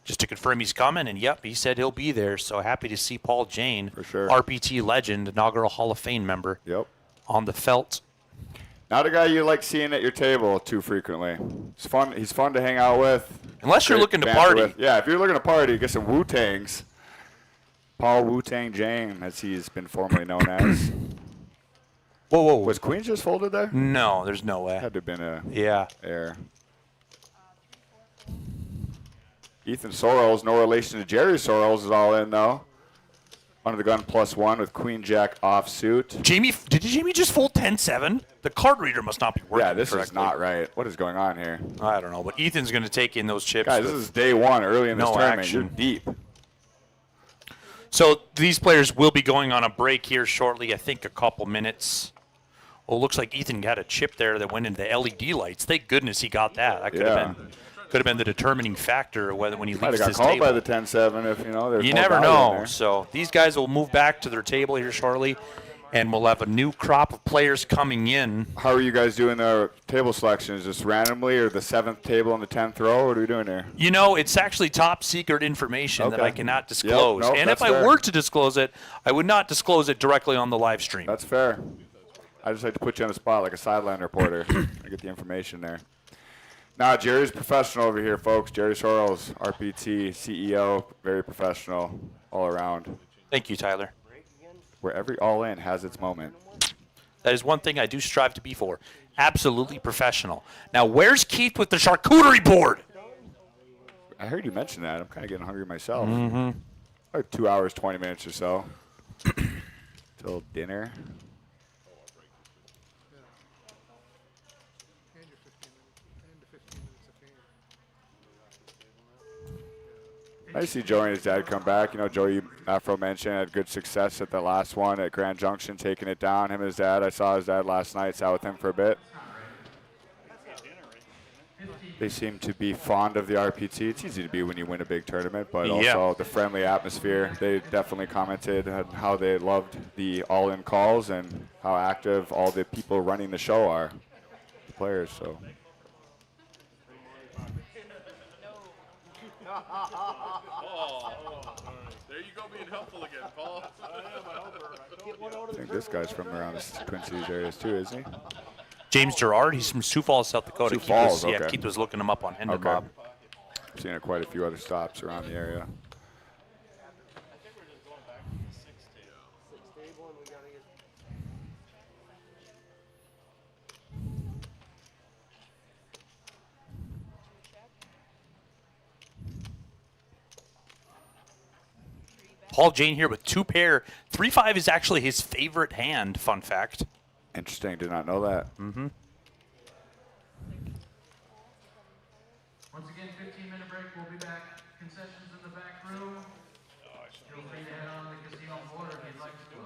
just to confirm he's coming, and yep, he said he'll be there, so happy to see Paul Jane, For sure. RPT legend, inaugural Hall of Fame member, Yep. on the felt. Not a guy you like seeing at your table too frequently. It's fun. He's fun to hang out with. Unless you're Great looking to banter party. with. Yeah, if you're looking to party, get some Wu-Tangs. Paul Wu-Tang Jane, as he's been formerly known as. Whoa, whoa. Was Queens just folded there? No, there's no way. Had to have been a Yeah. error. Ethan Sorrells, no relation to Jerry Sorrells, is all in though. Under the gun +1 with Queen Jack offsuit. Did Jamie just fold 10-7? The card reader must not be working Yeah, this correctly. is not right. What is going on here? I don't know, but Ethan's going to take in those chips. Guys, this with- is day 1 early in this No tournament. action. You're deep. So these players will be going on a break here shortly, I think a couple minutes. Oh, looks like Ethan got a chip there that went into the LED lights. Thank goodness he got that. That could have been the determining factor whether when he Might leaves have got this called table. by the 10-7 if, there's You more never value in know. there. So these guys will move back to their table here shortly, and we'll have a new crop of players coming in. How are you guys doing the table selections? Just randomly or the 7th table and the 10th row? What are we doing here? It's actually top secret information that Okay. I cannot disclose. Nope, and if that's I fair. were to disclose it, I would not disclose it directly on the live stream. That's fair. I just like to put you on the spot like a sideline reporter. I get the information there. Now, Jerry's professional over here, folks. Jerry Sorrells, RPT, CEO, very professional all around. Thank you, Tyler. Where every all-in has its moment. That is one thing I do strive to be for. Absolutely professional. Now, where's Keith with the charcuterie board? I heard you mention that. I'm kind of getting hungry myself. Mm-hmm. Like 2 hours, 20 minutes or so. Till dinner. Nice to see Joey and his dad come back. Joey Afro mentioned had good success at the last one at Grand Junction, taking it down. Him and his dad. I saw his dad last night, sat with him for a bit. They seem to be fond of the RPT. It's easy to be when you win a big tournament, but also the friendly atmosphere. They definitely commented on how they loved the all-in calls and how active all the people running the show are, the players. So There you go, being helpful again, Paul. I think this guy's from around the Twin Cities areas too, isn't he? James Gerard, he's from Sioux Falls, South Dakota. Sioux Keith Falls, was, yeah, okay. Keith was looking him up on Ender Okay. Bob. I've seen quite a few other stops around the area. Stable and we gotta get. Paul Jane here with 2 pair. 3-5 is actually his favorite hand, fun fact. Interesting, did not know that. Mm-hmm. Once again, 15-minute break. We'll be back. Concessions in the back room. Feel free to head on the casino floor if you'd like to go.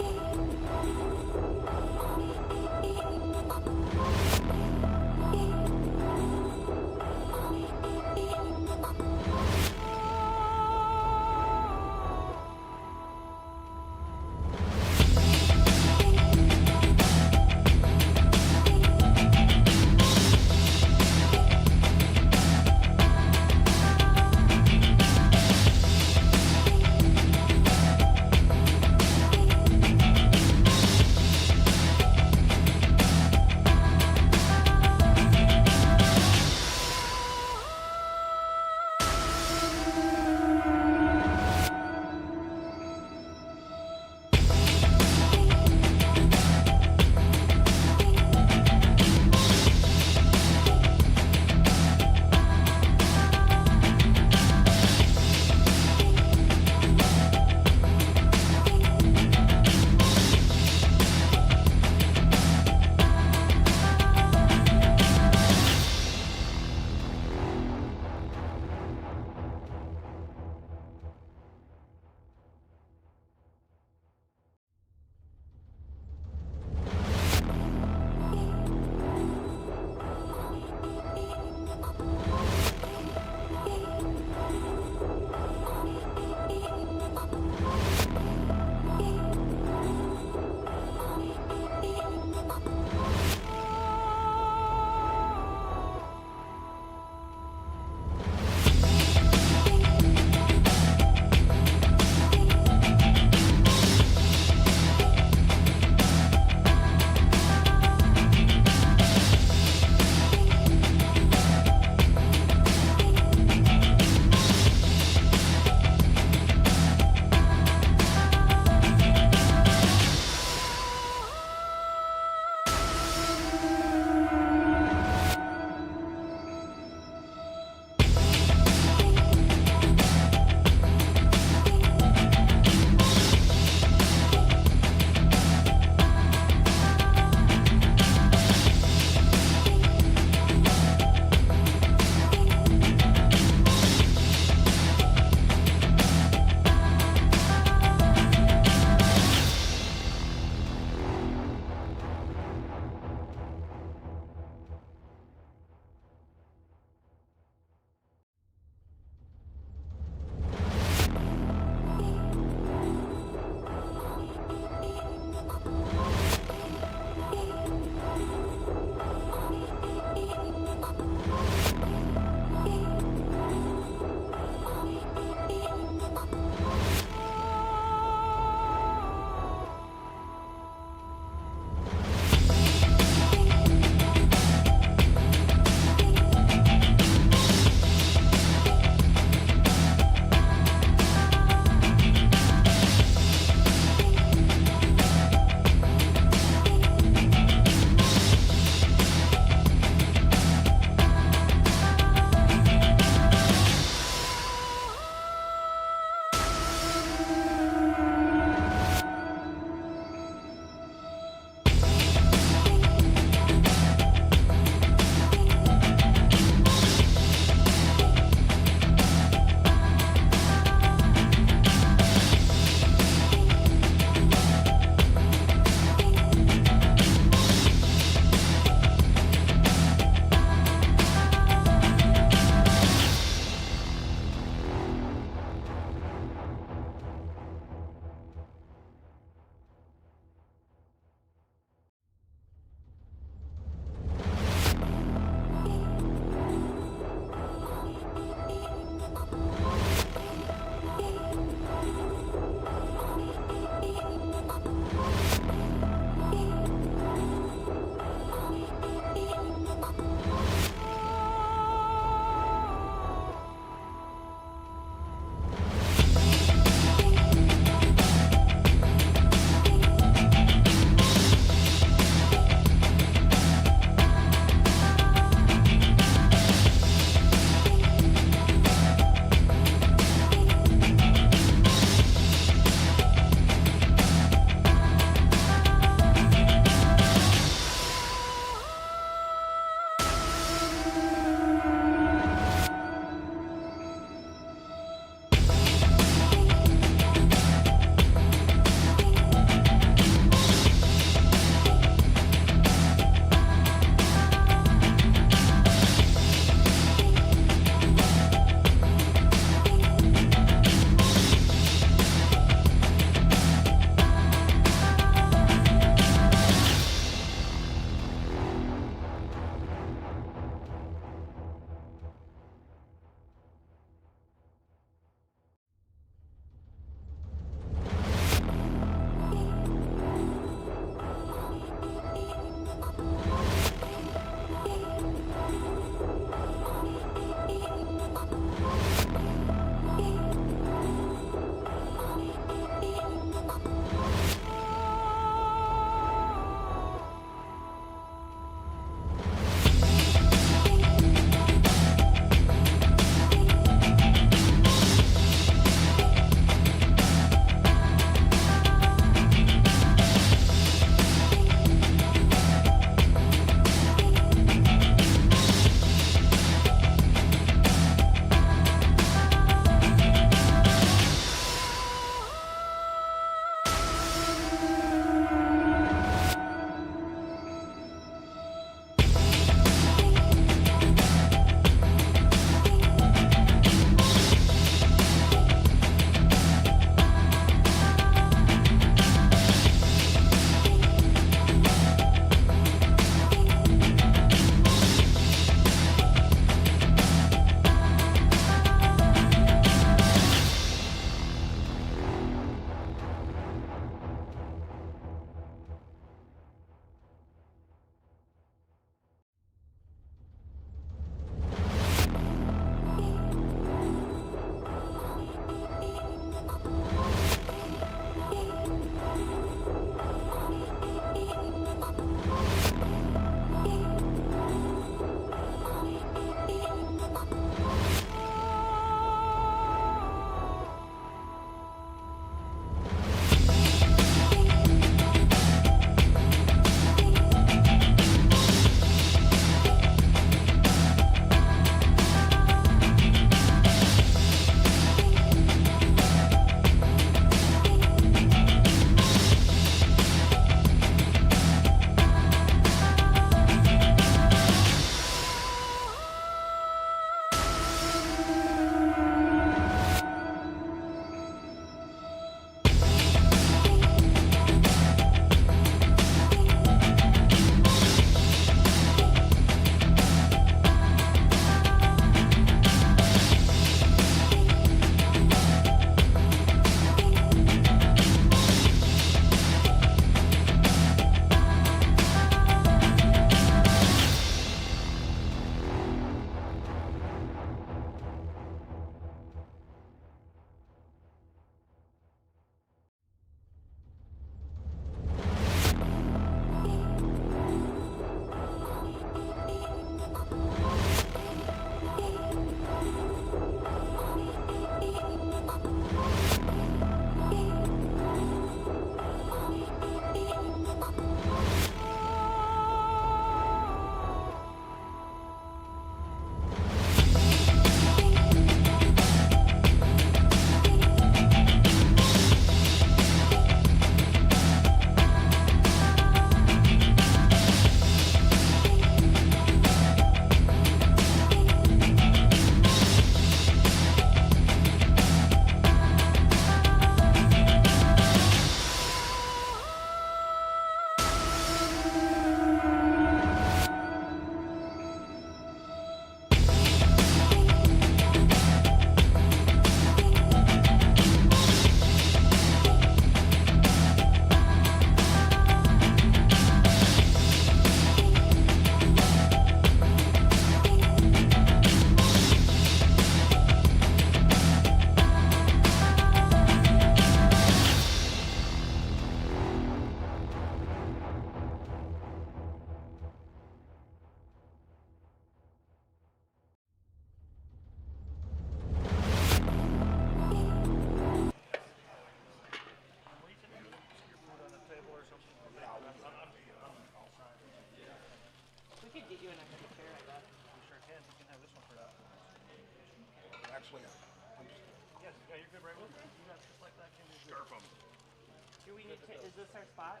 Do we need to, is this our spot?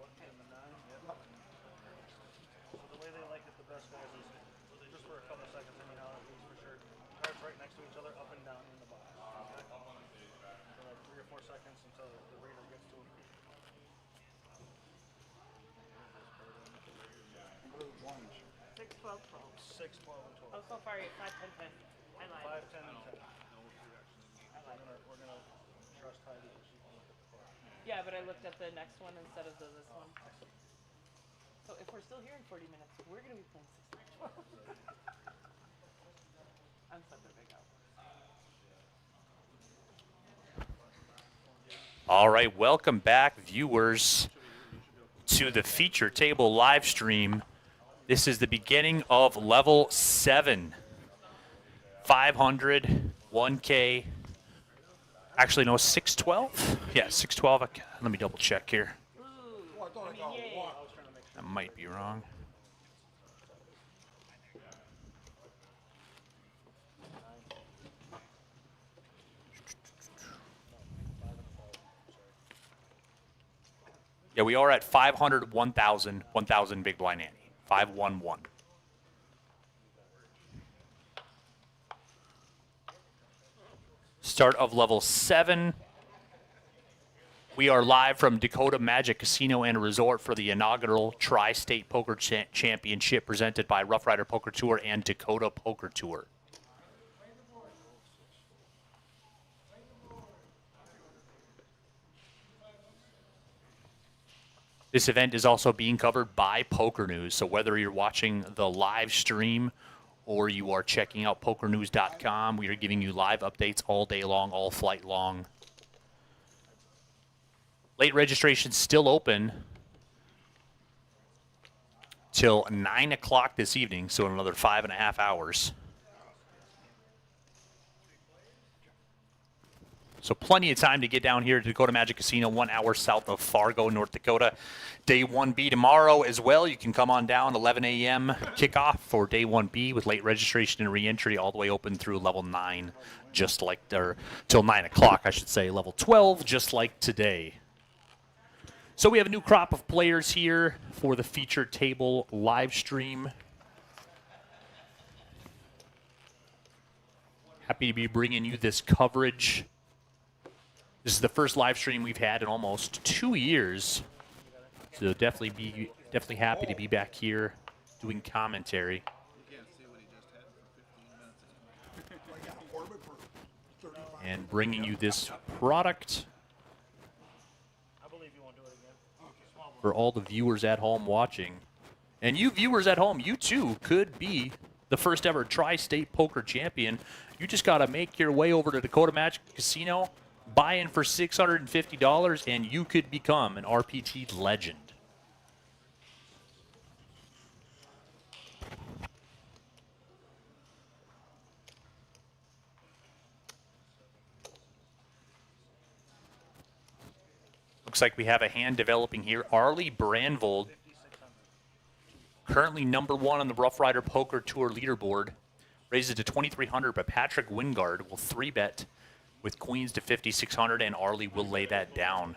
So the way they like it the best, guys, is just for a couple seconds, I mean, how it leaves for sure. Cards right next to each other, up and down in the box. Okay? For like 3 or 4 seconds until the reader gets to them. 6, 12, 12. 6, 12, and 12. Oh, so far, 5, 10, 10. I lied. 5, 10, and 10. I lied. We're gonna trust Heidi that she can look at the card. Yeah, but I looked at the next one instead of this one. So if we're still here in 40 minutes, we're going to be playing 6, 9, 12. I'm such a big out. All right, welcome back, viewers, to the feature table live stream. This is the beginning of level 7. 500, 1K. Actually, no, 612? Yeah, 612. Let me double check here. That might be wrong. Yeah, we are at 500, 1,000, 1,000 big blind ante. 511. Start of level 7. We are live from Dakota Magic Casino and Resort for the inaugural Tri-State Poker Championship presented by Rough Rider Poker Tour and Dakota Poker Tour. This event is also being covered by Poker News, so whether you're watching the live stream or you are checking out pokernews.com, we are giving you live updates all day long, all flight long. Late registration still open till 9 o'clock this evening, so in another 5.5 hours. So plenty of time to get down here to Dakota Magic Casino, 1 hour south of Fargo, North Dakota. Day 1B tomorrow as well. You can come on down, 11 a.m. kickoff for Day 1B with late registration and re-entry all the way open through level 9, just like, or till 9 o'clock, I should say, level 12, just like today. So we have a new crop of players here for the feature table live stream. Happy to be bringing you this coverage. This is the first live stream we've had in almost 2 years, so definitely happy to be back here doing commentary and bringing you this product for all the viewers at home watching. And you viewers at home, you too could be the first ever Tri-State Poker Champion. You just got to make your way over to Dakota Magic Casino, buy in for $650, and you could become an RPT legend. Looks like we have a hand developing here. Arlie Brandvold, currently #1 on the Rough Rider Poker Tour leaderboard. Raises to 2,300, but Patrick Wingard will 3-bet with queens to 5,600, and Arlie will lay that down.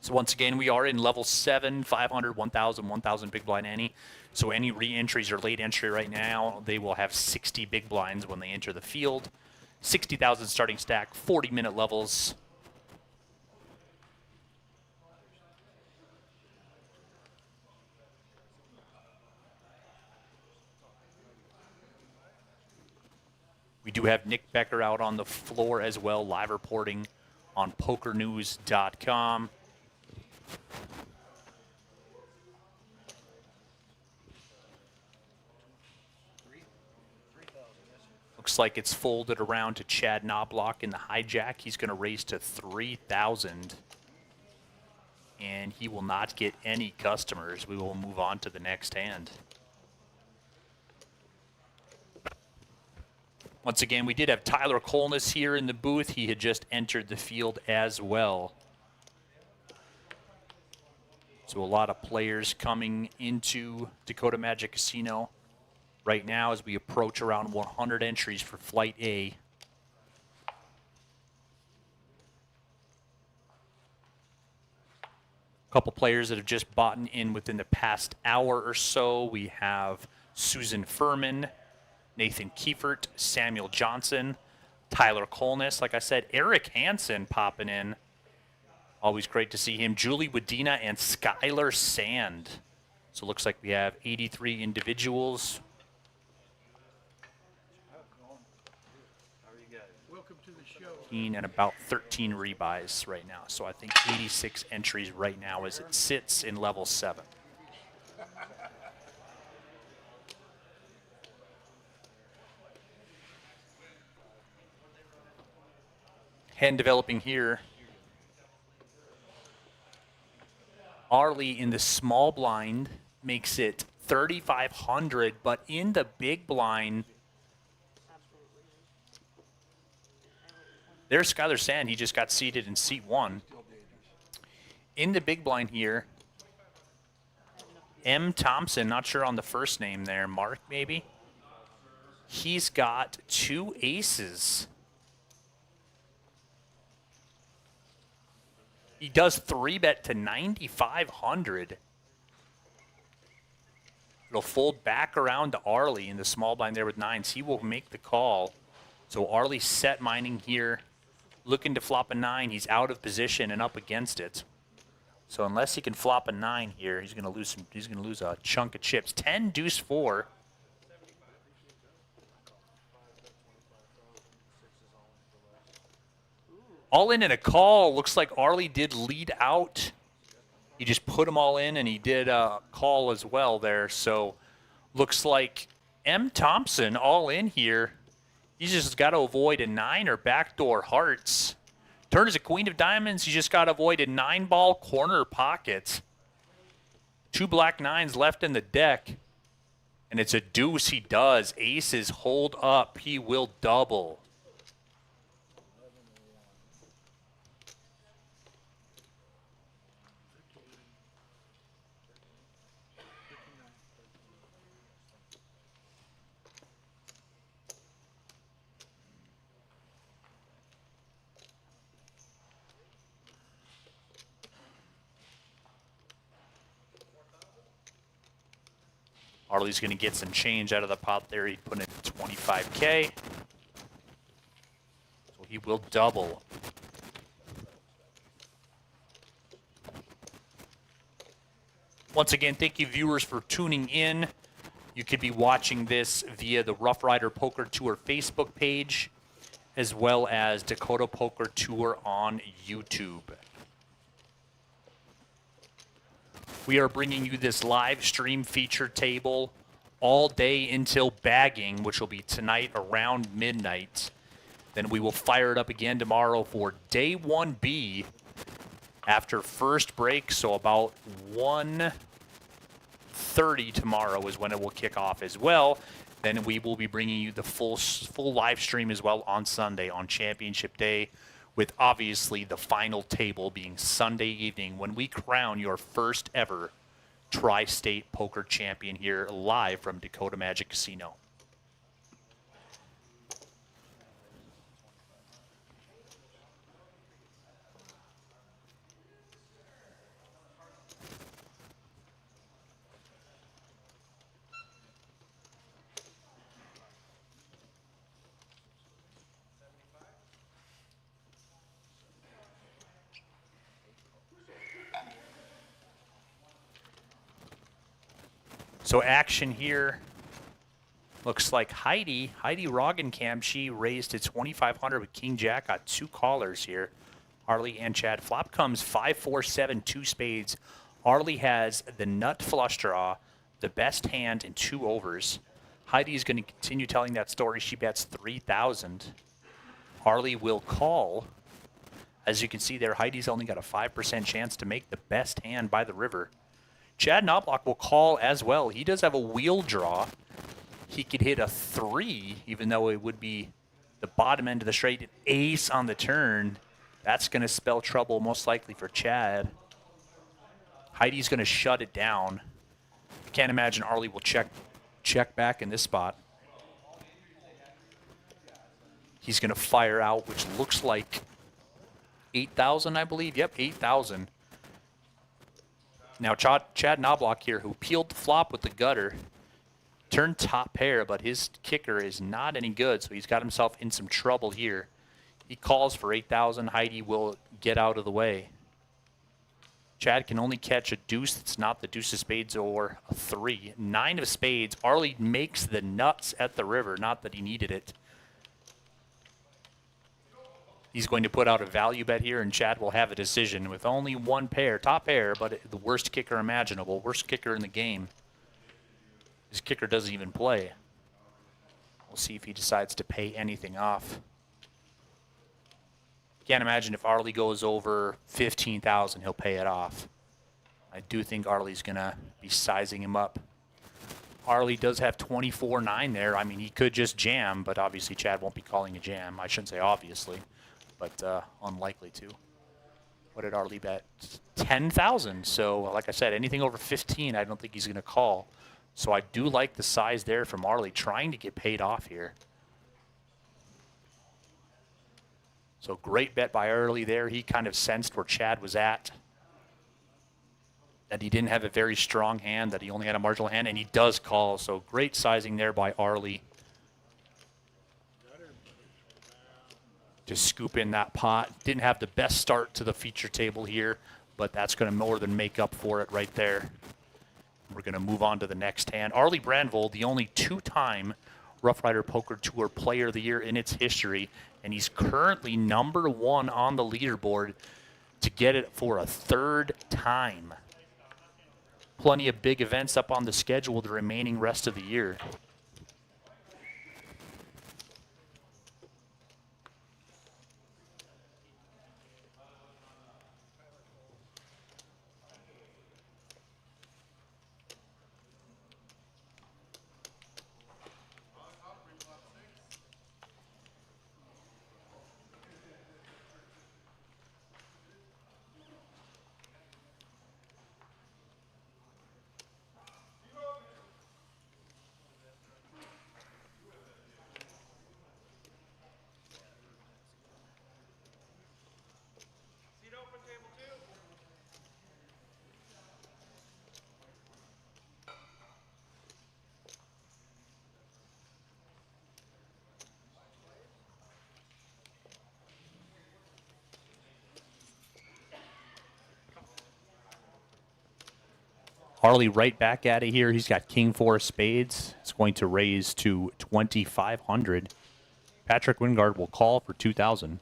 So once again, we are in level 7, 500, 1,000, 1,000 big blind ante. So any re-entries or late entry right now, they will have 60 big blinds when they enter the field. 60,000 starting stack, 40-minute levels. We do have Nick Becker out on the floor as well, live reporting on pokernews.com. Looks like it's folded around to Chad Knobloch in the hijack. He's going to raise to 3,000. And he will not get any customers. We will move on to the next hand. Once again, we did have Tyler Colness here in the booth. He had just entered the field as well. So a lot of players coming into Dakota Magic Casino right now as we approach around 100 entries for Flight A. A couple players that have just bought in within the past hour or so. We have Susan Furman, Nathan Kiefert, Samuel Johnson, Tyler Kolness. Like I said, Eric Hansen popping in. Always great to see him. Julie Wadena and Skylar Sand. So it looks like we have 83 individuals. Welcome to the show. And about 13 rebuys right now. So I think 86 entries right now as it sits in level 7. Hand developing here. Arlie in the small blind makes it 3,500, but in the big blind, there's Skylar Sand. He just got seated in seat 1. In the big blind here, M. Thompson, not sure on the first name there, Mark maybe. He's got 2 aces. He does 3-bet to 9,500. It'll fold back around to Arlie in the small blind there with 9s. He will make the call. So Arlie set mining here, looking to flop a 9. He's out of position and up against it. So unless he can flop a 9 here, he's gonna lose some. He's gonna lose a chunk of chips. 10 deuce 4. All in and a call. Looks like Arlie did lead out. He just put them all in, and he did a call as well there. So looks like M. Thompson all in here. He's just got to avoid a 9 or backdoor hearts. Turn is a queen of diamonds. He just got to avoid a 9-ball corner pocket. 2 black 9s left in the deck. And it's a deuce he does. Aces hold up. He will double. Arlie's going to get some change out of the pot there. He'd put in 25K. So he will double. Once again, thank you viewers for tuning in. You could be watching this via the Rough Rider Poker Tour Facebook page, as well as Dakota Poker Tour on YouTube. We are bringing you this live stream feature table all day until bagging, which will be tonight around midnight. Then we will fire it up again tomorrow for day 1B after first break, so about 1:30 tomorrow is when it will kick off as well. Then we will be bringing you the full live stream as well on Sunday on Championship Day, with obviously the final table being Sunday evening when we crown your first ever Tri-State Poker Champion here live from Dakota Magic Casino. So action here looks like Heidi Roggenkamp, she raised to 2,500 with King Jack, got 2 callers here. Arlie and Chad. Flop comes 5, 4, 7, 2 spades. Arlie has the nut flush draw, the best hand, and 2 overs. Heidi is going to continue telling that story. She bets 3,000. Arlie will call. As you can see there, Heidi's only got a 5% chance to make the best hand by the river. Chad Knobloch will call as well. He does have a wheel draw. He could hit a 3, even though it would be the bottom end of the straight. An ace on the turn. That's going to spell trouble most likely for Chad. Heidi's going to shut it down. I can't imagine Arlie will check back in this spot. He's going to fire out, which looks like 8,000, I believe. Yep, 8,000. Now, Chad Knobloch here, who peeled the flop with the gutter, turned top pair, but his kicker is not any good, so he's got himself in some trouble here. He calls for 8,000. Heidi will get out of the way. Chad can only catch a deuce that's not the deuce of spades or a 3. 9 of spades. Arlie makes the nuts at the river, not that he needed it. He's going to put out a value bet here, and Chad will have a decision with only one pair, top pair, but the worst kicker imaginable, worst kicker in the game. His kicker doesn't even play. We'll see if he decides to pay anything off. Can't imagine if Arlie goes over 15,000, he'll pay it off. I do think Arlie's going to be sizing him up. Arlie does have 24-9 there. I mean, he could just jam, but obviously Chad won't be calling a jam. I shouldn't say obviously, but unlikely to. What did Arlie bet? 10,000. So, like I said, anything over 15, I don't think he's going to call. So I do like the size there from Arlie, trying to get paid off here. So great bet by Arlie there. He kind of sensed where Chad was at, that he didn't have a very strong hand, that he only had a marginal hand, and he does call. So great sizing there by Arlie to scoop in that pot. Didn't have the best start to the feature table here, but that's going to more than make up for it right there. We're going to move on to the next hand. Arlie Brandvold, the only 2-time Rough Rider Poker Tour Player of the Year in its history, and he's currently #1 on the leaderboard to get it for a 3rd time. Plenty of big events up on the schedule the remaining rest of the year. Arlie right back at it here. He's got king 4 spades. It's going to raise to 2,500. Patrick Wingard will call for 2,000.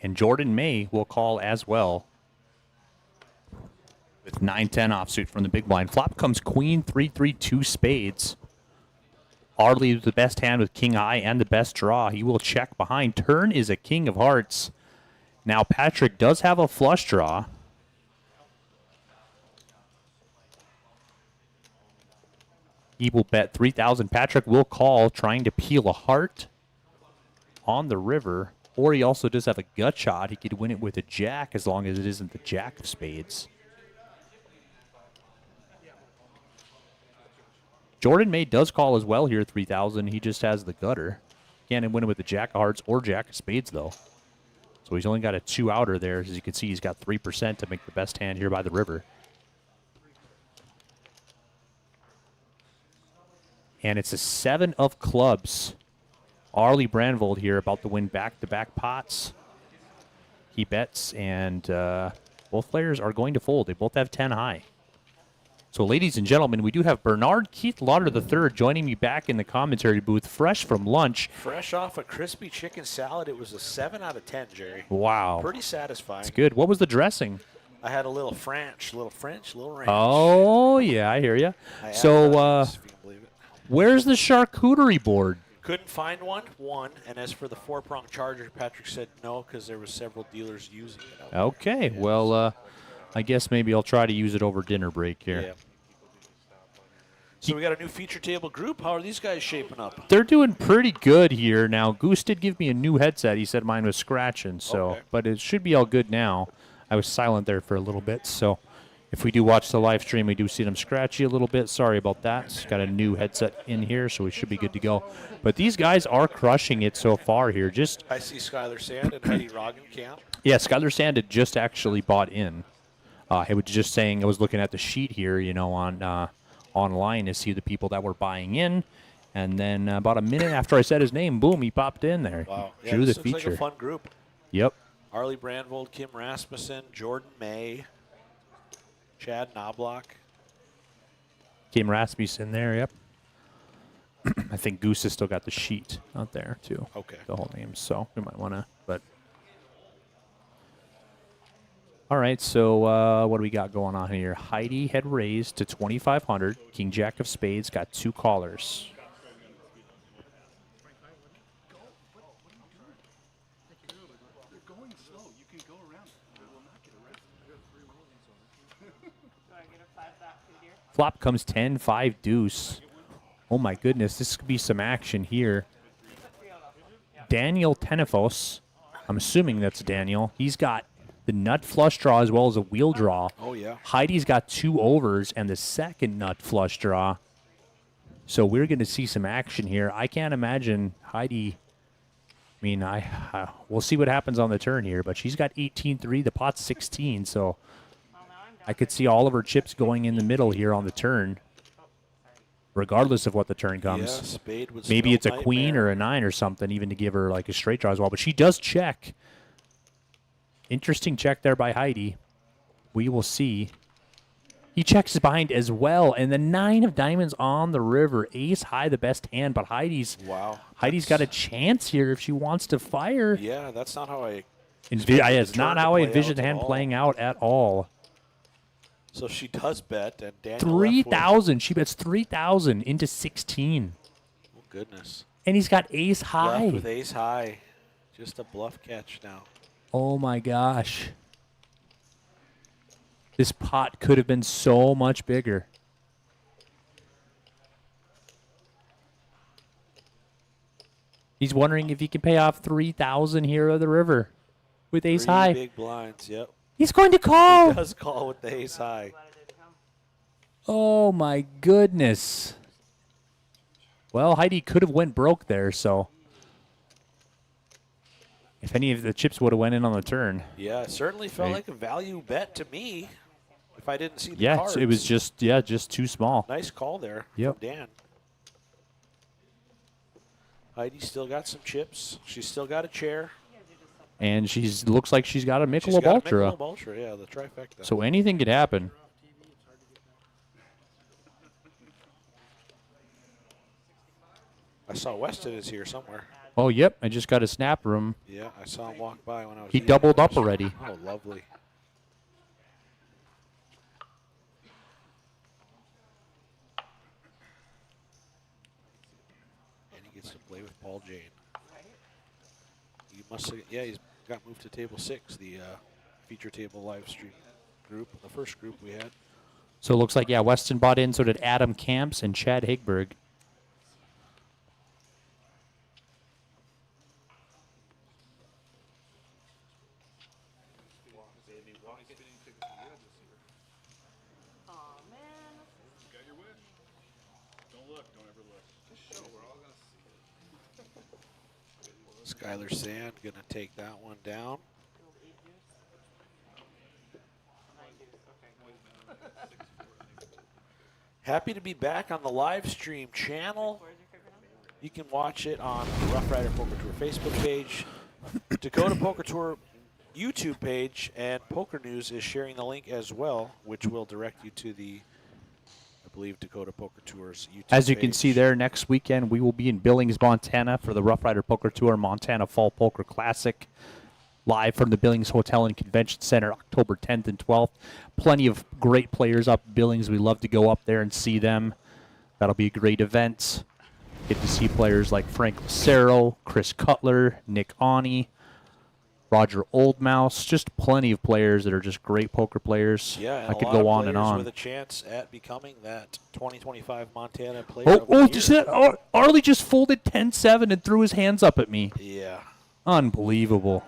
And Jordan May will call as well with 9-10 offsuit from the big blind. Flop comes queen 3-3-2 spades. Arlie with the best hand with king high and the best draw. He will check behind. Turn is a king of hearts. Now Patrick does have a flush draw. He will bet 3,000. Patrick will call, trying to peel a heart on the river. Or he also does have a gut shot. He could win it with a jack as long as it isn't the jack of spades. Jordan May does call as well here, 3,000. He just has the gutter. Can't win it with the jack of hearts or jack of spades, though. So he's only got a 2-outer there. As you can see, he's got 3% to make the best hand here by the river. And it's a 7 of clubs. Arlie Brandvold here about to win back-to-back pots. He bets, and both players are going to fold. They both have 10 high. So, ladies and gentlemen, we do have Bernard Keith Lauder III joining me back in the commentary booth, fresh from lunch. Fresh off a crispy chicken salad. It was a 7 out of 10, Jerry. Wow. Pretty satisfying. It's good. What was the dressing? I had a little French, little ranch. Oh, yeah, I hear you. So, where's the charcuterie board? Couldn't find one. And as for the 4-prong charger, Patrick said no because there were several dealers using it. Okay, yeah. Well, I guess maybe I'll try to use it over dinner break here. Yeah. So we got a new feature table group. How are these guys shaping up? They're doing pretty good here. Now, Goose did give me a new headset. He said mine was scratching, so but it should be all good now. I was silent there for a little bit, so if we do watch the live stream, we do see them scratchy a little bit. Sorry about that. It's got a new headset in here, so we should be good to go. But these guys are crushing it so far here. Just I see Skylar Sand and Heidi Roggenkamp. yeah, Skylar Sand had just actually bought in. I was just saying, I was looking at the sheet here, you know, on online to see the people that were buying in. And then about a minute after I said his name, boom, he popped in there. Wow. Yeah, Drew the this looks feature. like a fun group. Yep. Arlie Brandvold, Kim Rasmussen, Jordan May, Chad Knobloch. Kim Rasmussen there, yep. I think Goose has still got the sheet out there, too. Okay. The whole name, so we might want to, but. All right, so what do we got going on here? Heidi had raised to 2,500. King Jack of Spades got 2 callers. Flop comes 10, 5 deuce. Oh my goodness, this could be some action here. Daniel Tenefos, I'm assuming that's Daniel. He's got the nut flush draw as well as a wheel draw. Oh, yeah. Heidi's got 2 overs and the second nut flush draw. So we're going to see some action here. I can't imagine Heidi. I mean, we'll see what happens on the turn here, but she's got 18-3. The pot's 16, so I could see all of her chips going in the middle here on the turn, regardless of what the turn comes. Yeah, spade was Maybe no it's a queen nightmare. or a 9 or something, even to give her like a straight draw as well. But she does check. Interesting check there by Heidi. We will see. He checks behind as well, and the 9 of diamonds on the river. Ace high, the best hand, but Heidi's got a chance here if she wants to fire. Yeah, that's not how I. It's not how I envisioned the hand playing out at all. So she does bet, and Daniel 3,000. She bets 3,000 into 16. Oh, goodness. And he's got ace high. Left with ace high. Just a bluff catch now. Oh, my gosh. This pot could have been so much bigger. He's wondering if he can pay off 3,000 here at the river with ace 3 high. big blinds, yep. He's going to call. He does call with the ace high. Oh, my goodness. Well, Heidi could have went broke there, so if any of the chips would have went in on the turn. Yeah, it certainly felt Right. like a value bet to me if I didn't see the Yeah, cards. it was just too small. Nice call there Yep. from Dan. Heidi's still got some chips. She's still got a chair. And looks like she's got a She's Michelob got Ultra. a Michelob Ultra, yeah, the trifecta. So anything could happen. I saw Weston is here somewhere. Oh, yep. I just got a snap room. Yeah, I saw him walk by when I was He eating doubled lunch. up already. Oh, lovely. And he gets to play with Paul Jane. He must have, yeah, he's got moved to table 6, the feature table live stream group, the first group we had. So it looks like, yeah, Weston bought in, so did Adam Camps and Chad Higberg. Skylar Sand going to take that one down. Happy to be back on the live stream channel. You can watch it on the Rough Rider Poker Tour Facebook page, Dakota Poker Tour YouTube page, and Poker News is sharing the link as well, which will direct you to the, I believe, Dakota Poker Tour's YouTube As you can page. see there, next weekend we will be in Billings, Montana for the Rough Rider Poker Tour Montana Fall Poker Classic. Live from the Billings Hotel and Convention Center, October 10th and 12th. Plenty of great players up in Billings. We love to go up there and see them. That'll be a great event. Get to see players like Frank Lucero, Chris Cutler, Nick Awney, Roger Oldmouse. Just plenty of players that are just great poker players. Yeah, and I a could lot go of on and players on. with a chance at becoming that 2025 Montana player. Oh, of the oh, year. just that. Arlie just folded 10-7 and threw his hands up at me. Yeah, Unbelievable.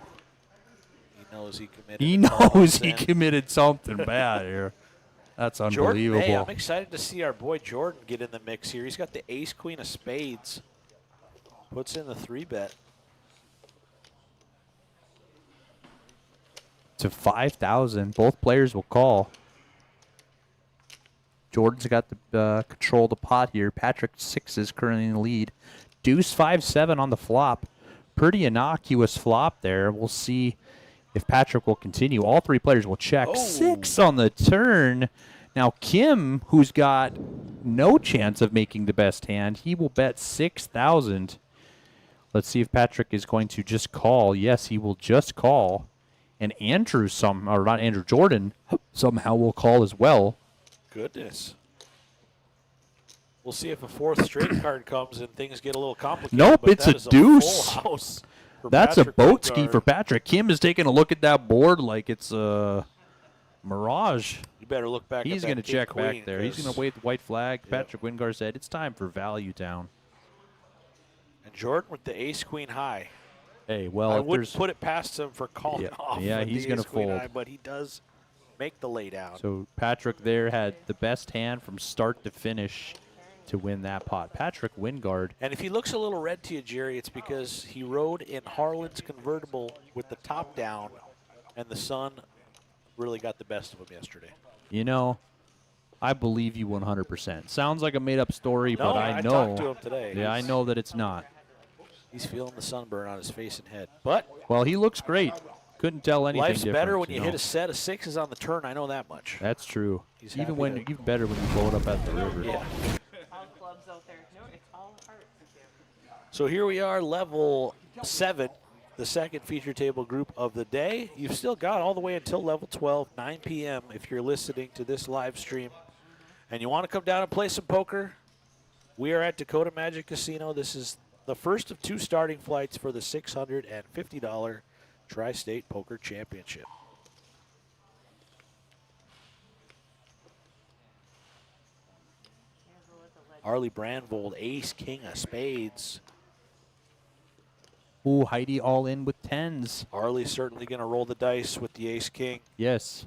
he knows he committed. He a call knows he sin. committed something bad here. That's Jordan unbelievable. May, I'm excited to see our boy Jordan get in the mix here. He's got the ace, queen of spades. Puts in the 3-bet. To 5,000. Both players will call. Jordan's got the control of the pot here. Patrick 6 is currently in the lead. Deuce 5-7 on the flop. Pretty innocuous flop there. We'll see if Patrick will continue. All three players will check. Oh. 6 on the turn. Now Kim, who's got no chance of making the best hand, he will bet 6,000. Let's see if Patrick is going to just call. Yes, he will just call. And Andrew Jordan somehow will call as well. Goodness. We'll see if a fourth straight card comes and things get a little complicated. Nope, but it's that a is deuce. full house for That's Patrick a boat ski Wingard. for Patrick. Kim is taking a look at that board like it's a mirage. You better look back He's at going that to check king-queen, back there. He's 'cause- going to wave the white flag. Yep. Patrick Wingard said it's time for value down. And Jordan with the ace-queen high. Hey, well, I if wouldn't there's put it past him for calling Yeah, off. yeah, with he's the gonna ace-queen fold. high, but he does make the lay down. so Patrick there had the best hand from start to finish to win that pot. Patrick Wingard. And if he looks a little red to you, Jerry, it's because he rode in Harlan's convertible with the top down, and the sun really got the best of him yesterday. You know, I believe you 100%. Sounds like a made-up story, No, but I know. talked to him today. Yeah, I He's- know that it's not. He's feeling the sunburn on his face and head. But Well, he looks great. Couldn't tell anything life's different. better when you know. hit a set of sixes on the turn. I know that much. That's true. He's Even happy when to- even better when you blow it up at the river. Yeah. All clubs out there. No, it's all hearts. So here we are, level 7, the second feature table group of the day. You've still got all the way until level 12, 9 p.m. if you're listening to this live stream. And you want to come down and play some poker? We are at Dakota Magic Casino. This is the first of 2 starting flights for the $650 Tri-State Poker Championship. Arlie Brandvold, ace, king of spades. Ooh, Heidi all in with 10s. Arlie's certainly going to roll the dice with the ace, king. Yes.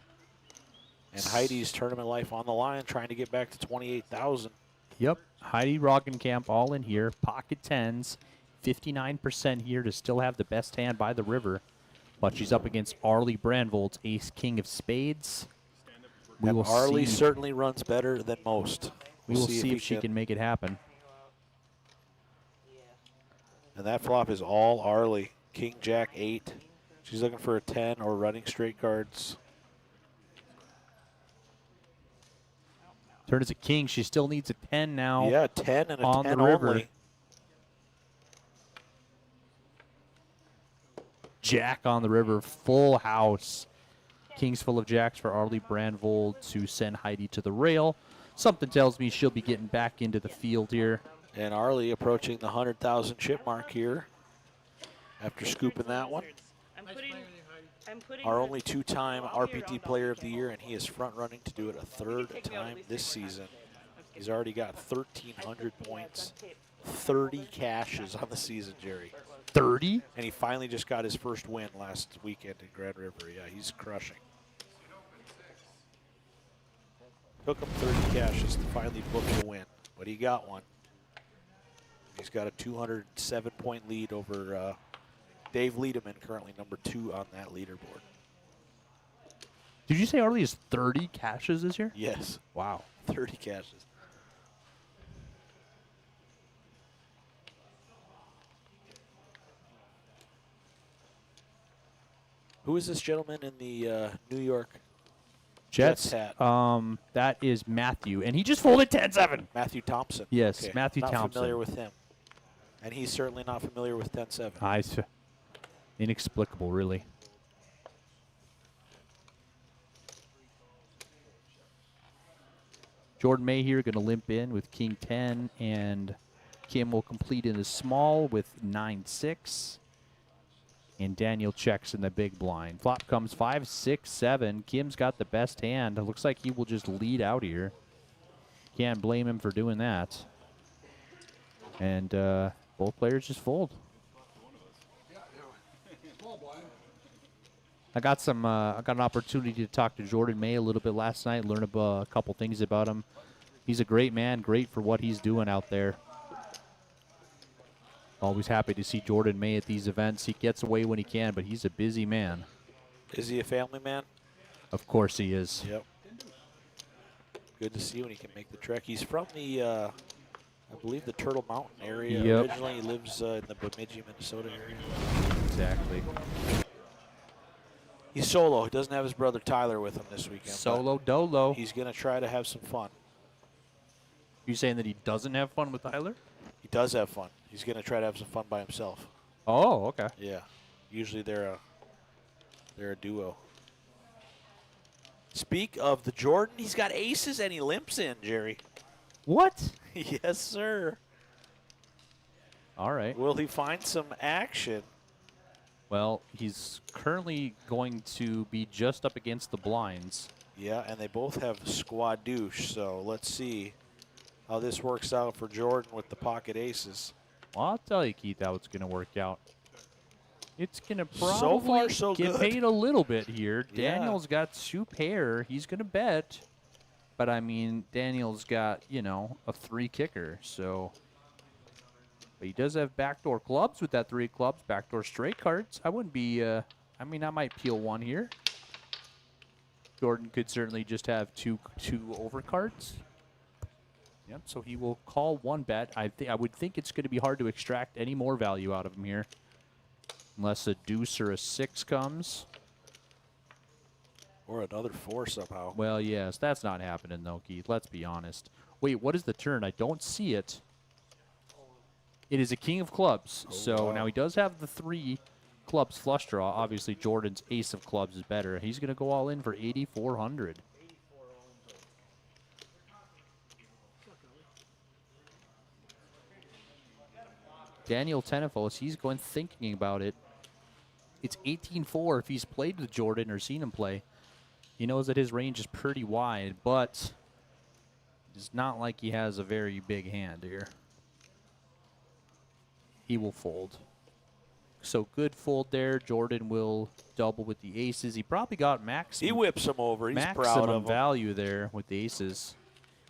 And Heidi's tournament life on the line, trying to get back to 28,000. Yep. Heidi Roggenkamp all in here. Pocket 10s. 59% here to still have the best hand by the river. But she's up against Arlie Brandvold's ace, king of spades. We And will Arlie see. certainly runs better than most. We will see if she can make it happen. And that flop is all Arlie. King, Jack, 8. She's looking for a 10 or running straight cards. Turn is a king. She still needs a 10 now. Yeah, 10 and a on 10 the river. only. Jack on the river, full house. Kings full of jacks for Arlie Brandvold to send Heidi to the rail. Something tells me she'll be getting back into the field here. And Arlie approaching the 100,000 chip mark here after scooping that one. I'm putting Our only 2-time RPT player of the year, and he is front running to do it a 3rd time this season. He's already got 1,300 points, 30 cashes on the season, Jerry. 30? And he finally just got his first win last weekend in Grand River. Yeah, he's crushing. Took him 30 cashes to finally book the win, but he got one. He's got a 207-point lead over Dave Liederman, currently number 2 on that leaderboard. Did you say Arlie is 30 cashes this year? Yes, Wow. 30 cashes. Who is this gentleman in the New York Jets. hat? That is Matthew, and he just folded 10-7. Matthew Thompson. Yes, Okay, Matthew not Thompson. familiar with him. And he's certainly not familiar with 10-7. Inexplicable, really. Jordan May here going to limp in with King 10, and Kim will complete in the small with 9-6. And Daniel checks in the big blind. Flop comes 5, 6, 7. Kim's got the best hand. It looks like he will just lead out here. Can't blame him for doing that. And both players just fold. I got an opportunity to talk to Jordan May a little bit last night, learn about a couple things about him. He's a great man, great for what he's doing out there. Always happy to see Jordan May at these events. He gets away when he can, but he's a busy man. Is he a family man? Of course he is. Yep. Good to see when he can make the trek. He's from the, I believe, the Turtle Mountain area. Yep. Originally, he lives in the Bemidji, Minnesota area. Exactly. He's solo. He doesn't have his brother Tyler with him this weekend. Solo dolo. He's going to try to have some fun. You saying that he doesn't have fun with Tyler? He does have fun. He's going to try to have some fun by himself. Oh, okay. Yeah. Usually they're a duo. Speak of the Jordan, he's got aces and he limps in, Jerry. What? Yes, sir. All right. Will he find some action? Well, he's currently going to be just up against the blinds. Yeah, and they both have squad douche, so let's see how this works out for Jordan with the pocket aces. Well, I'll tell you, Keith, how it's going to work out. It's going to So probably far, so get good. paid a little bit here. Yeah. Daniel's got 2 pair. He's going to bet. But, I mean, Daniel's got, a 3 kicker. So, but he does have backdoor clubs with that 3 clubs, backdoor straight cards. I wouldn't be, I might peel 1 here. Jordan could certainly just have two overcards. Yep, so he will call 1 bet. I would think it's going to be hard to extract any more value out of him here. Unless a deuce or a 6 comes. Or another 4 somehow. Well, yes, that's not happening, though, Keith. Let's be honest. Wait, what is the turn? I don't see it. It is a king of clubs. So now he does have the 3 clubs flush draw. Obviously, Jordan's ace of clubs is better. He's going to go all in for 8,400. Daniel Tenefos, he's going thinking about it. It's 18-4 if he's played with Jordan or seen him play. He knows that his range is pretty wide, but it's not like he has a very big hand here. He will fold. So good fold there. Jordan will double with the aces. He probably got maximum. He whips him over. He's proud maximum of him. value there with the aces.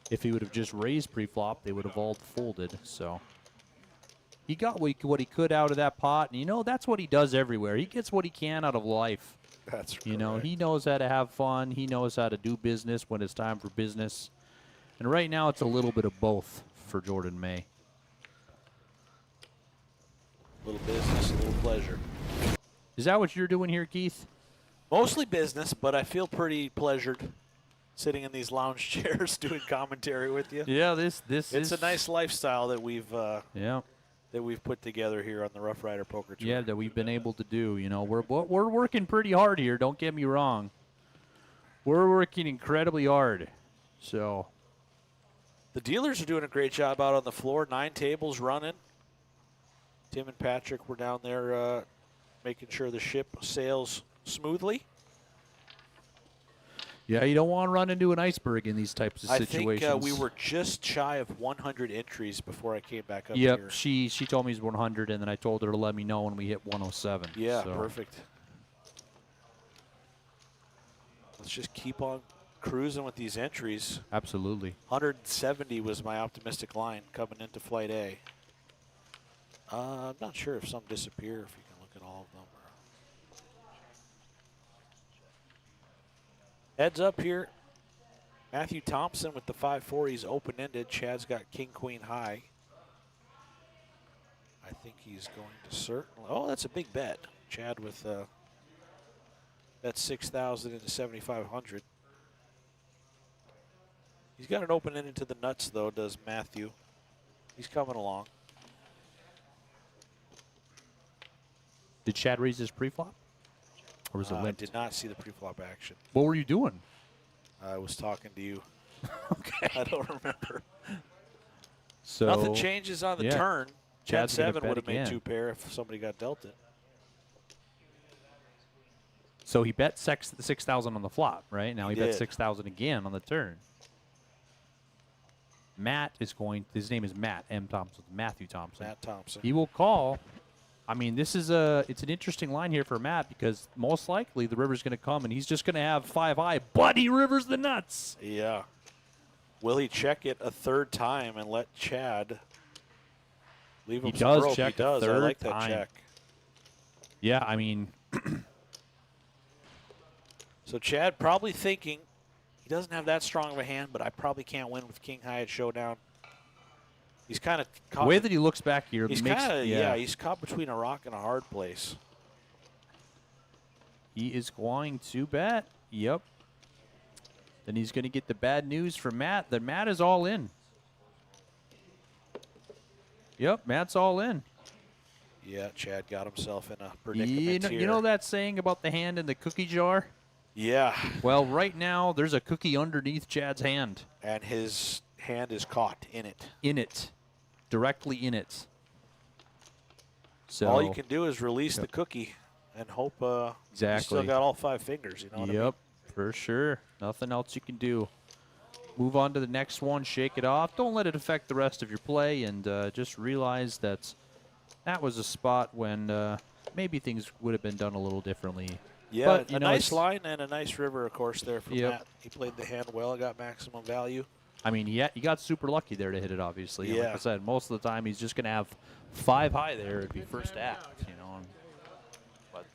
If he would have just raised pre-flop, they would have all folded. So he got what he could out of that pot. And, that's what he does everywhere. He gets what he can out of life. That's He knows how to have fun. He knows how to do business when it's time for business. And right now, it's a little bit of both for Jordan May. A little business, a little pleasure. Is that what you're doing here, Keith? Mostly business, but I feel pretty pleasured sitting in these lounge chairs doing commentary with you. Yeah, this It's is a nice lifestyle that we've yeah. that we've put together here on the Rough Rider Poker Tour. Yeah, that we've been able to do. We're working pretty hard here. Don't get me wrong. We're working incredibly hard. So The dealers are doing a great job out on the floor. 9 tables running. Tim and Patrick were down there making sure the ship sails smoothly. yeah, you don't want to run into an iceberg in these types of situations. I think we were just shy of 100 entries before I came back up Yep, here. she told me it's 100, and then I told her to let me know when we hit 107. Yeah, so. perfect. Let's just keep on cruising with these entries. Absolutely. 170 was my optimistic line coming into Flight A. I'm not sure if some disappear, if you can look at all of them. Heads up here. Matthew Thompson with the 5-4. He's open-ended. Chad's got king-queen high. I think he's going to certainly. Oh, that's a big bet. Chad with bet 6,000 into 7,500. He's got an open-ended to the nuts, though, does Matthew. He's coming along. Did Chad raise his pre-flop? Or was it I limp? did not see the pre-flop action. What were you doing? I was talking to you. Okay. I don't remember. So Nothing changes on the yeah. turn. Chad's gonna 10-7 bet would have made again. 2 pair if somebody got dealt it. So he bet 6,000 on the flop, right? Now he bet did. 6,000 again on the turn. Matt is going. His name is Matt M. Thompson. Matthew Thompson. Matt Thompson. He will call. I mean, it's an interesting line here for Matt because most likely the river's going to come and he's just going to have 5 high, but he rivers the nuts. Yeah. Will he check it a third time and let Chad leave him He some does rope? check He a does. I third like that time. check. Yeah, I mean, So Chad probably thinking he doesn't have that strong of a hand, but I probably can't win with king high at showdown. He's kind of the caught. way that he looks back here He's makes kind of he's caught between a rock and a hard place. He is going to bet. Yep. Then he's going to get the bad news from Matt that Matt is all in. Yep, Matt's all in. Yeah, Chad got himself in a predicament here. You know that saying about the hand in the cookie jar? Yeah. Well, right now there's a cookie underneath Chad's hand. And his hand is caught in it. In it. Directly in it. So All you can do is release the cookie and hope you Exactly. still got all 5 fingers. You know what I mean? Yep, for sure. Nothing else you can do. Move on to the next one, shake it off. Don't let it affect the rest of your play, and just realize that was a spot when maybe things would have been done a little differently. Yeah, but, a nice line and a nice river, of course, there for Yep. Matt. He played the hand well, got maximum value. I mean, he got super lucky there to hit it, obviously. And Yeah. like I said, most of the time he's just going to have 5 high there. It'd be first act, you know. But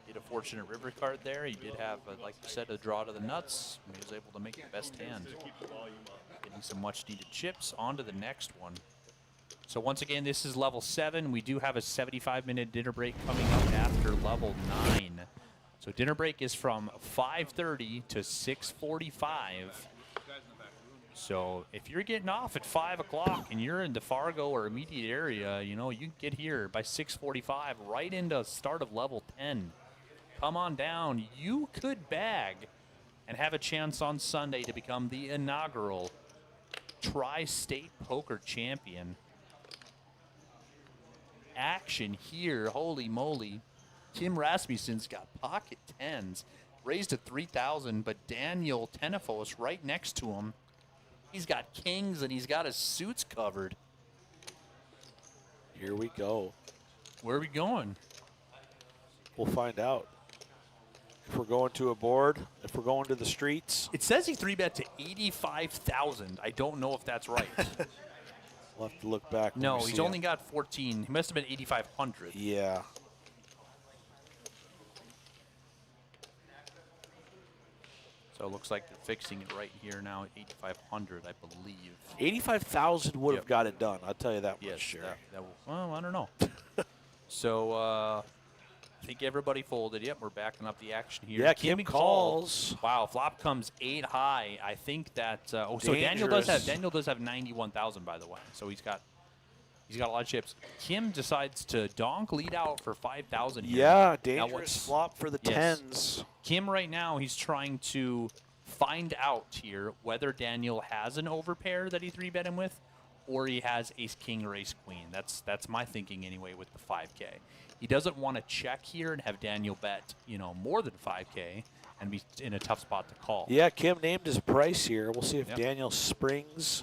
he had a fortunate river card there. He did have, like you said, a draw to the nuts. And he was able to make the best hand. Getting some much-needed chips. On to the next one. So once again, this is level 7. We do have a 75-minute dinner break coming up after level 9. So dinner break is from 5:30 to 6:45. So if you're getting off at 5 o'clock and you're in the Fargo or immediate area, you know, you can get here by 6:45 right into start of level 10. Come on down. You could bag and have a chance on Sunday to become the inaugural Tri-State Poker Champion. Action here. Holy moly. Kim Rasmussen's got pocket 10s. Raised to 3,000, but Daniel Tenefos right next to him. He's got kings and he's got his suits covered. Here we go. Where are we going? We'll find out. If we're going to a board, if we're going to the streets. It says he 3-bet to 85,000. I don't know if that's right. We'll have to look back. when No, we he's see only it. got 14. He must have been 8,500. Yeah. So it looks like they're fixing it right here now at 8,500, I believe. 85,000 would have Yep. got it done. I'll tell you that Yes, much, sure. well, I don't know. So I think everybody folded. Yep, we're backing up the action here. Yeah, Kim Kimmy calls. Wow, flop comes 8 high. I think that. So Daniel Dangerous. does have 91,000 by the way. So he's got a lot of chips. Kim decides to donk lead out for 5,000 here. Yeah, Now dangerous what's- flop for the Yes. 10s. Kim right now, he's trying to find out here whether Daniel has an overpair that he 3-bet him with, or he has ace king or ace queen. That's my thinking anyway with the 5K. He doesn't want to check here and have Daniel bet, more than 5K and be in a tough spot to call. Yeah, Kim named his price here. We'll see if Yep. Daniel springs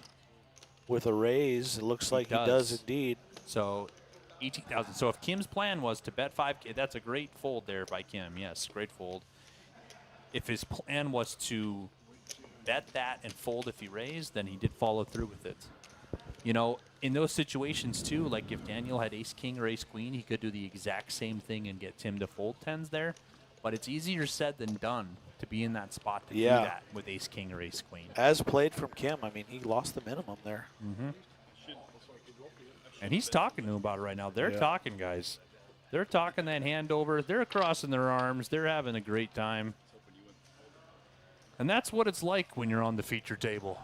with a raise. It looks like he does. does indeed. So 18,000. So if Kim's plan was to bet 5K, that's a great fold there by Kim. Yes, great fold. If his plan was to bet that and fold if he raised, then he did follow through with it. In those situations too, like if Daniel had ace king or ace queen, he could do the exact same thing and get Tim to fold 10s there. But it's easier said than done to be in that spot to do that with ace king or ace queen. As played from Kim, I mean, he lost the minimum there. And he's talking to him about it right now. They're Yeah. talking, guys. They're talking that hand over. They're crossing their arms. They're having a great time. And that's what it's like when you're on the feature table.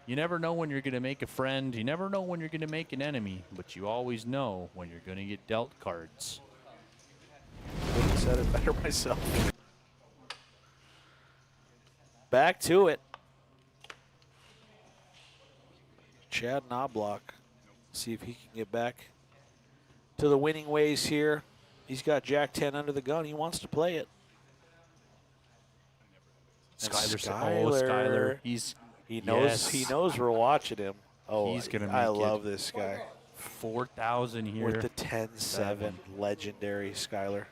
You never know when you're going to make a friend. You never know when you're going to make an enemy. But you always know when you're going to get dealt cards. Couldn't have said it better myself. Back to it. Chad Knobloch. See if he can get back to the winning ways here. He's got Jack 10 under the gun. He wants to play it. And Skyler. He knows. Yes. He knows we're watching him. Oh, He's gonna I make it. love this guy. 4,000 here. with the 10-7, legendary Skyler.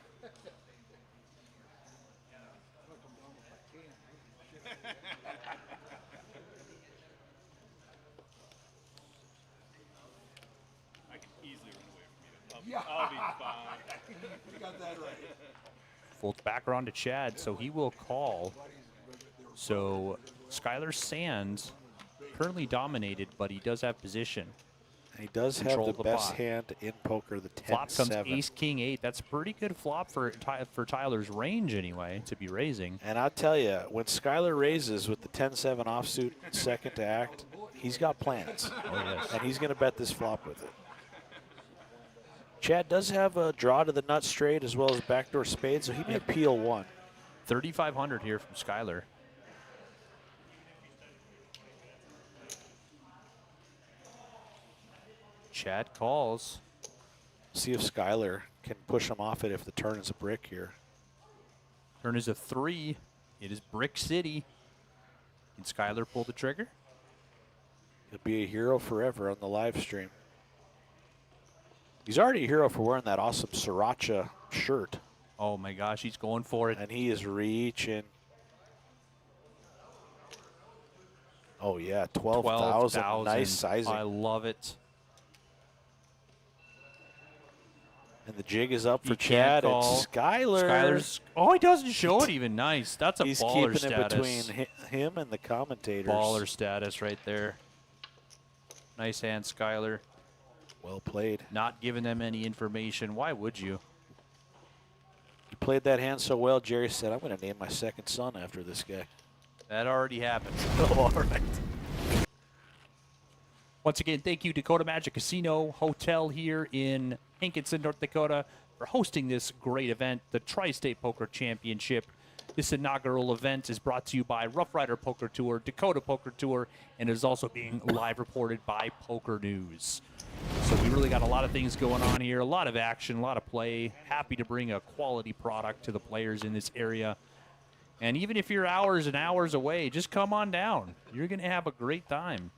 Folds back around to Chad, so he will call. So Skylar Sands currently dominated, but he does have position. And he does have Control the the best pot. hand in poker, the Flop comes 10-7. ace, king, 8. That's a pretty good flop for Tyler's range anyway, to be raising. And I'll tell you, when Skyler raises with the 10-7 offsuit second to act, he's got plans. Oh, yes. And he's going to bet this flop with it. Chad does have a draw to the nut straight as well as backdoor spade, so he may peel one. 3,500 here from Skyler. Chad calls. See if Skyler can push him off it if the turn is a brick here. Turn is a 3. It is Brick City. Can Skyler pull the trigger? He'll be a hero forever on the live stream. He's already a hero for wearing that awesome Sriracha shirt. Oh my gosh, he's going for it. And he is reaching. Oh yeah, 12,000. Nice sizing. I love it. And the jig is up for He can't Chad and call. Skyler. Skyler's. Oh, he doesn't show it even. Nice. That's a He's baller keeping status. it between him and the commentators. Baller status right there. Nice hand, Skyler. Well played. Not giving them any information. Why would you? He played that hand so well, Jerry said, I'm going to name my second son after this guy. That already happened. Oh, all right. Once again, thank you, Dakota Magic Casino Hotel here in Hankinson, North Dakota, for hosting this great event, the Tri-State Poker Championship. This inaugural event is brought to you by Rough Rider Poker Tour, Dakota Poker Tour, and is also being live reported by Poker News. So we really got a lot of things going on here, a lot of action, a lot of play. Happy to bring a quality product to the players in this area. And even if you're hours and hours away, just come on down. You're going to have a great time.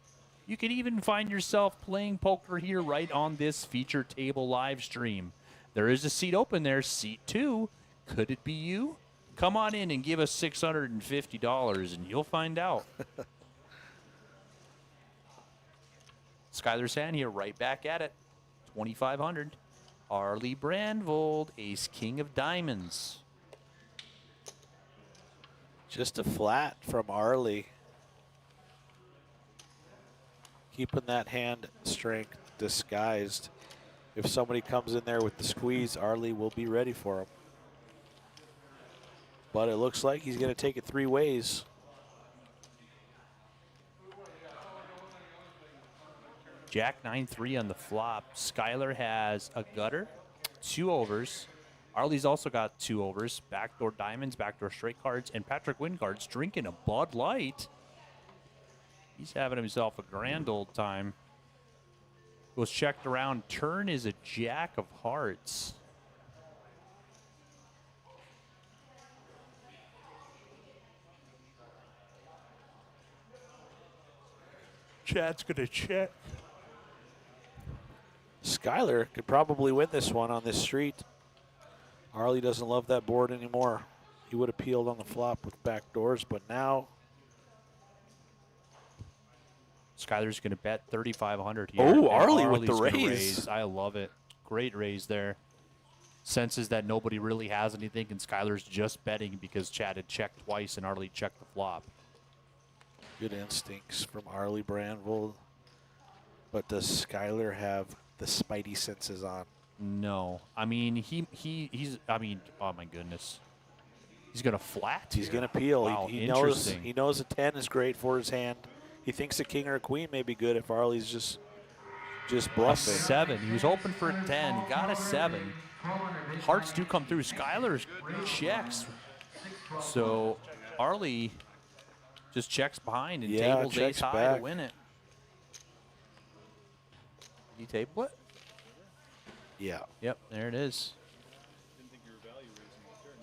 You could even find yourself playing poker here right on this feature table live stream. There is a seat open there, seat 2. Could it be you? Come on in and give us $650 and you'll find out. Skylar Sand here, right back at it. 2,500. Arlie Brandvold, ace king of diamonds. Just a flat from Arlie. Keeping that hand strength disguised. If somebody comes in there with the squeeze, Arlie will be ready for him. But it looks like he's going to take it 3 ways. Jack 9-3 on the flop. Skylar has a gutter, 2 overs. Arlie's also got 2 overs. Backdoor diamonds, backdoor straight cards, and Patrick Wingard's drinking a Bud Light. He's having himself a grand old time. Was checked around. Turn is a jack of hearts. Chad's gonna check. Skylar could probably win this one on this street. Arlie doesn't love that board anymore. He would have peeled on the flop with back doors, but now Skylar's going to bet 3,500 here. Oh, and Arlie with the Arlie's gonna raise. I love it. Great raise there. Senses that nobody really has anything, and Skylar's just betting because Chad had checked twice and Arlie checked the flop. good instincts from Arlie Brandvold. But does Skylar have the spidey senses on? No. I mean, he's, I mean, oh my goodness. He's going to flat? He's going to peel. Wow, He interesting. knows a 10 is great for his hand. He thinks a king or a queen may be good if Arlie's just A bluffing. 7. He was hoping for a 10. Got a 7. Hearts do come through. Skylar checks. So Arlie just checks behind and Yeah, tables ace checks high back. to win it. Did he table it? Yeah. Yep, there it is.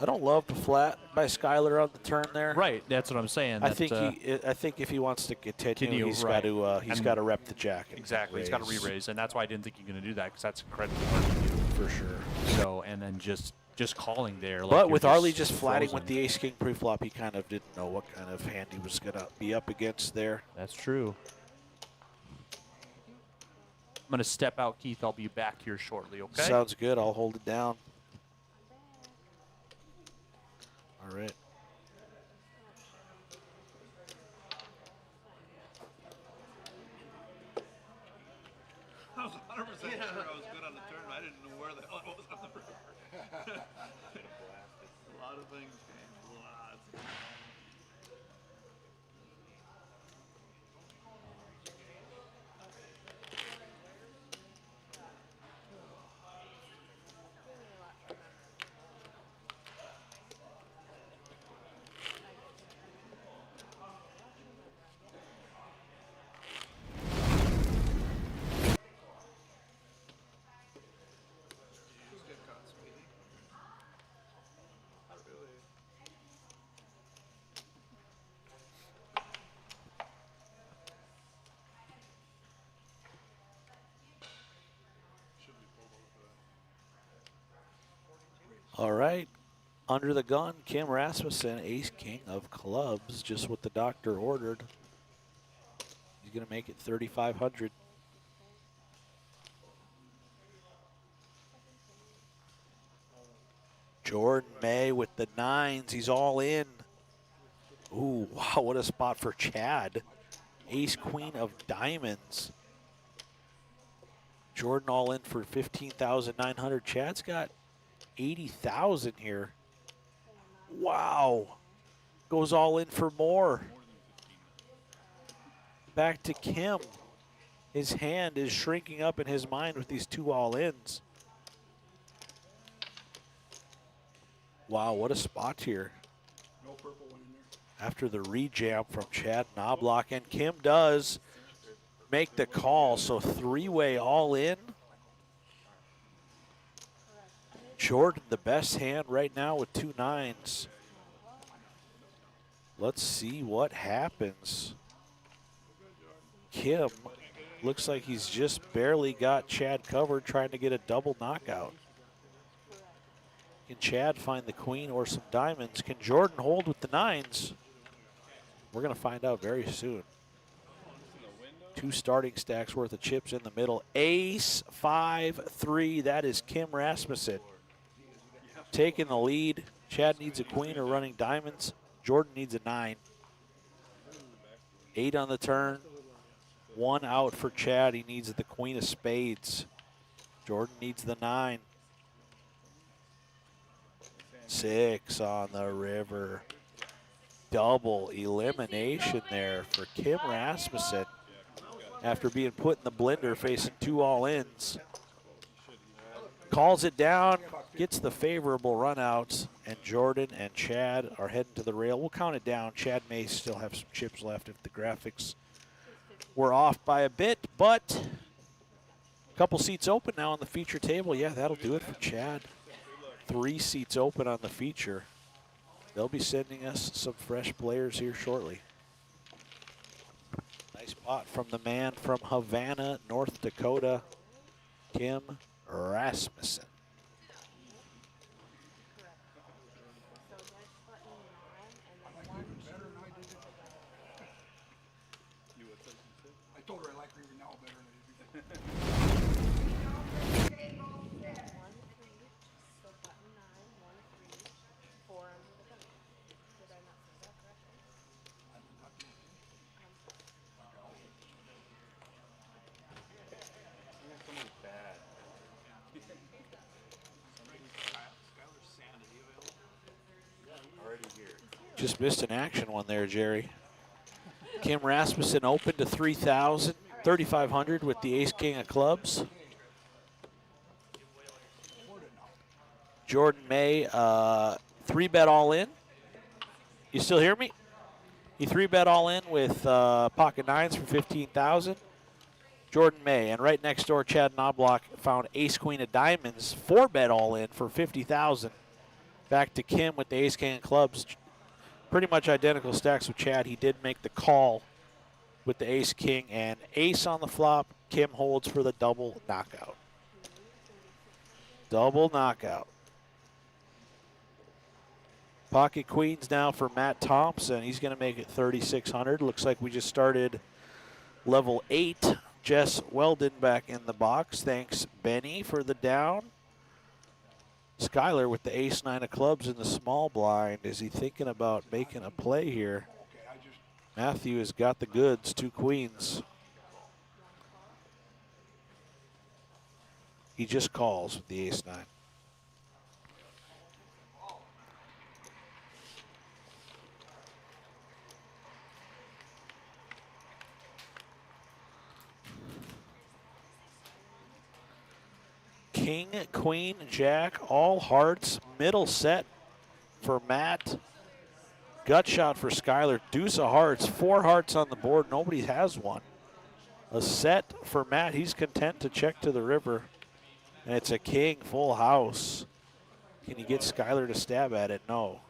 I don't love the flat by Skyler on the turn there. Right, that's what I'm saying. I that, think I think if he wants to continue, he's right. got to rep the jack. Exactly, he's got to raise. re-raise, and that's why I didn't think you're going to do that, because that's incredibly hard to do. For sure. So, and then just calling there. Like But you're with Arlie just flatting frozen. with the ace king preflop, he kind of didn't know what kind of hand he was going to be up against there. That's true. I'm going to step out, Keith. I'll be back here shortly, okay? Sounds good. I'll hold it down. All right. I was 100% sure I was good on the turn, but I didn't know where the hell I was on the river. A lot of things changed. Lots. Just get caught speeding. Not really. Should be pulled over for that. All right. Under the gun, Kim Rasmussen, ace king of clubs, just what the doctor ordered. He's going to make it 3,500. Jordan May with the nines. He's all in. Ooh, wow, what a spot for Chad. Ace queen of diamonds. Jordan all in for 15,900. Chad's got 80,000 here. Wow. Goes all in for more. Back to Kim. His hand is shrinking up in his mind with these two all-ins. Wow, what a spot here. No purple one in there. After the rejam from Chad Knobloch, and Kim does make the call, so three-way all-in. Jordan, the best hand right now with two nines. Let's see what happens. Kim looks like he's just barely got Chad covered, trying to get a double knockout. Can Chad find the queen or some diamonds? Can Jordan hold with the nines? We're going to find out very soon. Two starting stacks worth of chips in the middle. Ace 5-3. That is Kim Rasmussen taking the lead. Chad needs a queen or running diamonds. Jordan needs a 9. 8 on the turn. 1 out for Chad. He needs the queen of spades. Jordan needs the 9. 6 on the river. Double elimination there for Kim Rasmussen after being put in the blender facing two all-ins. Calls it down, gets the favorable run outs, and Jordan and Chad are heading to the rail. We'll count it down. Chad may still have some chips left if the graphics were off by a bit, but a couple seats open now on the feature table. Yeah, that'll do it for Chad. 3 seats open on the feature. They'll be sending us some fresh players here shortly. Nice pot from the man from Havana, North Dakota, Kim Rasmussen. I told her I like her even now better than I did before. Just missed an action one there, Jerry. Kim Rasmussen open to 3,000, 3,500 with the ace king of clubs. Jordan May, 3-bet all in. You still hear me? He 3-bet all in with pocket nines for 15,000. Jordan May, and right next door, Chad Knobloch found ace queen of diamonds, 4-bet all in for 50,000. Back to Kim with the ace king of clubs. Pretty much identical stacks with Chad. He did make the call with the ace king and ace on the flop. Kim holds for the double knockout. Double knockout. Pocket queens now for Matt Thompson. He's going to make it 3,600. Looks like we just started level 8. Jess Weldon back in the box. Thanks, Benny, for the down. Skyler with the ace-9 of clubs in the small blind. Is he thinking about making a play here? Matthew has got the goods, 2 queens. He just calls with the ace-9. King, queen, jack, all hearts, middle set for Matt. Gut shot for Skyler, deuce of hearts, 4 hearts on the board, nobody has one. A set for Matt, he's content to check to the river. And it's a king, full house. Can you get Skyler to stab at it? No.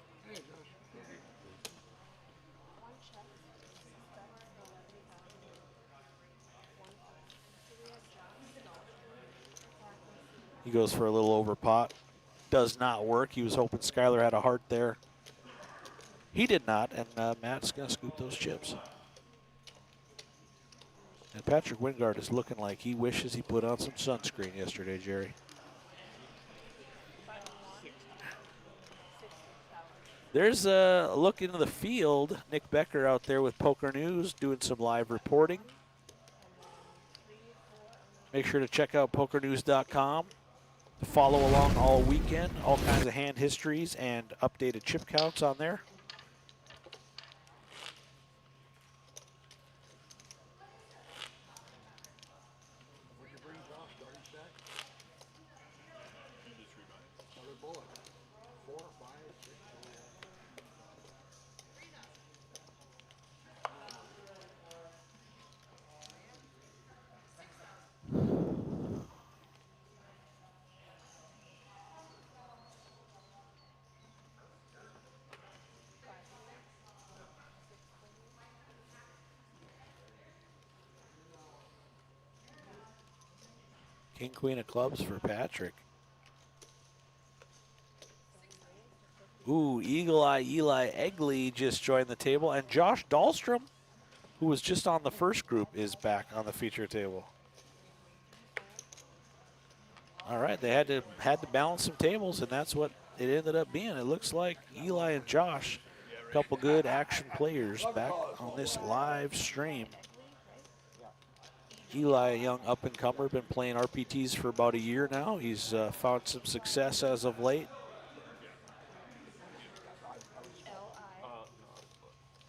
He goes for a little over pot. Does not work. He was hoping Skyler had a heart there. He did not, and Matt's going to scoop those chips. And Patrick Wingard is looking like he wishes he put on some sunscreen yesterday, Jerry. There's a look into the field. Nick Becker out there with Poker News doing some live reporting. Make sure to check out pokernews.com. Follow along all weekend. All kinds of hand histories and updated chip counts on there. King, queen of clubs for Patrick. Ooh, Eagle Eye Eli Egley just joined the table. And Josh Dahlstrom, who was just on the first group, is back on the feature table. All right, they had to balance some tables, and that's what it ended up being. It looks like Eli and Josh, a couple good action players back on this live stream. Eli, a young up-and-comer, been playing RPTs for about a year now. He's found some success as of late.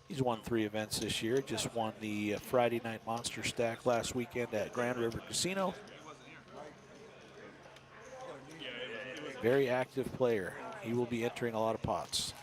He's won 3 events this year. Just won the Friday Night Monster Stack last weekend at Grand River Casino. Very active player. He will be entering a lot of pots.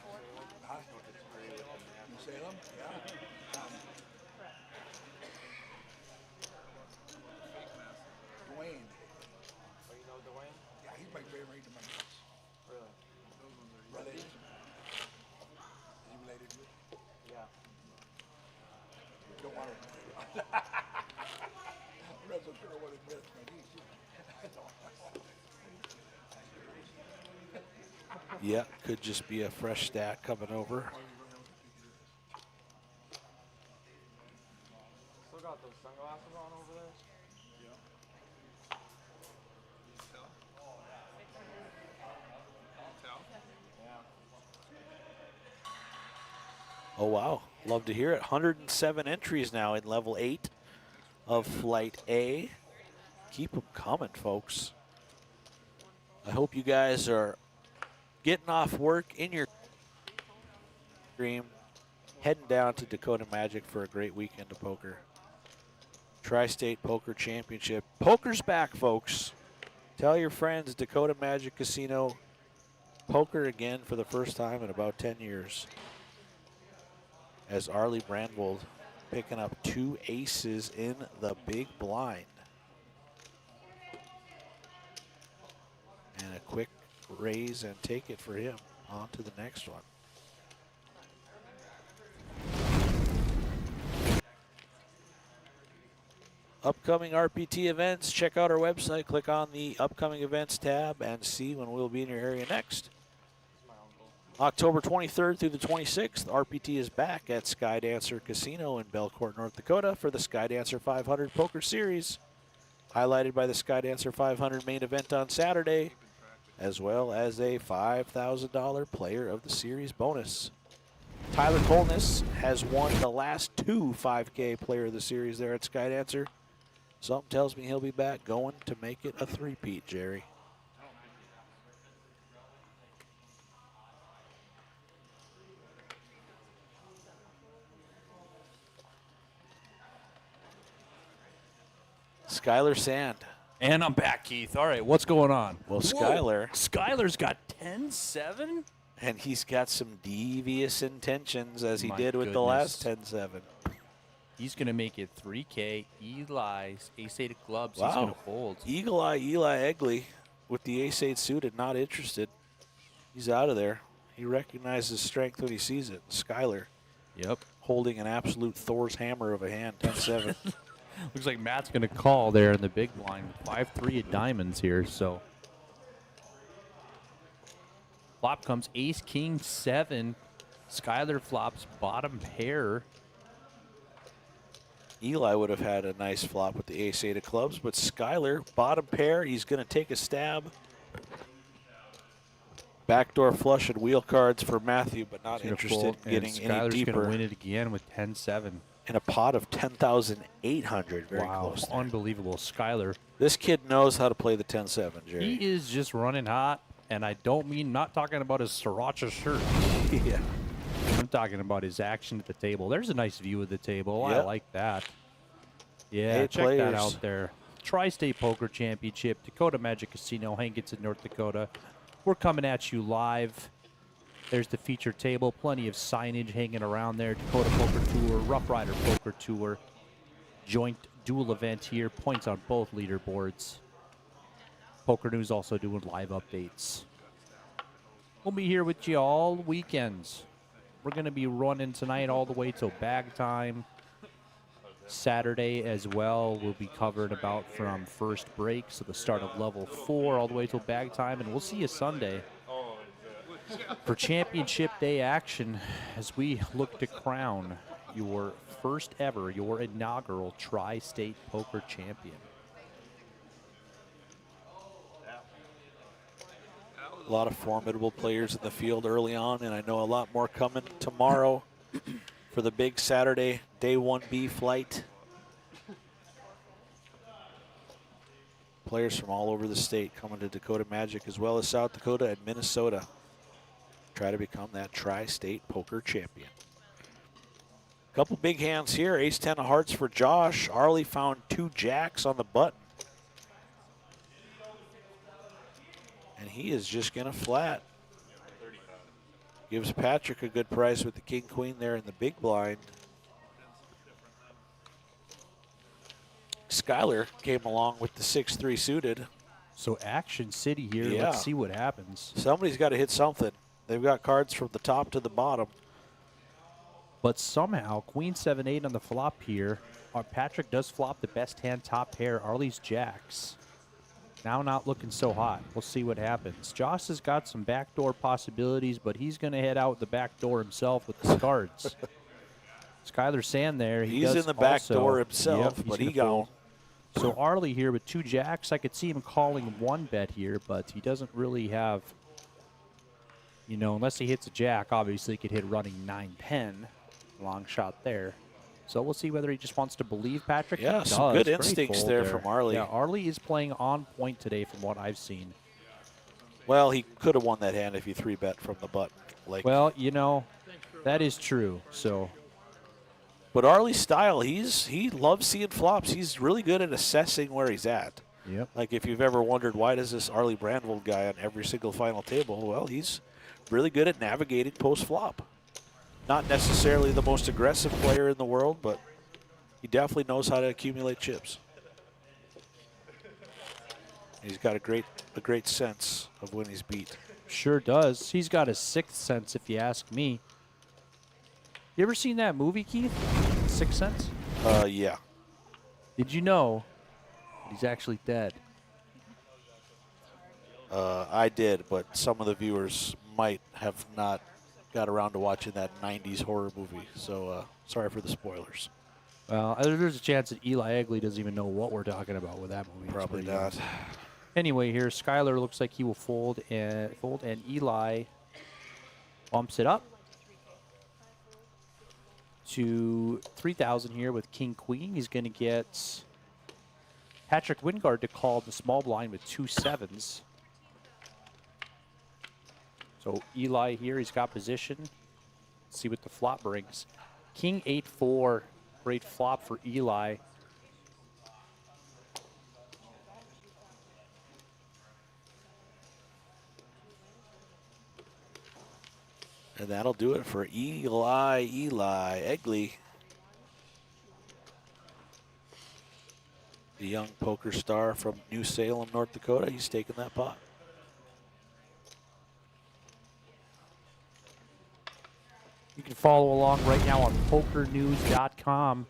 Yeah, could just be a fresh stack coming over. Still got those sunglasses on over there? Oh, wow. Love to hear it. 107 entries now in level 8 of Flight A. Keep them coming, folks. I hope you guys are getting off work in your dream, heading down to Dakota Magic for a great weekend of poker. Tri-State Poker Championship. Poker's back, folks. Tell your friends, Dakota Magic Casino, poker again for the first time in about 10 years. As Arlie Brandvold picking up 2 aces in the big blind. And a quick raise and take it for him. On to the next one. Upcoming RPT events. Check out our website. Click on the upcoming events tab and see when we'll be in your area next. October 23rd through the 26th, RPT is back at Skydancer Casino in Belcourt, North Dakota for the Skydancer 500 Poker Series, highlighted by the Skydancer 500 main event on Saturday, as well as a $5,000 Player of the Series bonus. Tyler Kolness has won the last 2 5K Player of the Series there at Skydancer. Something tells me he'll be back going to make it a three-peat, Jerry. Skylar Sand. And I'm back, Keith. All right, what's going on? Well, Whoa, Skylar. Skylar's got 10-7? And he's got some devious intentions, as he My did with the last 10-7. He's going to make it 3K. Eli's ace-8 of clubs. Wow. He's going to fold. Eagle Eye Eli Egley with the ace-8 suited, not interested. He's out of there. He recognizes strength when he sees it. Skylar. Yep. Holding an absolute Thor's hammer of a hand, 10-7. Looks like Matt's going to call there in the big blind. 5-3 of diamonds here, so. Flop comes ace, king, 7. Skylar flops bottom pair. Eli would have had a nice flop with the ace-8 of clubs, but Skylar, bottom pair, he's going to take a stab. Backdoor flush and wheel cards for Matthew, but not interested in getting any Skylar's deeper. going to win it again with 10-7. In a pot of 10,800, very Wow, close there. unbelievable. Skylar. This kid knows how to play the 10-7, Jerry. He is just running hot, and I don't mean not talking about his sriracha shirt. Yeah. I'm talking about his action at the table. There's a nice view of the table. I Yep. like that. Yeah, Hey, check that players. out there. Tri-State Poker Championship, Dakota Magic Casino, Hankinson, North Dakota. We're coming at you live. There's the feature table, plenty of signage hanging around there. Dakota Poker Tour, Rough Rider Poker Tour, joint dual event here, points on both leaderboards. Poker News also doing live updates. We'll be here with you all weekends. We're going to be running tonight all the way till bag time. Saturday as well, we'll be covering about from first break, so the start of level 4 all the way till bag time, and we'll see you Sunday for championship day action as we look to crown your first ever, your inaugural Tri-State Poker Champion. A lot of formidable players in the field early on, and I know a lot more coming tomorrow for the big Saturday day 1B flight. Players from all over the state coming to Dakota Magic, as well as South Dakota and Minnesota. Try to become that Tri-State Poker Champion. Couple big hands here. Ace-10 of hearts for Josh. Arlie found 2 jacks on the button. And he is just going to flat. Gives Patrick a good price with the king-queen there in the big blind. Skylar came along with the 6-3 suited. So Action City here. Yeah. Let's see what happens. Somebody's got to hit something. They've got cards from the top to the bottom. But somehow, Queen 7-8 on the flop here. Patrick does flop the best hand top pair, Arlie's jacks. Now not looking so hot. We'll see what happens. Josh has got some backdoor possibilities, but he's going to head out the back door himself with the cards. Skylar Sand there. He's in the back door himself, he's but he gonna fold. gone. So Arlie here with 2 jacks. I could see him calling 1 bet here, but he doesn't really have, you know, unless he hits a jack, obviously he could hit running 9-10. Long shot there. So we'll see whether he just wants to believe Patrick. Yeah, He some does. good Great instincts fold there from Arlie. Yeah, Arlie is playing on point today from what I've seen. Well, he could have won that hand if he 3-bet from the button. Like, Well, you know, that is true. So but Arlie's style, he loves seeing flops. He's really good at assessing where he's at. Yep. Like if you've ever wondered why does this Arlie Brandvold guy on every single final table, well, he's really good at navigating post-flop. Not necessarily the most aggressive player in the world, but he definitely knows how to accumulate chips. He's got a great sense of when he's beat. Sure does. He's got a sixth sense, if you ask me. You ever seen that movie, Keith? Sixth Sense? Yeah. Did you know that he's actually dead? I did, but some of the viewers might have not got around to watching that 90s horror movie. So sorry for the spoilers. Well, there's a chance that Eli Egley doesn't even know what we're talking about with that movie. Probably Let's be not. honest. Anyway, here Skylar looks like he will fold, and Eli bumps it up to 3,000 here with King Queen. He's going to get Patrick Wingard to call the small blind with 2 sevens. So Eli here, he's got position. Let's see what the flop brings. King 8-4, great flop for Eli. And that'll do it for Eli Egley. The young poker star from New Salem, North Dakota. He's taking that pot. You can follow along right now on pokernews.com.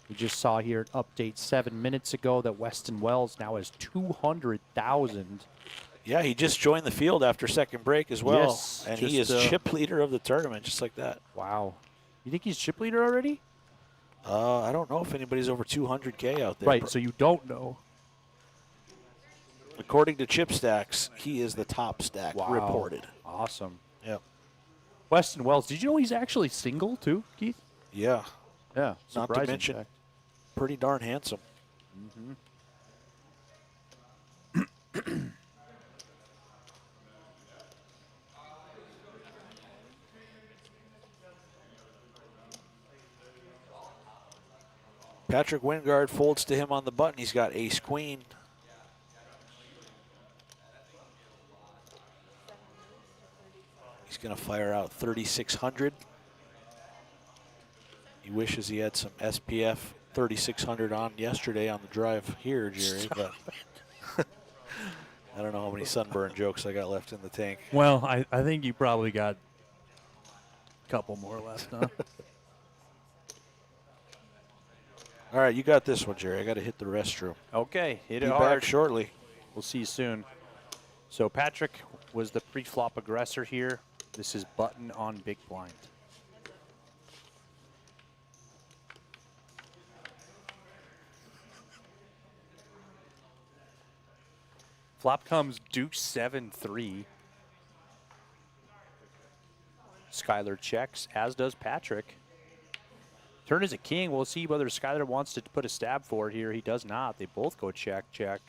We just saw here an update 7 minutes ago that Weston Wells now has 200,000. Yeah, he just joined the field after second break as well. Yes, and he is chip leader of the tournament, just like that. Wow. You think he's chip leader already? I don't know if anybody's over 200K out there. Right, so you don't know. According to Chip Stacks, he is the top stack reported. Awesome. Yep. Weston Wells, did you know he's actually single too, Keith? Yeah. Yeah, Not to surprising mention, fact. pretty darn handsome. Patrick Wingard folds to him on the button. He's got ace-queen. He's going to fire out 3,600. He wishes he had some SPF 3,600 on yesterday on the drive here, Jerry, but I don't know how many sunburn jokes I got left in the tank. Well, I think you probably got a couple more left, huh? All right, you got this one, Jerry. I got to hit the restroom. Okay, hit it Be hard. back shortly. We'll see you soon. So Patrick was the pre-flop aggressor here. This is button on big blind. Flop comes deuce 7-3. Skylar checks, as does Patrick. Turn is a king. We'll see whether Skylar wants to put a stab for it here. He does not. They both go check, check.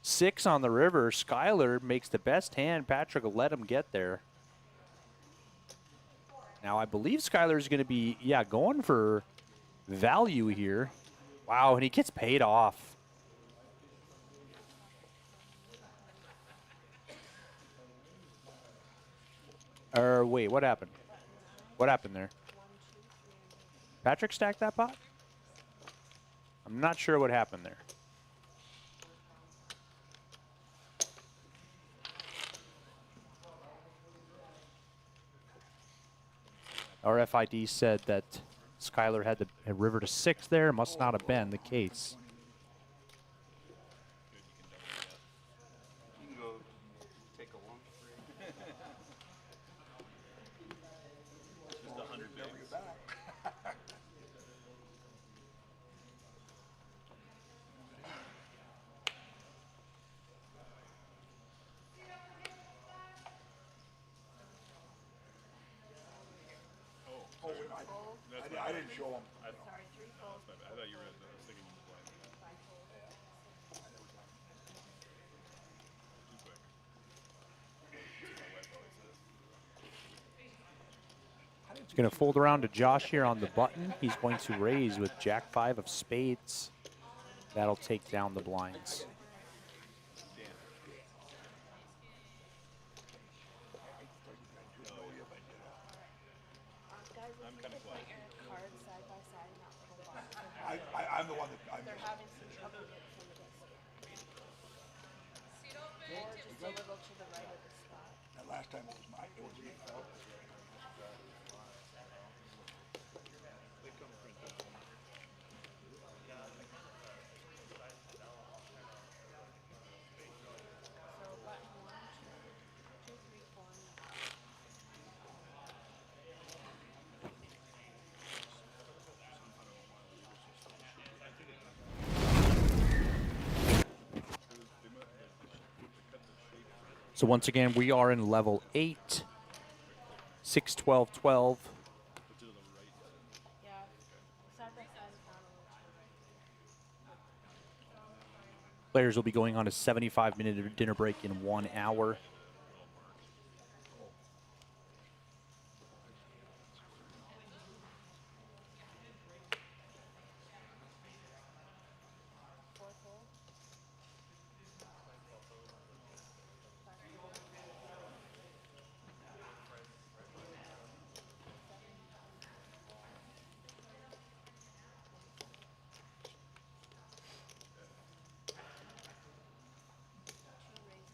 6 on the river. Skylar makes the best hand. Patrick will let him get there. Now, I believe Skylar is going to be, going for value here. Wow, and he gets paid off. Wait, what happened? What happened there? Patrick stacked that pot? I'm not sure what happened there. Our FID said that Skylar had the river to 6 there. Must not have been the case. You can go take a lunch break. Just 100 bigs. I didn't show him. Sorry, 3 folds. I thought you were sticking in the blind. He's going to fold around to Josh here on the button. He's going to raise with Jack 5 of spades. That'll take down the blinds. I'm kind of glad. Cards side by side, not little boxes. I'm the one that They're having some trouble getting from the desk. Or just a little to the right of the spot. last time it was my towards me felt. They come print that one. So button 1, 2, 3, 4, and So once again, we are in level 8, 6, 12, 12. yeah, side by side is down a little too right. Players will be going on a 75-minute dinner break in 1 hour. Fourth hole. Two raises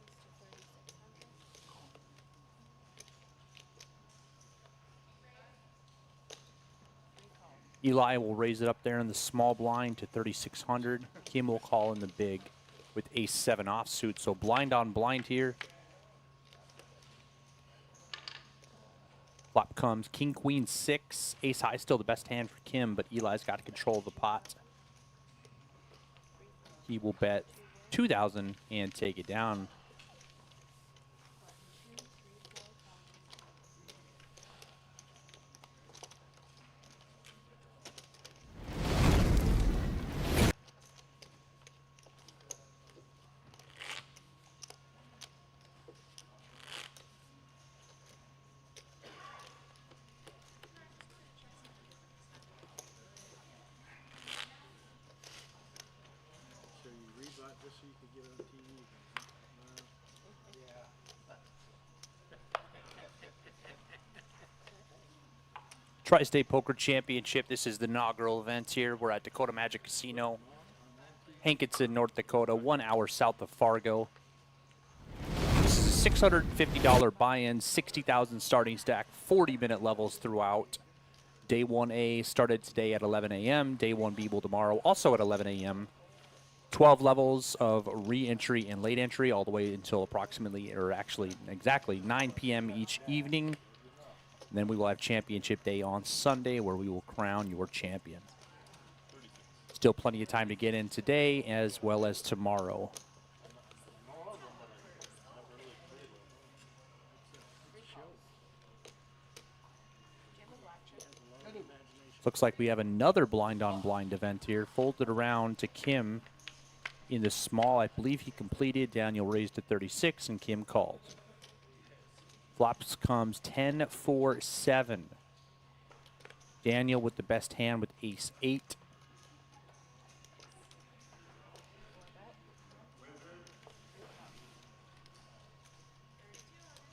to 3,600. Three calls. Eli will raise it up there in the small blind to 3,600. Kim will call in the big with ace-7 offsuit. So blind on blind here. Flop comes king, queen, 6. Ace high still the best hand for Kim, but Eli's got control of the pot. He will bet 2,000 and take it down. Button 2, 3, 4, 5. So you rebought just so you could get on TV. Tri-State Poker Championship. This is the inaugural event here. We're at Dakota Magic Casino, Hankinson, North Dakota, 1 hour south of Fargo. This is a $650 buy-in, 60,000 starting stack, 40-minute levels throughout. Day 1A started today at 11 a.m. Day 1B will tomorrow, also at 11 a.m. 12 levels of re-entry and late entry all the way until approximately, or actually exactly 9 p.m. each evening. And then we will have championship day on Sunday where we will crown your champion. Still plenty of time to get in today as well as tomorrow. Looks like we have another blind on blind event here. Folded around to Kim in the small. I believe he completed. Daniel raised to 36 and Kim called. Flops comes 10, 4, 7. Daniel with the best hand with ace-8.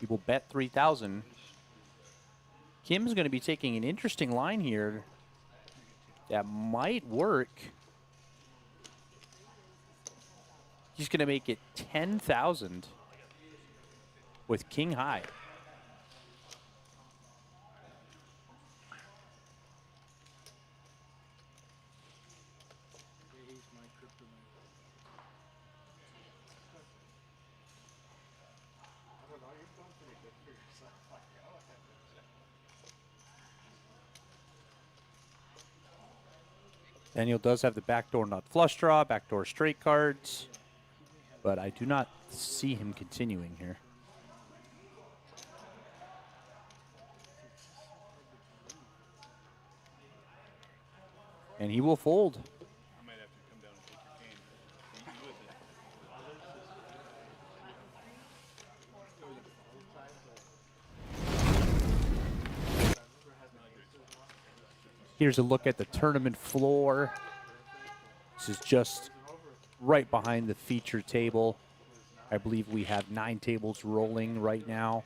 He will bet 3,000. Kim's going to be taking an interesting line here that might work. He's going to make it 10,000 with king high. He's my kryptonite. I don't know, you're doing pretty good for yourself. Daniel does have the backdoor nut flush draw, backdoor straight cards, but I do not see him continuing here. And he will fold. I might have to come down and take your cane. You do it then. Here's a look at the tournament floor. This is just right behind the feature table. I believe we have 9 tables rolling right now.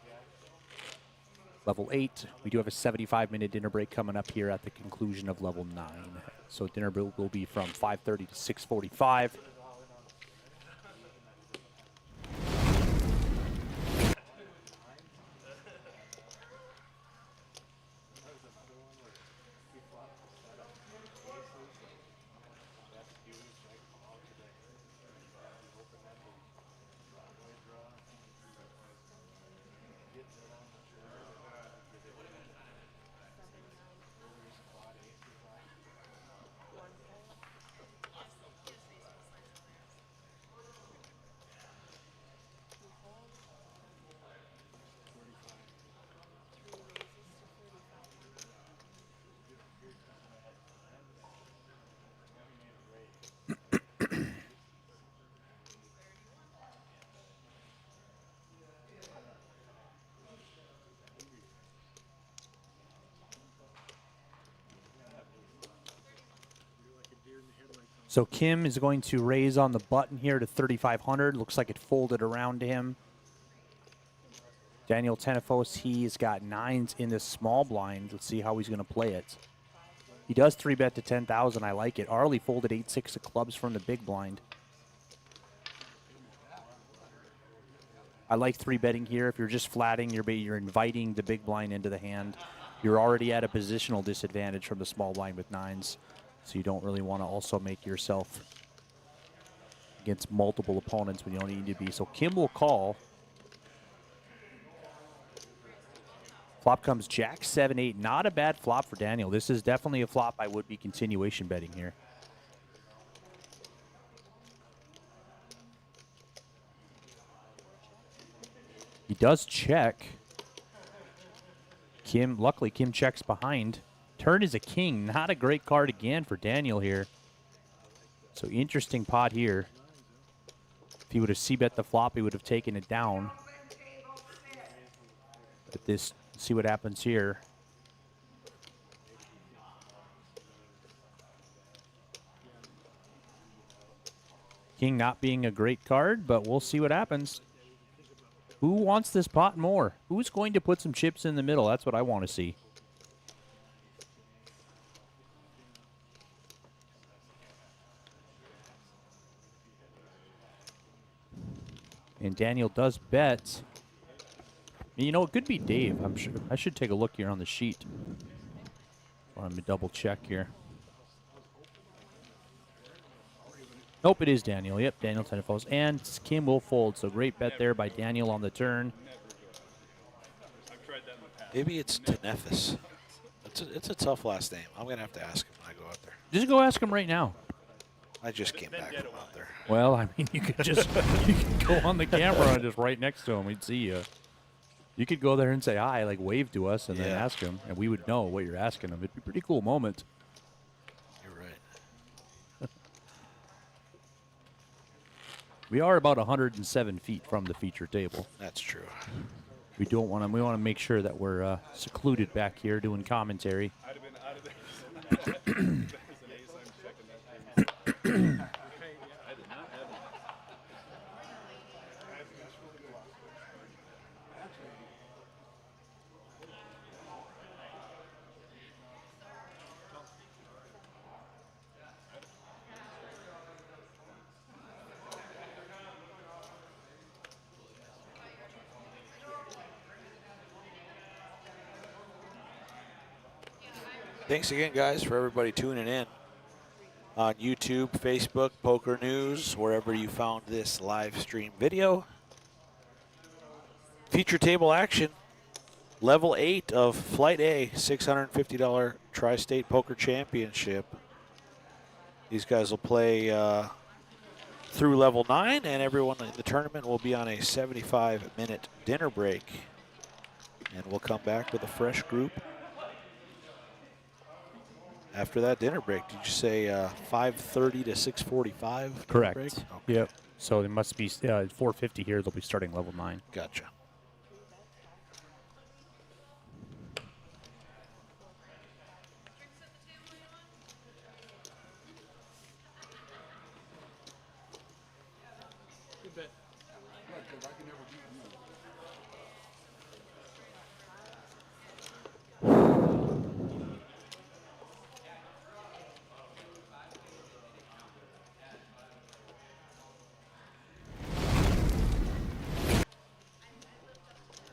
Level 8. We do have a 75-minute dinner break coming up here at the conclusion of level 9. So dinner break will be from 5:30 to 6:45. So Kim is going to raise on the button here to 3,500. Looks like it folded around to him. Daniel Tenefos, he's got 9s in this small blind. Let's see how he's going to play it. He does 3-bet to 10,000. I like it. Arlie folded 8-6 of clubs from the big blind. I like 3-betting here. If you're just flatting, you're inviting the big blind into the hand. You're already at a positional disadvantage from the small blind with 9s. So you don't really want to also make yourself against multiple opponents when you don't need to be. So Kim will call. Flop comes Jack 7-8. Not a bad flop for Daniel. This is definitely a flop I would be continuation betting here. He does check. Luckily Kim checks behind. Turn is a king. Not a great card again for Daniel here. So interesting pot here. If he would have c-bet the flop, he would have taken it down. But this, see what happens here. King not being a great card, but we'll see what happens. Who wants this pot more? Who's going to put some chips in the middle? That's what I want to see. And Daniel does bet. You know, it could be Dave. I'm sure. I should take a look here on the sheet. I'm gonna double check here. Nope, it is Daniel. Yep, Daniel Tenefos. And Kim will fold. So great bet there by Daniel on the turn. Maybe it's Tenefis. It's a tough last name. I'm going to have to ask him when I go out there. Just go ask him right now. I just came back from out there. Well, I mean, you could just you could go on the camera and just right next to him. We'd see you. You could go there and say hi, like wave to us, and then ask him, and we would know what you're asking him. It'd be a pretty cool moment. You're right. We are about 107 feet from the feature table. That's true. We don't want to. We want to make sure that we're secluded back here doing commentary. I'd have been out of there. There's an ace, I'm checking that. I did not have it. Thanks again, guys, for everybody tuning in on YouTube, Facebook, Poker News, wherever you found this live stream video. Feature table action, level 8 of Flight A, $650 Tri-State Poker Championship. These guys will play through level 9, and everyone in the tournament will be on a 75-minute dinner break. And we'll come back with a fresh group after that dinner break. Did you say 5:30 to 6:45? Correct. Break? Okay. Yep. So it must be 4:50 here. They'll be starting level 9. Gotcha.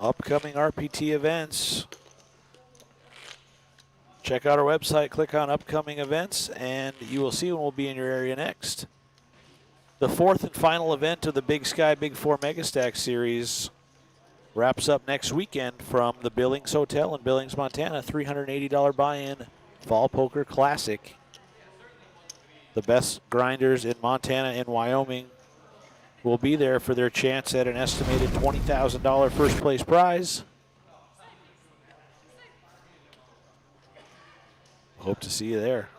Upcoming RPT events. Check out our website, click on upcoming events, and you will see when we'll be in your area next. The fourth and final event of the Big Sky Big 4 Mega Stack Series wraps up next weekend from the Billings Hotel in Billings, Montana. $380 buy-in Fall Poker Classic. The best grinders in Montana and Wyoming will be there for their chance at an estimated $20,000 first place prize. Hope to see you there.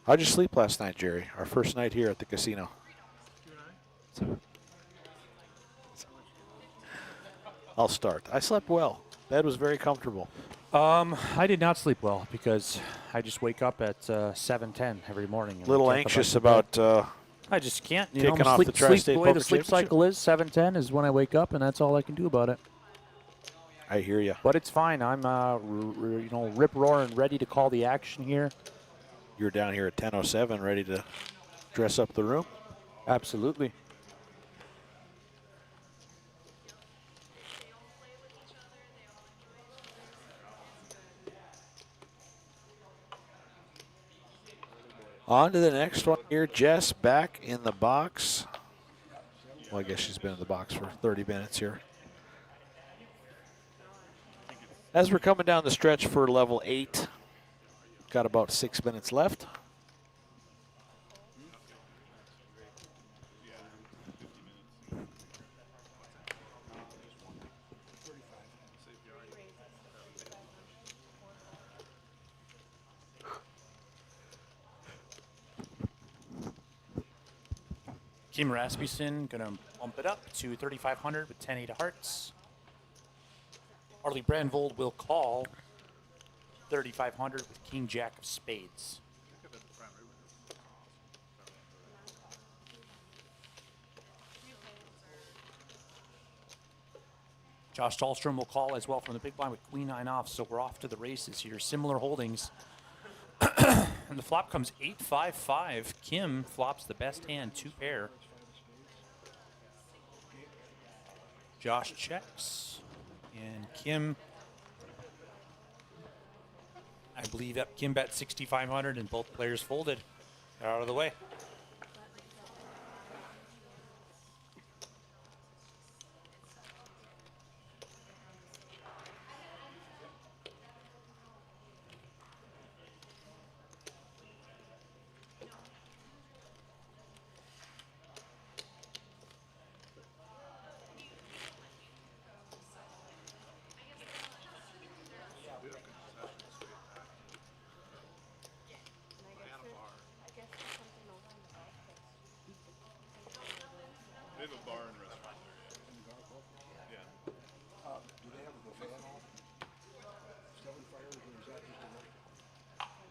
How'd you sleep last night, Jerry? Our first night here at the casino. I'll start. I slept well. Bed was very comfortable. I did not sleep well because I just wake up at 7:10 every morning. A little anxious about I just can't. You kicking know, off sleep, the Tri-State the way the Poker sleep Championship. cycle is, 7:10 is when I wake up, and that's all I can do about it. I hear you. But it's fine. I'm, you know, rip roaring, ready to call the action here. You're down here at 10:07, ready to dress up the room. Absolutely. On to the next one here. Jess back in the box. Well, I guess she's been in the box for 30 minutes here. As we're coming down the stretch for level 8, got about 6 minutes left. Kim Rasmussen going to bump it up to 3,500 with 10-8 of hearts. Harley Brandvold will call 3,500 with King Jack of spades. Josh Dahlstrom will call as well from the big blind with Queen 9 off, so we're off to the races here. Similar holdings. And the flop comes 8-5-5. Kim flops the best hand, 2 pair. Josh checks. And Kim, I believe, Kim bet 6,500 and both players folded. They're out of the way. They have a bar and restaurant there. Yeah. Do they have a buffet at all? 7 fires, or is that just a restaurant?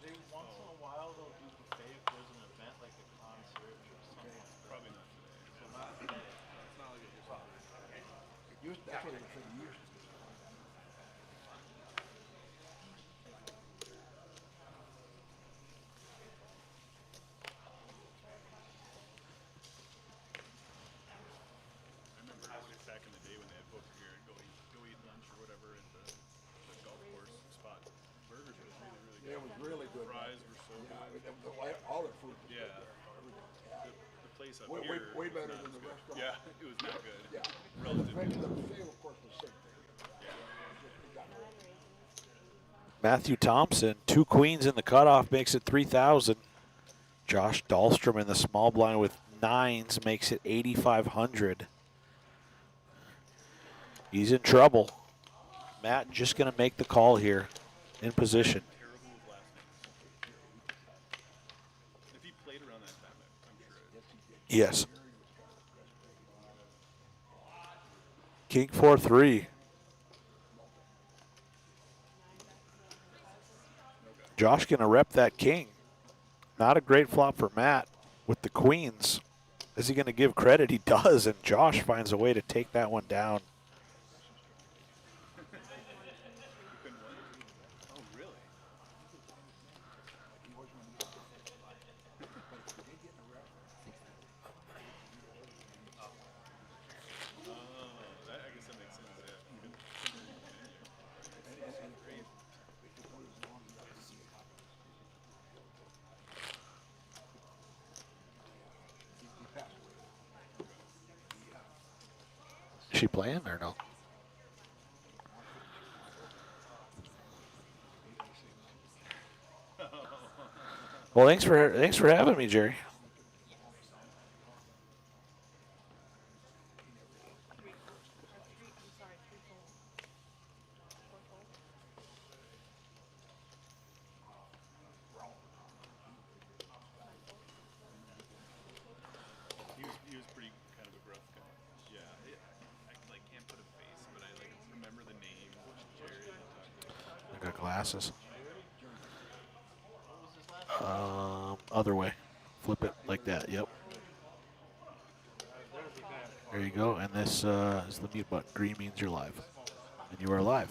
They once in a while they'll do buffet if there's an event like a concert or something. Probably not today. So not today. It's not like it used to be. That's what it was for years. I remember back in the day when they had poker here, and go eat lunch or whatever at the golf course spot. Burgers were really, really good. Yeah, it was really good. Fries were so good. All their food was Yeah. good. The place up Way here. way was better not than as the good. restaurant. Yeah, it was not good. Yeah. Relatively. The buffet, of course, was same thing. Matthew Thompson, 2 queens in the cutoff, makes it 3,000. Josh Dahlstrom in the small blind with 9s makes it 8,500. He's in trouble. Matt just going to make the call here in position. Terrible with last names. If he played around that time, I'm sure. Yes. King 4-3. Josh going to rep that king. Not a great flop for Matt with the queens. Is he going to give credit? He does, and Josh finds a way to take that one down. Oh, really? I guess that makes sense, Is she playing or no? Well, thanks for having me, Jerry. got glasses. Other way. Flip it like that. Yep. There you go. And this is the mute button. Green means you're live. And you are live.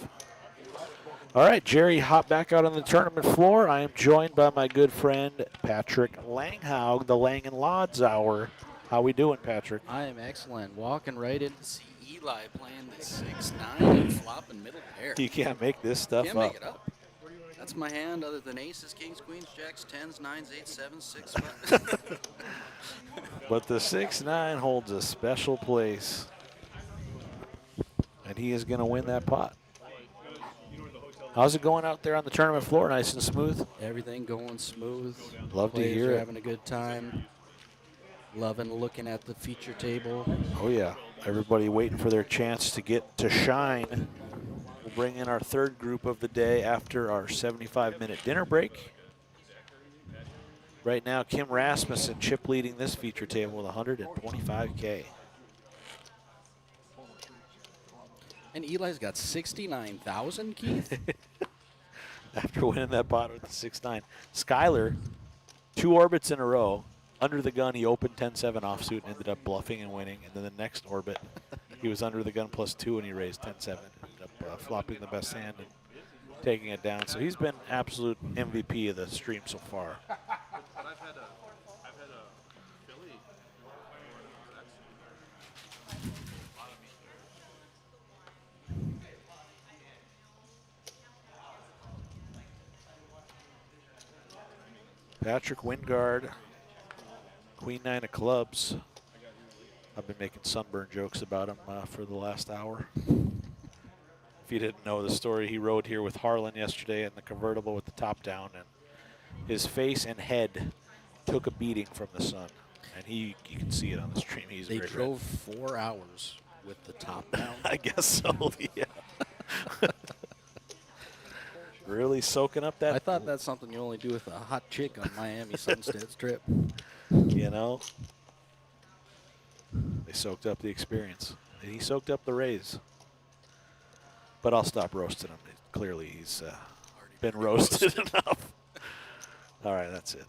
All right, Jerry, hop back out on the tournament floor. I am joined by my good friend Patrick Langhaug, the Lang and Lodz Hour. How we doing, Patrick? I am excellent. Walking right in to see Eli playing the 6-9 and flopping middle pair. You can't make this stuff Can't make it up. That's my hand other than aces, kings, queens, jacks, 10s, 9s, 8s, 7s, 6, 5. But the 6-9 holds a special place. And he is going to win that pot. How's it going out there on the tournament floor? Nice and smooth? Everything going smooth. Love to Players hear are it. having a good time. Loving looking at the feature table. Oh, yeah. Everybody waiting for their chance to get to shine. We'll bring in our third group of the day after our 75-minute dinner break. Right now, Kim Rasmussen chip leading this feature table with 125K. And Eli's got 69,000, Keith? After winning that pot with the 6-9. Skyler, 2 orbits in a row. Under the gun, he opened 10-7 offsuit and ended up bluffing and winning. And then the next orbit, he was under the gun +2 and he raised 10-7. Ended up flopping the best hand and taking it down. So he's been absolute MVP of the stream so far. But I've had a Philly. Patrick Wingard, Queen 9 of clubs. I've been making sunburn jokes about him for the last hour. If you didn't know the story, he rode here with Harlan yesterday in the convertible with the top down, and his face and head took a beating from the sun. And you can see it on the stream. He's They very drove 4 hours with the top down. I guess so, yeah. Really soaking up that. I thought that's something you only do with a hot chick on Miami Sunstead Strip. You know, they soaked up the experience. And he soaked up the raise. But I'll stop roasting him. Clearly, he's been roasted enough. All right, that's it.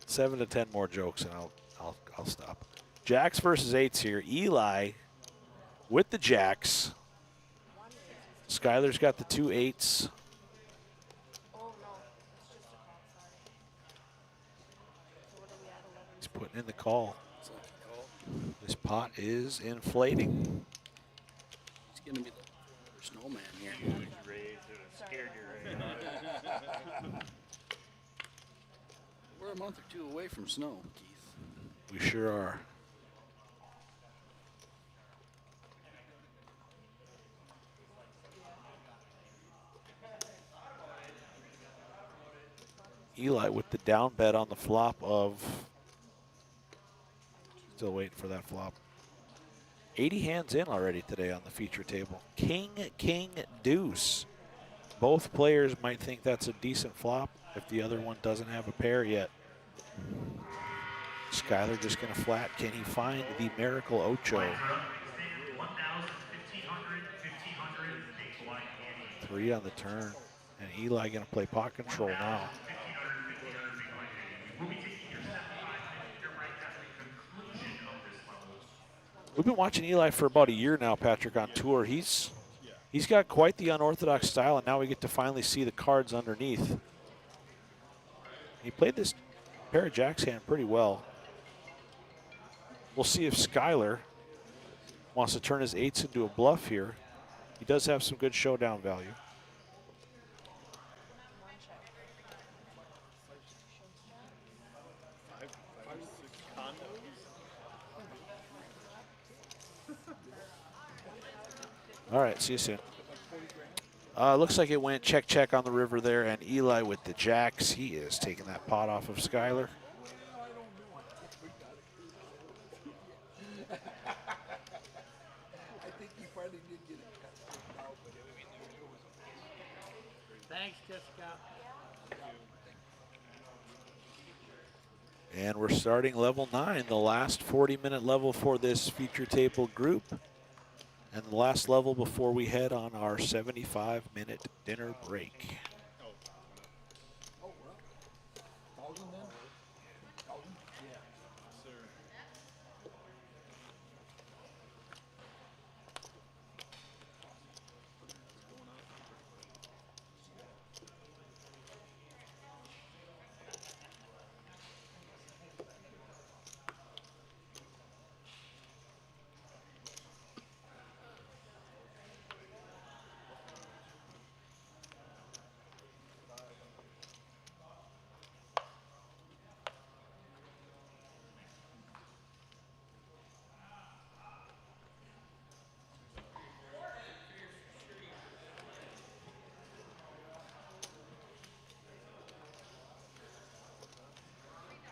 7 to 10 more jokes, and I'll stop. Jacks versus 8s here. Eli with the jacks. Skyler's got the 2 8s. He's putting in the call. This pot is inflating. He's going to be the snowman here. We're a month or 2 away from snow, Keith. We sure are. Eli with the down bet on the flop of, still waiting for that flop. 80 hands in already today on the feature table. King, king, deuce. Both players might think that's a decent flop if the other one doesn't have a pair yet. Skyler just gonna flat. Can he find the miracle ocho? 3 on the turn. And Eli gonna play pot control now. We've been watching Eli for about a year now, Patrick, on tour. He's got quite the unorthodox style, and now we get to finally see the cards underneath. He played this pair of jacks hand pretty well. We'll see if Skyler wants to turn his 8s into a bluff here. He does have some good showdown value. All right, see you soon. Looks like it went check on the river there, and Eli with the jacks. He is taking that pot off of Skyler. Thanks, Jessica. And we're starting level 9, the last 40-minute level for this feature table group. And the last level before we head on our 75-minute dinner break. Oh, well. 1,000 then? 1,000? Yeah. Sir.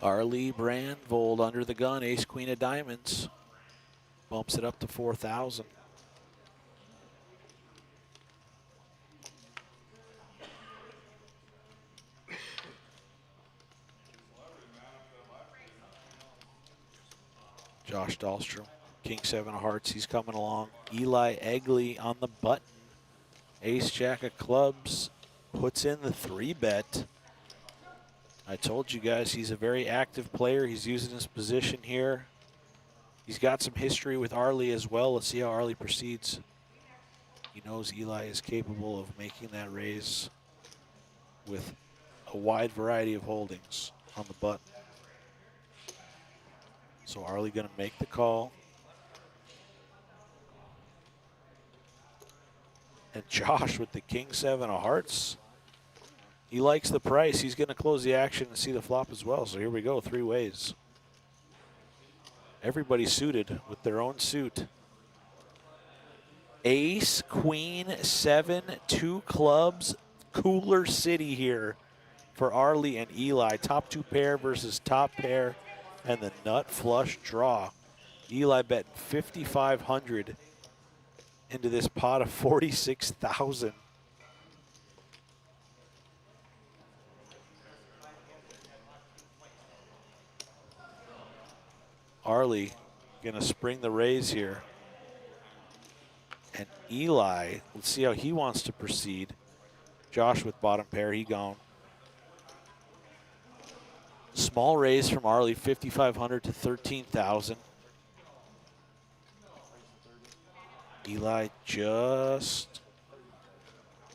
Arlie Brandvold under the gun, ace queen of diamonds. Bumps it up to 4,000. Josh Dahlstrom, king 7 of hearts, he's coming along. Eli Egley on the button. Ace jack of clubs, puts in the 3-bet. I told you guys he's a very active player. He's using his position here. He's got some history with Arlie as well. Let's see how Arlie proceeds. He knows Eli is capable of making that raise with a wide variety of holdings on the button. So Arlie gonna make the call. And Josh with the king 7 of hearts. He likes the price. He's gonna close the action and see the flop as well. So here we go, 3 ways. Everybody suited with their own suit. Ace, queen, 7, 2 clubs, cooler city here for Arlie and Eli. Top 2 pair versus top pair and the nut flush draw. Eli betting 5,500 into this pot of 46,000. Arlie gonna spring the raise here. And Eli, let's see how he wants to proceed. Josh with bottom pair, he gone. Small raise from Arlie, 5,500 to 13,000. Eli just,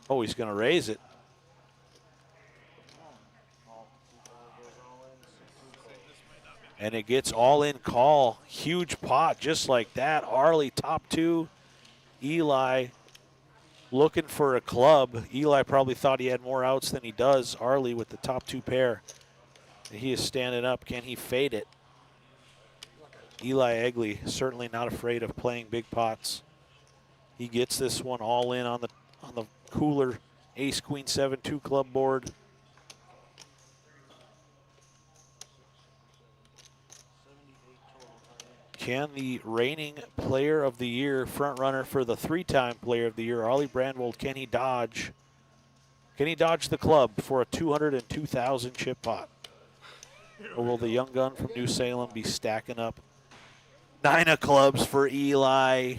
oh, he's gonna raise it. And it gets all in call. Huge pot just like that. Arlie top 2. Eli looking for a club. Eli probably thought he had more outs than he does. Arlie with the top 2 pair. And he is standing up. Can he fade it? Eli Egley certainly not afraid of playing big pots. He gets this one all in on the cooler ace queen 7 2 club board. Can the reigning player of the year, front runner for the 3-time player of the year, Arlie Brandvold, can he dodge? Can he dodge the club for a 202,000 chip pot? Or will the young gun from New Salem be stacking up? 9 of clubs for Eli.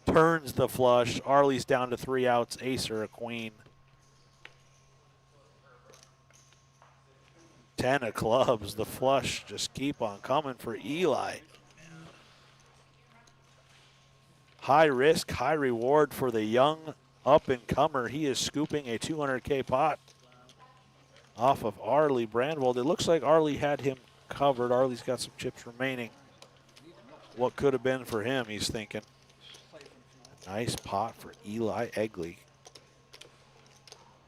Turns the flush. Arlie's down to 3 outs, ace or a queen. 10 of clubs. The flush just keep on coming for Eli. High risk, high reward for the young up-and-comer. He is scooping a 200K pot off of Arlie Brandvold. It looks like Arlie had him covered. Arlie's got some chips remaining. What could have been for him, he's thinking. A nice pot for Eli Egley.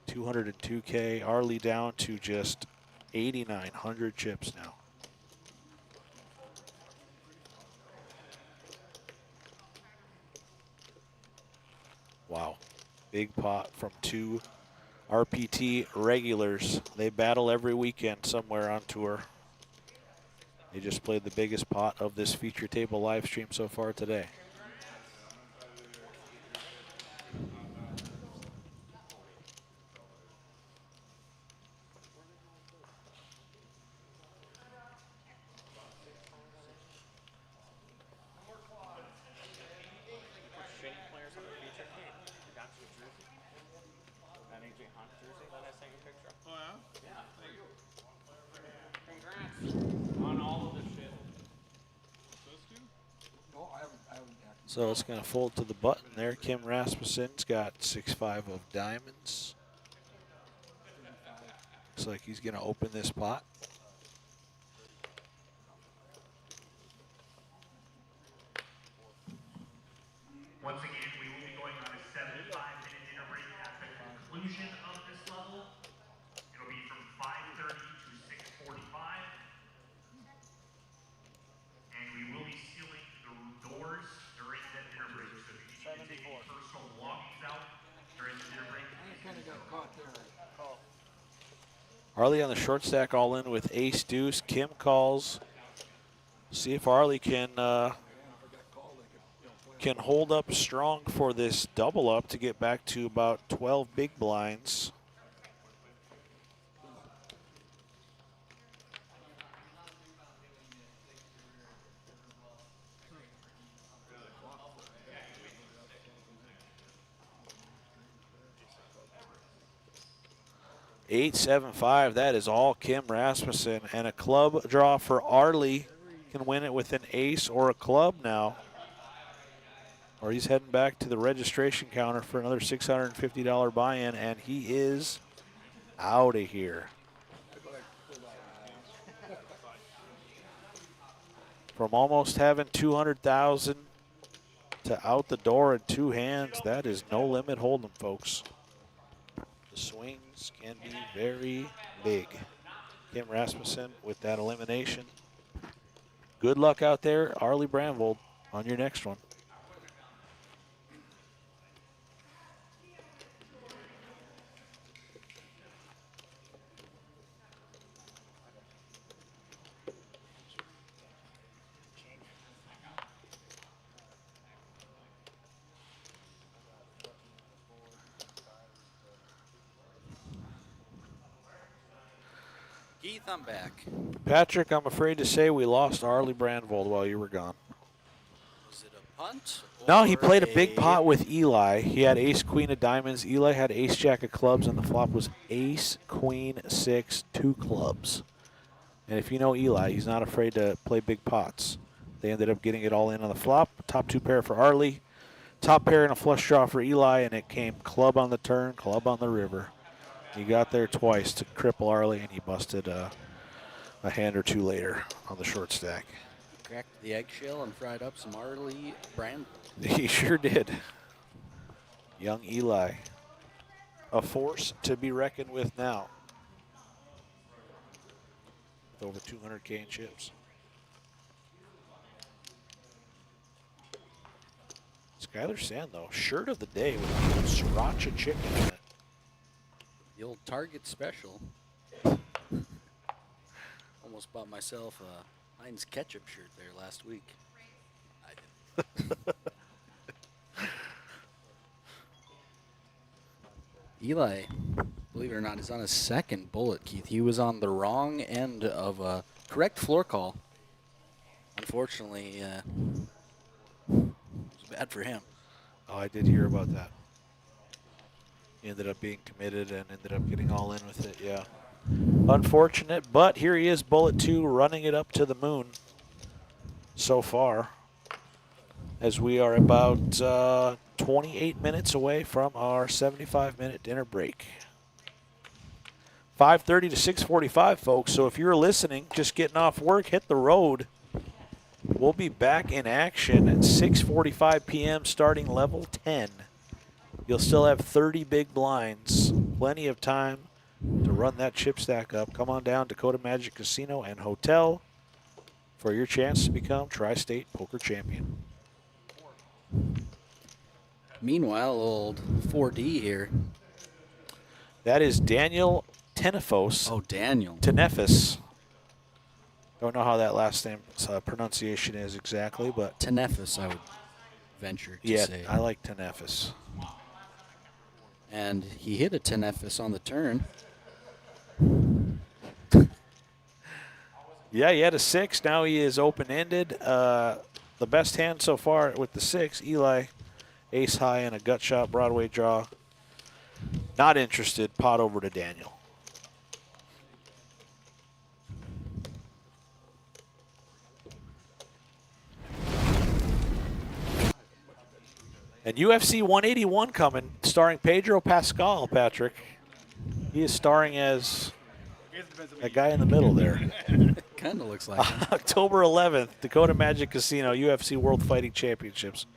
202K. Arlie down to just 8,900 chips now. Wow. Big pot from 2 RPT regulars. They battle every weekend somewhere on tour. They just played the biggest pot of this feature table live stream so far today. On all of this shit. No, I haven't acted. So it's going to fold to the button there. Kim Rasmussen's got 6-5 of diamonds. Looks like he's going to open this pot. Once again, we will be going on a 75-minute dinner break at the conclusion of this level. It'll be from 5:30 to 6:45. And we will be sealing the doors during that dinner break. So if you need to take any personal belongings out during the dinner break, I kind of got caught there. Arlie on the short stack all in with ace deuce. Kim calls. See if Arlie can hold up strong for this double up to get back to about 12 big blinds. Eight, 7, 5. That is all Kim Rasmussen, and a club draw for Arlie. Can win it with an ace or a club now. Or he's heading back to the registration counter for another $650 buy-in, and he is out of here. From almost having 200,000 to out the door in two hands, that is no limit hold'em, folks. The swings can be very big. Kim Rasmussen with that elimination. Good luck out there, Arlie Brandvold, on your next one. Keith, I'm back. Patrick, I'm afraid to say we lost Arlie Brandvold while you were gone. Was it a punt? No, he played a big pot with Eli. He had ace, queen of diamonds. Eli had ace, jack of clubs, and the flop was ace, queen, 6, 2 clubs. And if you know Eli, he's not afraid to play big pots. They ended up getting it all in on the flop. Top two pair for Arlie. Top pair and a flush draw for Eli, and it came club on the turn, club on the river. He got there twice to cripple Arlie, and he busted a hand or two later on the short stack. Cracked the eggshell and fried up some Arlie Brand. He sure did. Young Eli. A force to be reckoned with now. With over 200K in chips. Skylar Sand, though, shirt of the day with sriracha chicken in it. The old Target special. Almost bought myself a Heinz ketchup shirt there last week. I didn't. Eli, believe it or not, is on his second bullet, Keith. He was on the wrong end of a correct floor call. Unfortunately, it was bad for him. Oh, I did hear about that. He ended up being committed and ended up getting all in with it, yeah. Unfortunate, but here he is, bullet 2, running it up to the moon so far. As we are about 28 minutes away from our 75-minute dinner break. 5:30 to 6:45, folks. So if you're listening, just getting off work, hit the road. We'll be back in action at 6:45 p.m. starting level 10. You'll still have 30 big blinds. Plenty of time to run that chip stack up. Come on down to Dakota Magic Casino and Hotel for your chance to become Tri-State Poker Champion. Meanwhile, old 4D here. That is Daniel Tenefos. Oh, Daniel. Tenefos. Don't know how that last name pronunciation is exactly, but Tenefos, I would venture to say. Yeah, I like Tenefos. And he hit a Tenefos on the turn. Yeah, he had a 6. Now he is open-ended. The best hand so far with the 6, Eli, ace high and a gut shot Broadway draw. Not interested. Pot over to Daniel. And UFC 181 coming, starring Pedro Pascal, Patrick. He is starring as that guy in the middle there. Kind of looks like him. October 11th, Dakota Magic Casino, UFC World Fighting Championships.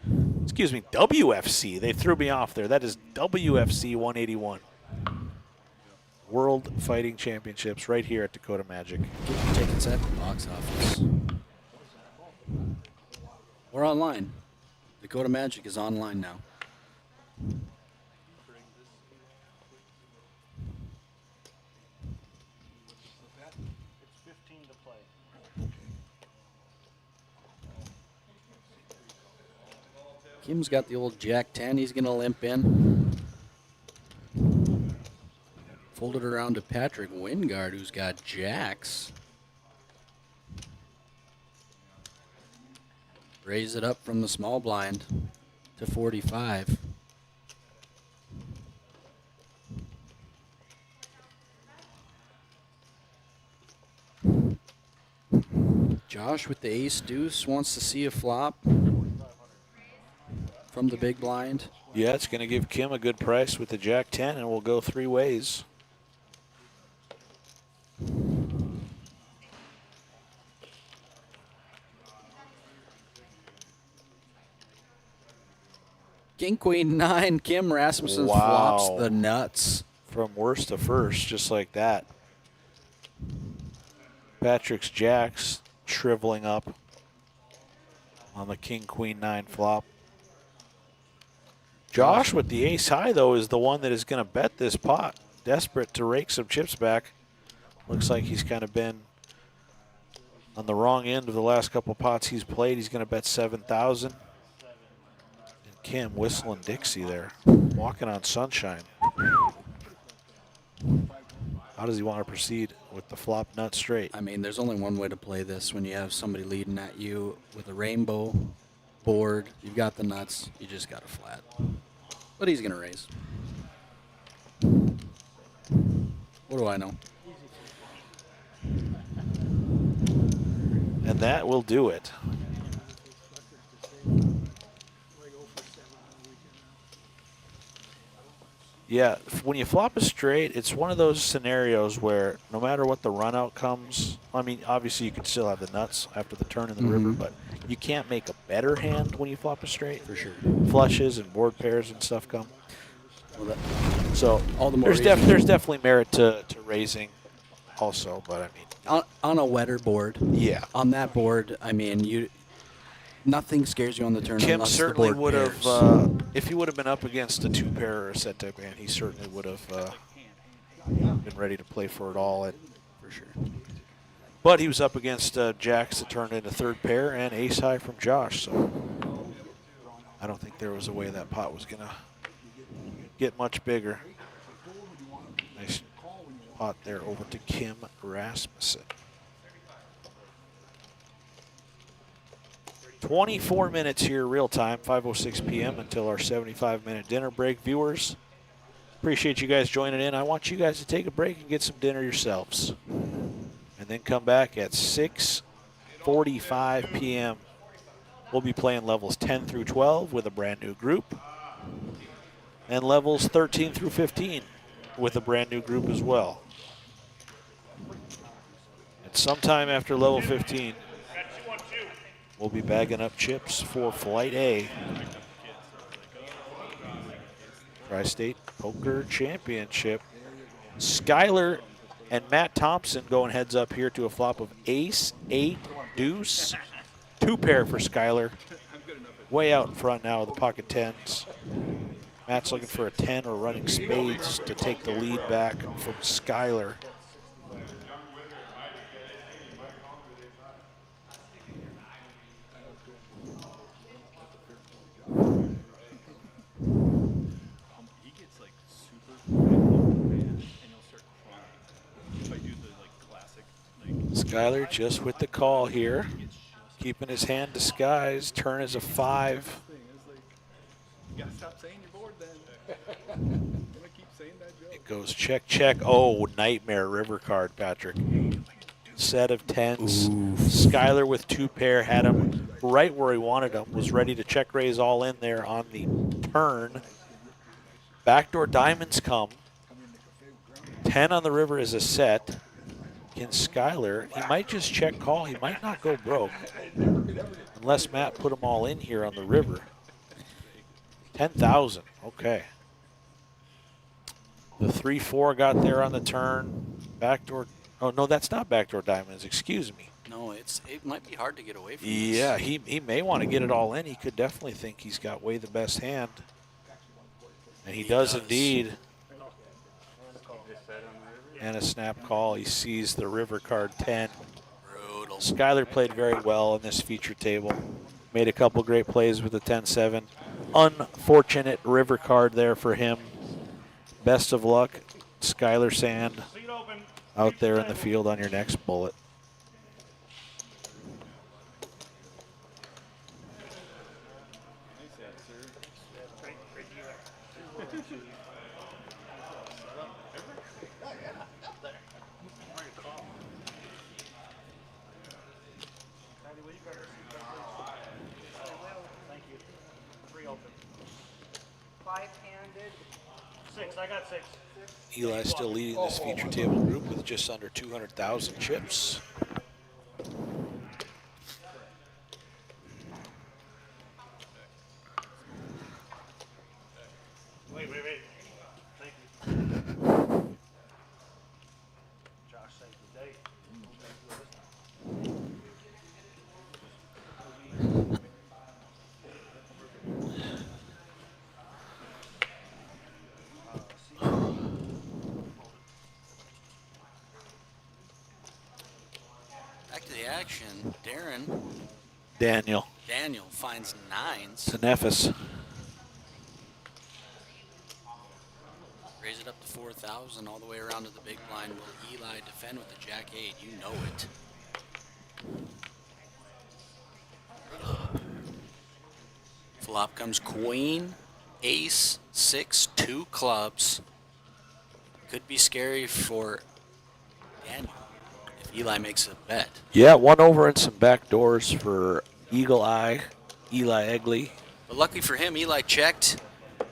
Excuse me, WFC. They threw me off there. That is WFC 181. World Fighting Championships right here at Dakota Magic. Get your tickets at the box office. We're online. Dakota Magic is online now. It's 15 to play. Kim's got the old Jack 10. He's going to limp in. Fold it around to Patrick Wingard, who's got jacks. Raise it up from the small blind to 45. Josh with the ace deuce wants to see a flop from the big blind. Yeah, it's going to give Kim a good price with the Jack 10, and we'll go three ways. King Queen 9, Kim Rasmussen Wow. flops the nuts. From worst to first, just like that. Patrick's jacks shriveling up on the King Queen 9 flop. Josh with the ace high, though, is the one that is going to bet this pot. Desperate to rake some chips back. Looks like he's kind of been on the wrong end of the last couple pots he's played. He's going to bet 7,000. And Kim whistling Dixie there, walking on sunshine. How does he want to proceed with the flop nut straight? I mean, there's only one way to play this when you have somebody leading at you with a rainbow board. You've got the nuts. You just got a flat. But he's going to raise. What do I know? And that will do it. Yeah, when you flop a straight, it's one of those scenarios where no matter what the run out comes, I mean, obviously you can still have the nuts after the turn in the river, but you can't make a better hand when you flop a straight. For sure. Flushes and board pairs and stuff come. Well, So all the more there's definitely merit to raising also, but I mean. on a wetter board. Yeah. On that board, I mean, nothing scares you on the turn. Kim unless certainly the board would pairs. have, if he would have been up against a two pair or a set type hand, he certainly would have been ready to play for it all. For sure. But he was up against jacks that turned into third pair and ace high from Josh, so I don't think there was a way that pot was going to get much bigger. Nice pot there over to Kim Rasmussen. 24 minutes here, real time, 5:06 p.m. until our 75-minute dinner break. Viewers, appreciate you guys joining in. I want you guys to take a break and get some dinner yourselves. And then come back at 6:45 p.m. We'll be playing levels 10 through 12 with a brand new group. And levels 13 through 15 with a brand new group as well. And sometime after level 15, we'll be bagging up chips for Flight A. Tri-State Poker Championship. Skyler and Matt Thompson going heads up here to a flop of ace, 8, deuce. Two pair for Skyler. Way out in front now with the pocket tens. Matt's looking for a 10 or running spades to take the lead back from Skyler. He gets like super and he'll start crying. If I do the like classic Skyler just with the call here. Keeping his hand disguised. Turn is a 5. you gotta stop saying your board then. I'm gonna keep saying that joke. It goes check, check. Oh, nightmare river card, Patrick. Set of tens. Skyler with two pair had him right where he wanted him. Was ready to check raise all in there on the turn. Backdoor diamonds come. 10 on the river is a set. Can Skyler, he might just check call. He might not go broke. Unless Matt put them all in here on the river. 10,000, okay. The 3-4 got there on the turn. Backdoor, oh no, that's not backdoor diamonds, excuse me. No, it might be hard to get away from Yeah, this. he may want to get it all in. He could definitely think he's got way the best hand. And he does indeed. And a snap call. He sees the river card 10. Brutal. Skyler played very well in this feature table. Made a couple great plays with the 10-7. Unfortunate river card there for him. Best of luck, Skyler Sand, out there in the field on your next bullet. I got 6. Eli still leading this feature table group with just under 200,000 chips. Wait. Thank you. Josh saved the day. Back to the action. Daniel finds 9s. to Nephis. Raise it up to 4,000 all the way around to the big blind. Will Eli defend with the Jack-8? You know it. Flop comes queen, ace, 6, 2 clubs. Could be scary for Daniel if Eli makes a bet. Yeah, 1 over and some back doors for Eagle Eye, Eli Egley. But luckily for him, Eli checked.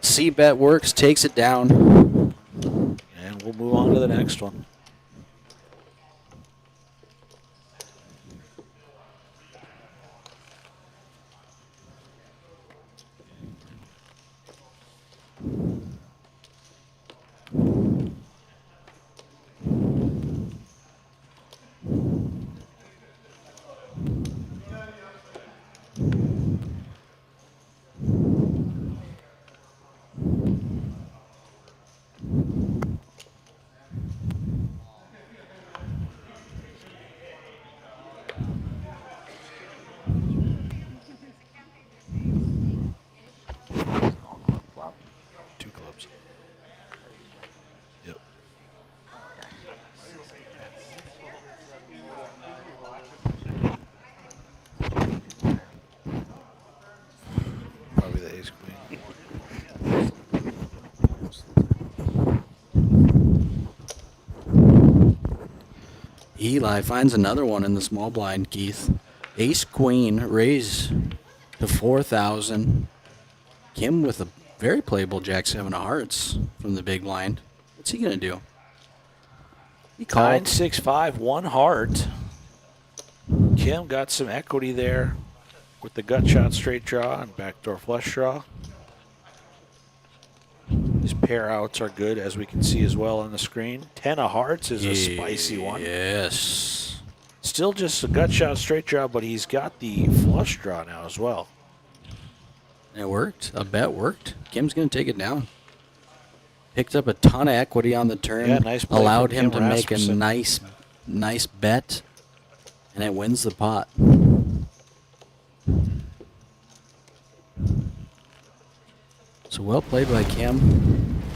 C-bet works, takes it down. And we'll move on to the next one. Two clubs. Yep. Probably the ace queen. Eli finds another one in the small blind, Keith. Ace queen, raise to 4,000. Kim with a very playable Jack-7 of hearts from the big blind. What's he going to do? He called. 9-6-5, 1 heart. Kim got some equity there with the gut shot straight draw and backdoor flush draw. His pair outs are good, as we can see as well on the screen. 10 of hearts is a spicy one. Yes. Still just a gut shot straight draw, but he's got the flush draw now as well. It worked. A bet worked. Kim's going to take it down. Picked up a ton of equity on the turn. Yeah, nice play allowed from him Kim to make a Rasmussen. nice bet, and it wins the pot. So well played by Kim.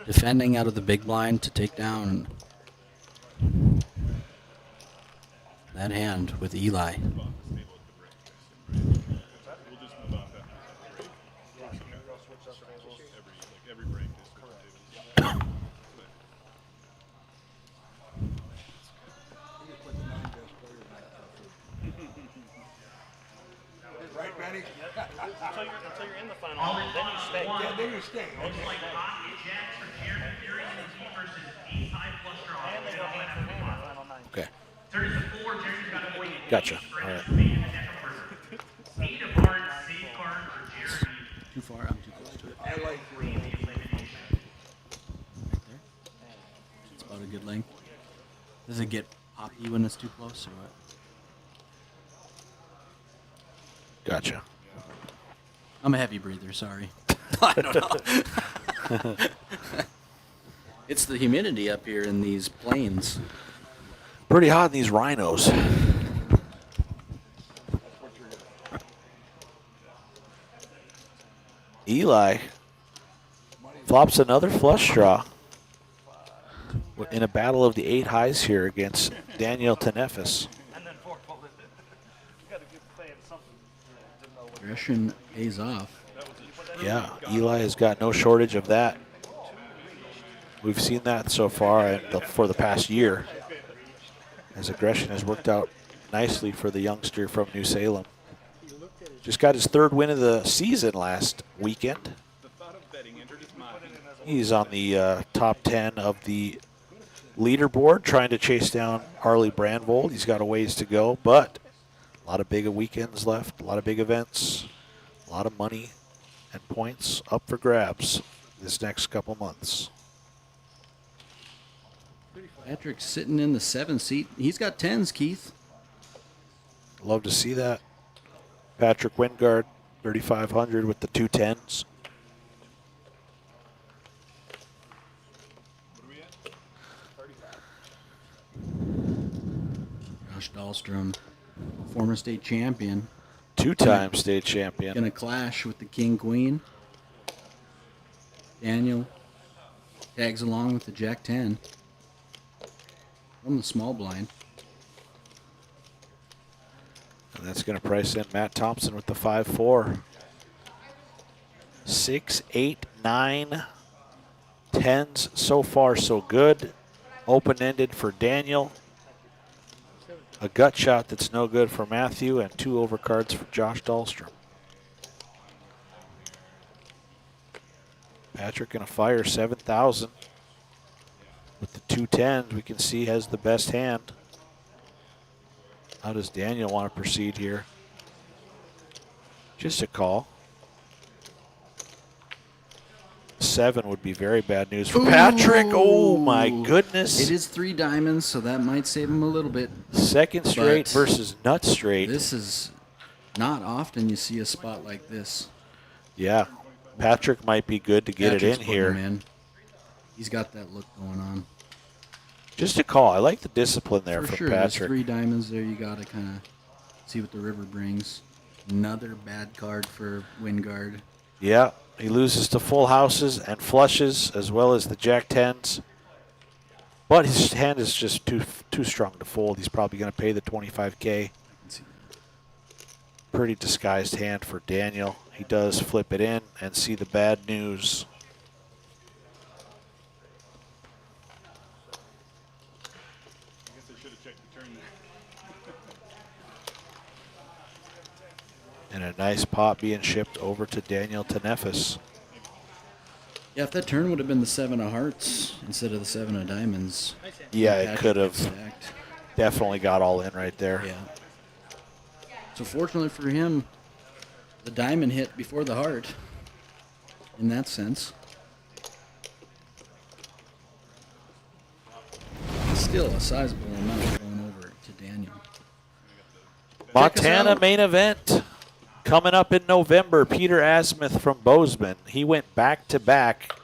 Defending out of the big blind to take down that hand with Eli. Until you're in the final, then you stay. Yeah, then you stay. Looks like pocket jacks for Jeremy Fury and the team versus ace high flush draw. And they go hand for hand in the final 9. Okay. Turn to 4, Jeremy's got a weight. Gotcha. All right. 8 of hearts, save card for Jeremy. Too far. I'm too close to it. I like Clean the elimination. Right there. It's about a good length. Does it get poppy when it's too close or what? Gotcha. I'm a heavy breather, sorry. I don't know. It's the humidity up here in these plains. Pretty hot in these rhinos. Eli flops another flush draw in a battle of the 8 highs here against Daniel Tenefis. And then 4 folded. You got to get playing something. Didn't know what Aggression pays off. Yeah, Eli has got no shortage of that. We've seen that so far and for the past year. His aggression has worked out nicely for the youngster from New Salem. Just got his 3rd win of the season last weekend. The thought of betting entered his mind. He's on the top 10 of the leaderboard, trying to chase down Harley Brandvold. He's got a ways to go, but a lot of big weekends left, a lot of big events, a lot of money and points up for grabs this next couple months. Patrick's sitting in the 7th seat. He's got 10s, Keith. Love to see that. Patrick Wingard, 3,500 with the 2 10s. Josh Dahlstrom, former state champion. 2-time state champion. Gonna clash with the King Queen. Daniel tags along with the Jack 10 from the small blind. And that's going to price in Matt Thompson with the 5-4. 6, 8, 9, 10s. So far, so good. Open-ended for Daniel. A gut shot that's no good for Matthew, and 2 overcards for Josh Dahlstrom. Patrick going to fire 7,000. With the 2 10s, we can see has the best hand. How does Daniel want to proceed here? Just a call. 7 would be very bad news for Patrick. Oh my goodness. It is 3 diamonds, so that might save him a little bit. Second straight But versus nut straight. This is not often you see a spot like this. Yeah. Patrick might be good to get Patrick's it in putting here. him in. He's got that look going on. Just a call. I like the discipline there For from sure, there's Patrick. 3 diamonds there. You got to kind of see what the river brings. Another bad card for Wingard. Yeah, he loses to full houses and flushes as well as the Jack 10s. But his hand is just too strong to fold. He's probably going to pay the $25K. Pretty disguised hand for Daniel. He does flip it in and see the bad news. I guess I should have checked the turn there. And a nice pot being shipped over to Daniel Tenefis. Yeah, if that turn would have been the 7 of hearts instead of the 7 of diamonds. Yeah, it Patrick could have gets stacked. definitely got all in right there. Yeah. So fortunately for him, the diamond hit before the heart. In that sense. Still a sizable amount going over to Daniel. Montana out. main event coming up in November. Peter Asmuth from Bozeman. He went back-to-back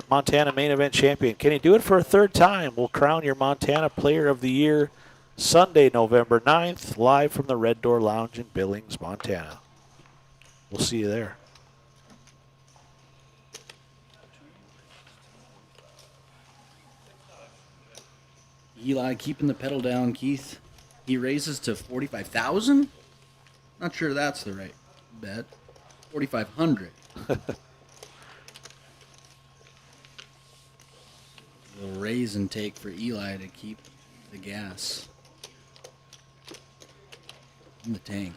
Montana main event champion. Can he do it for a 3rd time? We'll crown your Montana Player of the Year Sunday, November 9th, live from the Red Door Lounge in Billings, Montana. We'll see you there. Eli keeping the pedal down, Keith. He raises to 45,000? Not sure that's the right bet. 4,500. Little raise and take for Eli to keep the gas in the tank.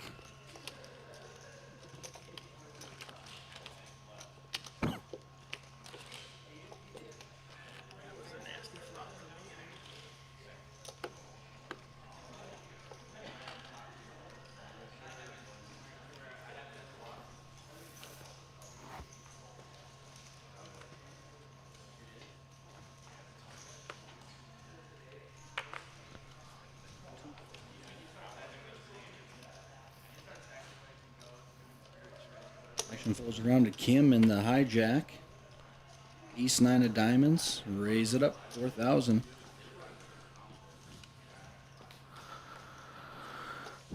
Action folds around to Kim in the hijack. Ace 9 of diamonds. Raise it up 4,000.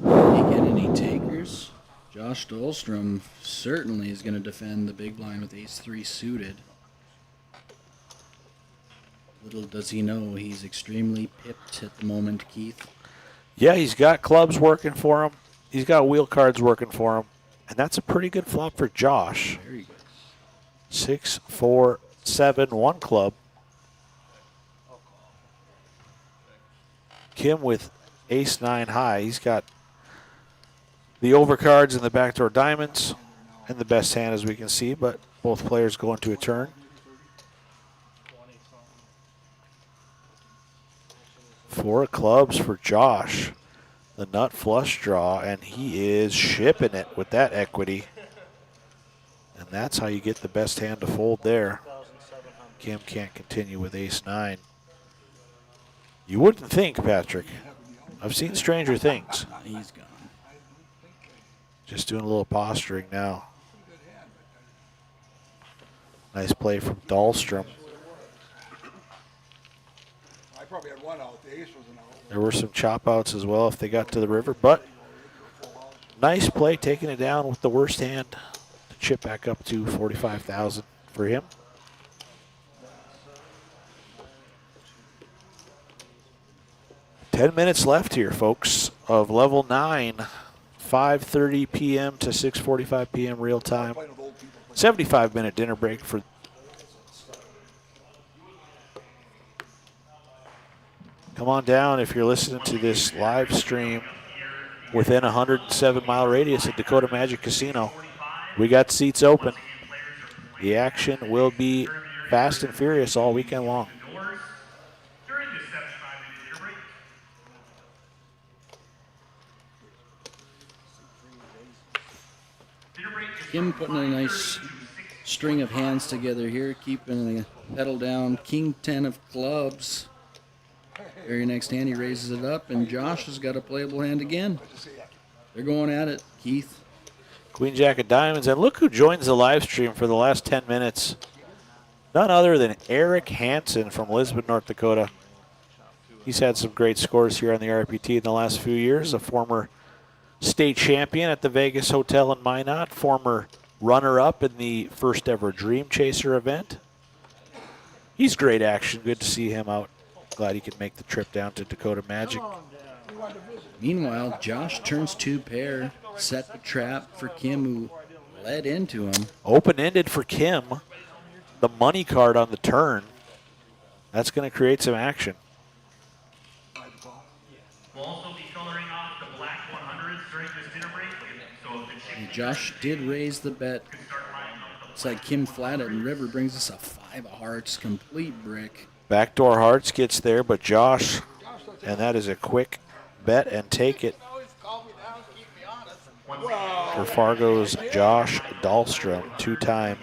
You get any takers? Josh Dahlstrom certainly is going to defend the big blind with ace 3 suited. Little does he know he's extremely pipped at the moment, Keith. Yeah, he's got clubs working for him. He's got wheel cards working for him. And that's a pretty good flop for Josh. Very good. 6, 4, 7, 1 club. Kim with ace 9 high. He's got the overcards and the backdoor diamonds and the best hand as we can see, but both players go into a turn. 4 clubs for Josh. The nut flush draw, and he is shipping it with that equity. And that's how you get the best hand to fold there. Kim can't continue with ace 9. You wouldn't think, Patrick. I've seen stranger things. He's gone. Just doing a little posturing now. Nice play from Dahlstrom. I probably had one out. The ace was an out. There were some chop outs as well if they got to the river, but nice play taking it down with the worst hand to chip back up to 45,000 for him. $10 left here, folks, of level 9. 5:30 p.m. to 6:45 p.m. real time. 75-minute dinner break for. Come on down if you're listening to this live stream within a 107-mile radius at Dakota Magic Casino. We got seats open. The action will be fast and furious all weekend long. Kim putting a nice string of hands together here, keeping the pedal down. King 10 of clubs. Very next hand, he raises it up, and Josh has got a playable hand again. They're going at it, Keith. Queen Jack of diamonds, and look who joins the live stream for the last 10 minutes. None other than Eric Hansen from Lisbon, North Dakota. He's had some great scores here on the RPT in the last few years. A former state champion at the Vegas Hotel in Minot, former runner-up in the first ever Dream Chaser event. He's great action. Good to see him out. Glad he could make the trip down to Dakota Magic. Meanwhile, Josh turns 2 pair, set the trap for Kim, who led into him. Open-ended for Kim. The money card on the turn. That's going to create some action. We'll also be coloring off the black 100s during this dinner break. So if the chick And Josh did raise the bet. It's like Kim flat it, and River brings us a 5 of hearts, complete brick. Backdoor hearts gets there, but Josh, and that is a quick bet and take it for Fargo's Josh Dahlstrom, 2-time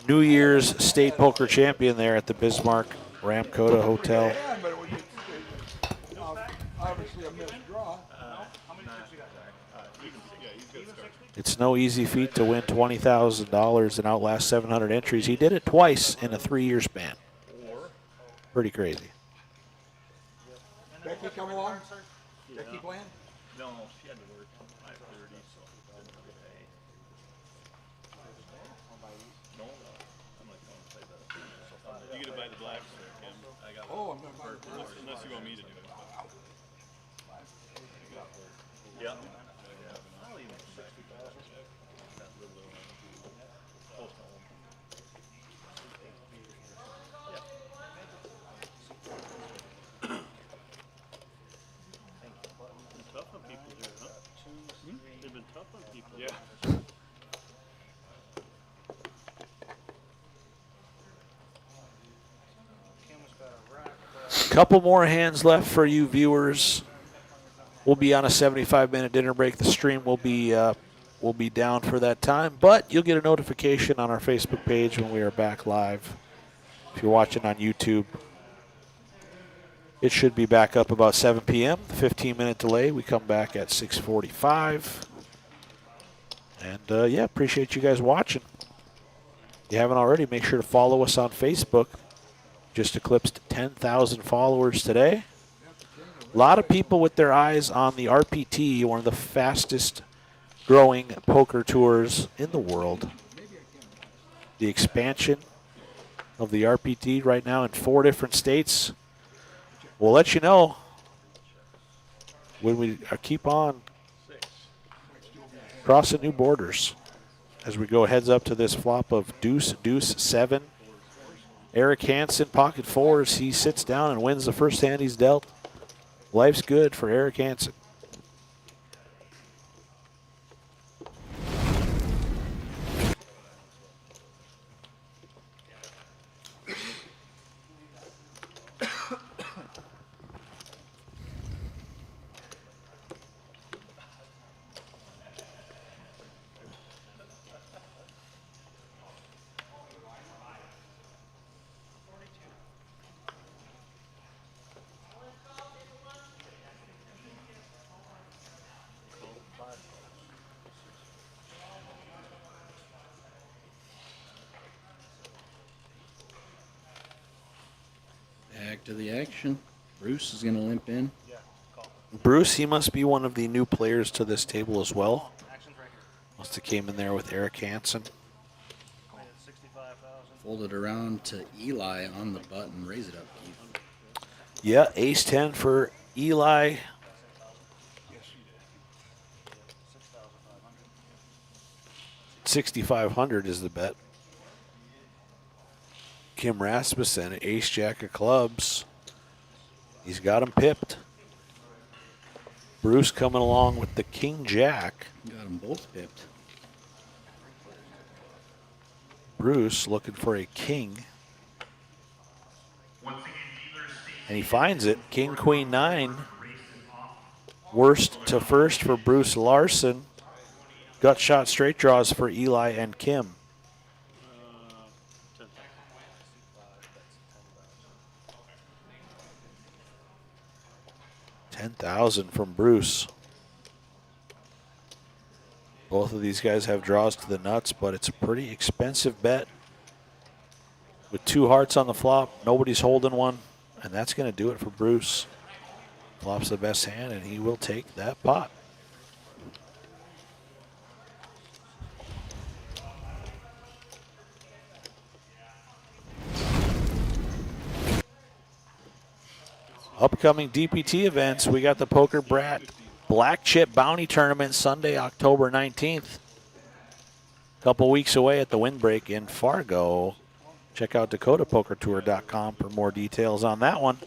New Year's State Poker Champion there at the Bismarck Ramkota Hotel. Obviously a missed draw. It's no easy feat to win $20,000 and outlast 700 entries. He did it twice in a 3-year span. Pretty crazy. Becky come along? Becky playing? No, she had to work 5:30, so no, I'm not going to play that. You get to buy the blacks there, Kim. I got Oh, I'm going to buy the blacks. Unless you want me to do it. Yeah. Tough on people here, huh? They've been tough on people. Yeah. Couple more hands left for you viewers. We'll be on a 75-minute dinner break. The stream will be down for that time, but you'll get a notification on our Facebook page when we are back live. If you're watching on YouTube, it should be back up about 7 p.m. 15-minute delay. We come back at 6:45. And yeah, appreciate you guys watching. If you haven't already, make sure to follow us on Facebook. Just eclipsed 10,000 followers today. A lot of people with their eyes on the RPT, one of the fastest growing poker tours in the world. The expansion of the RPT right now in 4 different states. We'll let you know when we keep on crossing new borders as we go heads up to this flop of deuce, deuce, 7. Eric Hansen, pocket 4s. He sits down and wins the first hand he's dealt. Life's good for Eric Hansen. Back to the action. Bruce is going to limp in. Bruce, he must be one of the new players to this table as well. Must have came in there with Eric Hansen. Fold it around to Eli on the button. Raise it up, Keith. Yeah, ace 10 for Eli. $6,500 is the bet. Kim Rasmussen, ace jack of clubs. He's got him pipped. Bruce coming along with the king jack. Got them both pipped. Bruce looking for a king. And he finds it. King, queen, 9. Worst to first for Bruce Larson. Gut shot straight draws for Eli and Kim. 10,000 from Bruce. Both of these guys have draws to the nuts, but it's a pretty expensive bet. With 2 hearts on the flop, nobody's holding one, and that's going to do it for Bruce. Flop's the best hand, and he will take that pot. Upcoming DPT events, we got the Poker Brat Black Chip Bounty Tournament Sunday, October 19th. A couple weeks away at the Windbreak in Fargo. Check out DakotaPokerTour.com for more details on that one.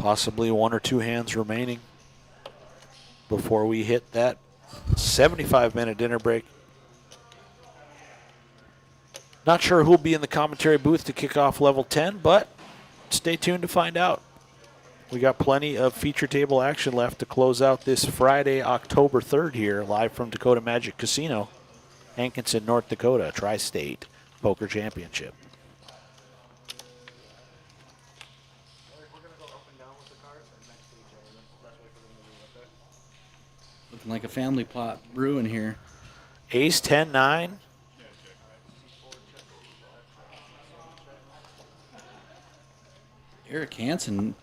Possibly 1 or 2 hands remaining before we hit that 75-minute dinner break. Not sure who'll be in the commentary booth to kick off level 10, but stay tuned to find out. We got plenty of feature table action left to close out this Friday, October 3rd here, live from Dakota Magic Casino, Hankinson, North Dakota, Tri-State Poker Championship. Looking like a family plot brewing here. Ace 10-9. Eric Hansen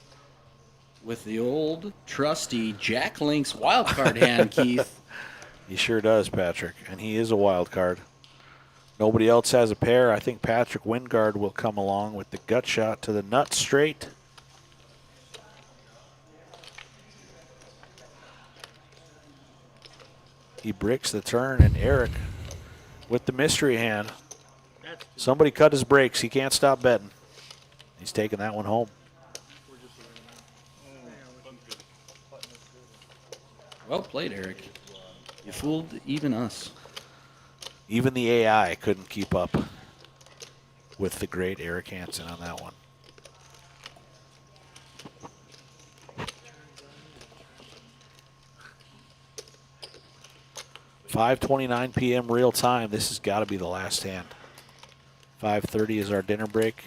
with the old trusty Jack Link's wild card hand, Keith. He sure does, Patrick, and he is a wild card. Nobody else has a pair. I think Patrick Wingard will come along with the gut shot to the nut straight. He bricks the turn, and Eric with the mystery hand. Somebody cut his brakes. He can't stop betting. He's taking that one home. Well played, Eric. You fooled even us. Even the AI couldn't keep up with the great Eric Hansen on that one. 5:29 p.m. real time. This has got to be the last hand. 5:30 is our dinner break.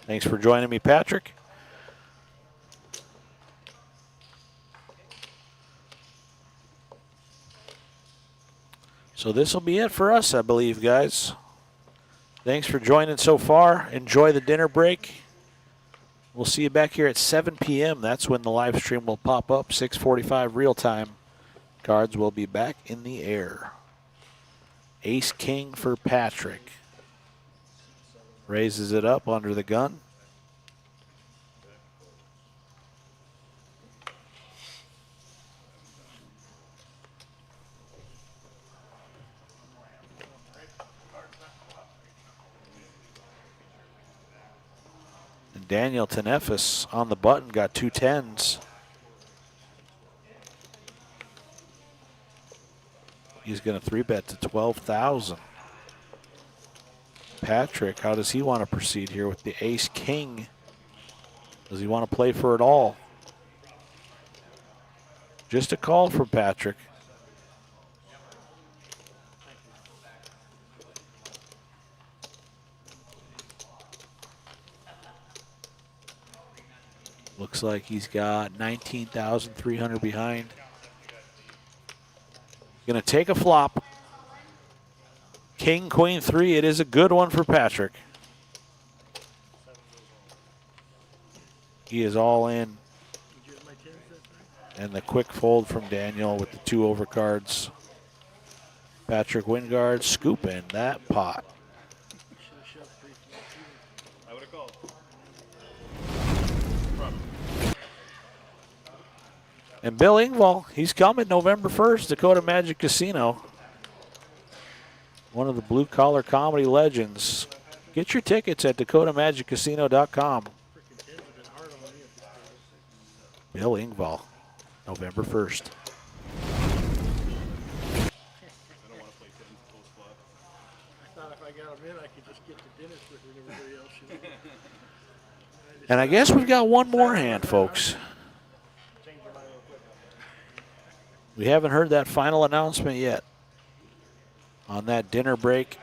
Thanks for joining me, Patrick. So this will be it for us, I believe, guys. Thanks for joining so far. Enjoy the dinner break. We'll see you back here at 7 p.m. That's when the live stream will pop up. 6:45 real time. Cards will be back in the air. Ace King for Patrick. Raises it up under the gun. And Daniel Tenefis on the button got 2 10s. He's going to 3-bet to 12,000. Patrick, how does he want to proceed here with the Ace King? Does he want to play for it all? Just a call for Patrick. Looks like he's got 19,300 behind. Going to take a flop. King, Queen, 3. It is a good one for Patrick. He is all in. And the quick fold from Daniel with the 2 overcards. Patrick Wingard scooping that pot. I would have called. And Bill Engvall, he's coming November 1st, Dakota Magic Casino. One of the blue-collar comedy legends. Get your tickets at DakotaMagicCasino.com. Bill Engvall, November 1st. I don't want to play 10 post flop. I thought if I got them in, I could just get to dinner quicker than everybody else. You know? And I guess we've got one more hand, folks. We haven't heard that final announcement yet on that dinner break.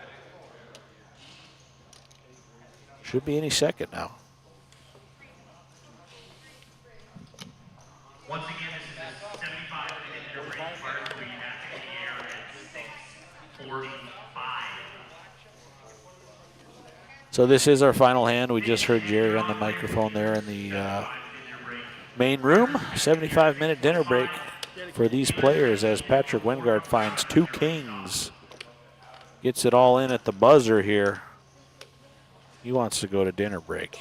Should be any second now. Once again, this is a 75-minute dinner break. Cards will be back in the air at 6:45. So this is our final hand. We just heard Jerry on the microphone there in the main room. 75-minute dinner break for these players as Patrick Wingard finds 2 kings. Gets it all in at the buzzer here. He wants to go to dinner break.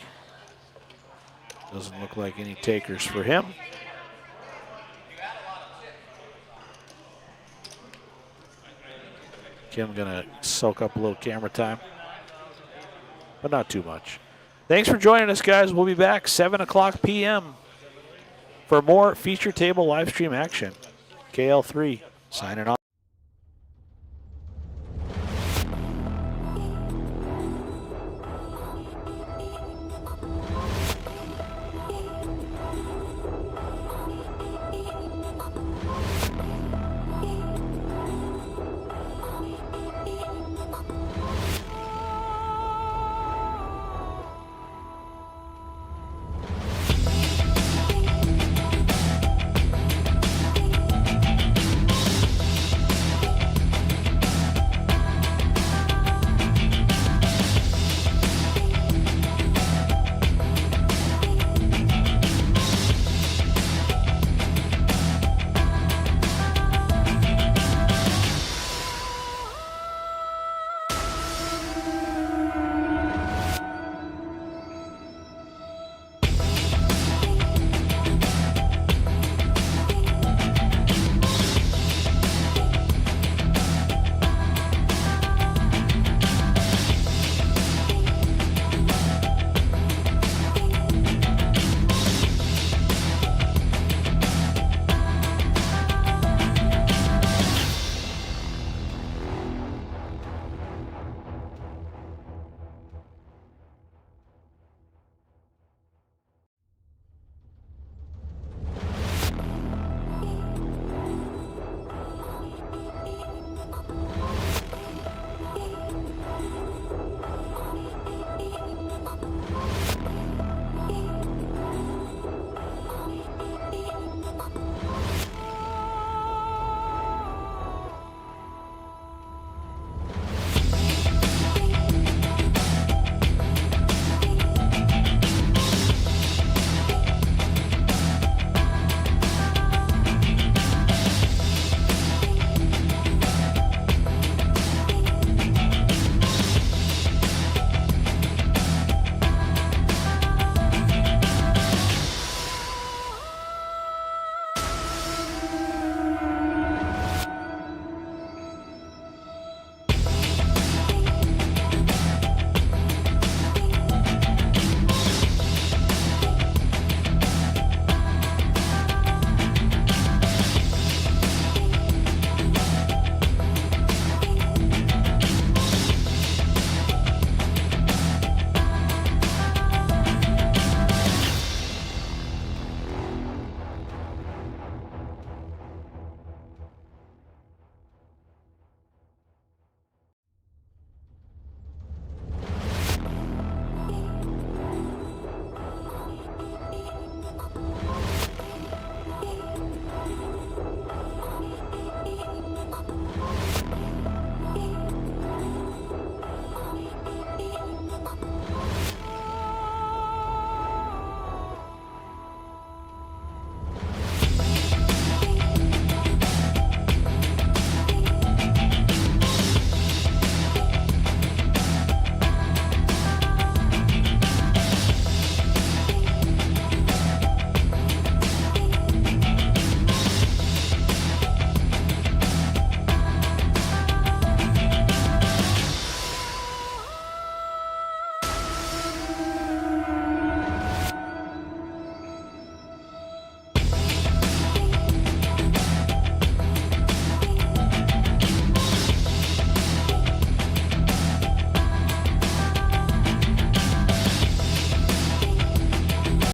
Doesn't look like any takers for him. Kim gonna soak up a little camera time, but not too much. Thanks for joining us, guys. We'll be back 7 o'clock p.m. for more feature table live stream action. KL3 signing off.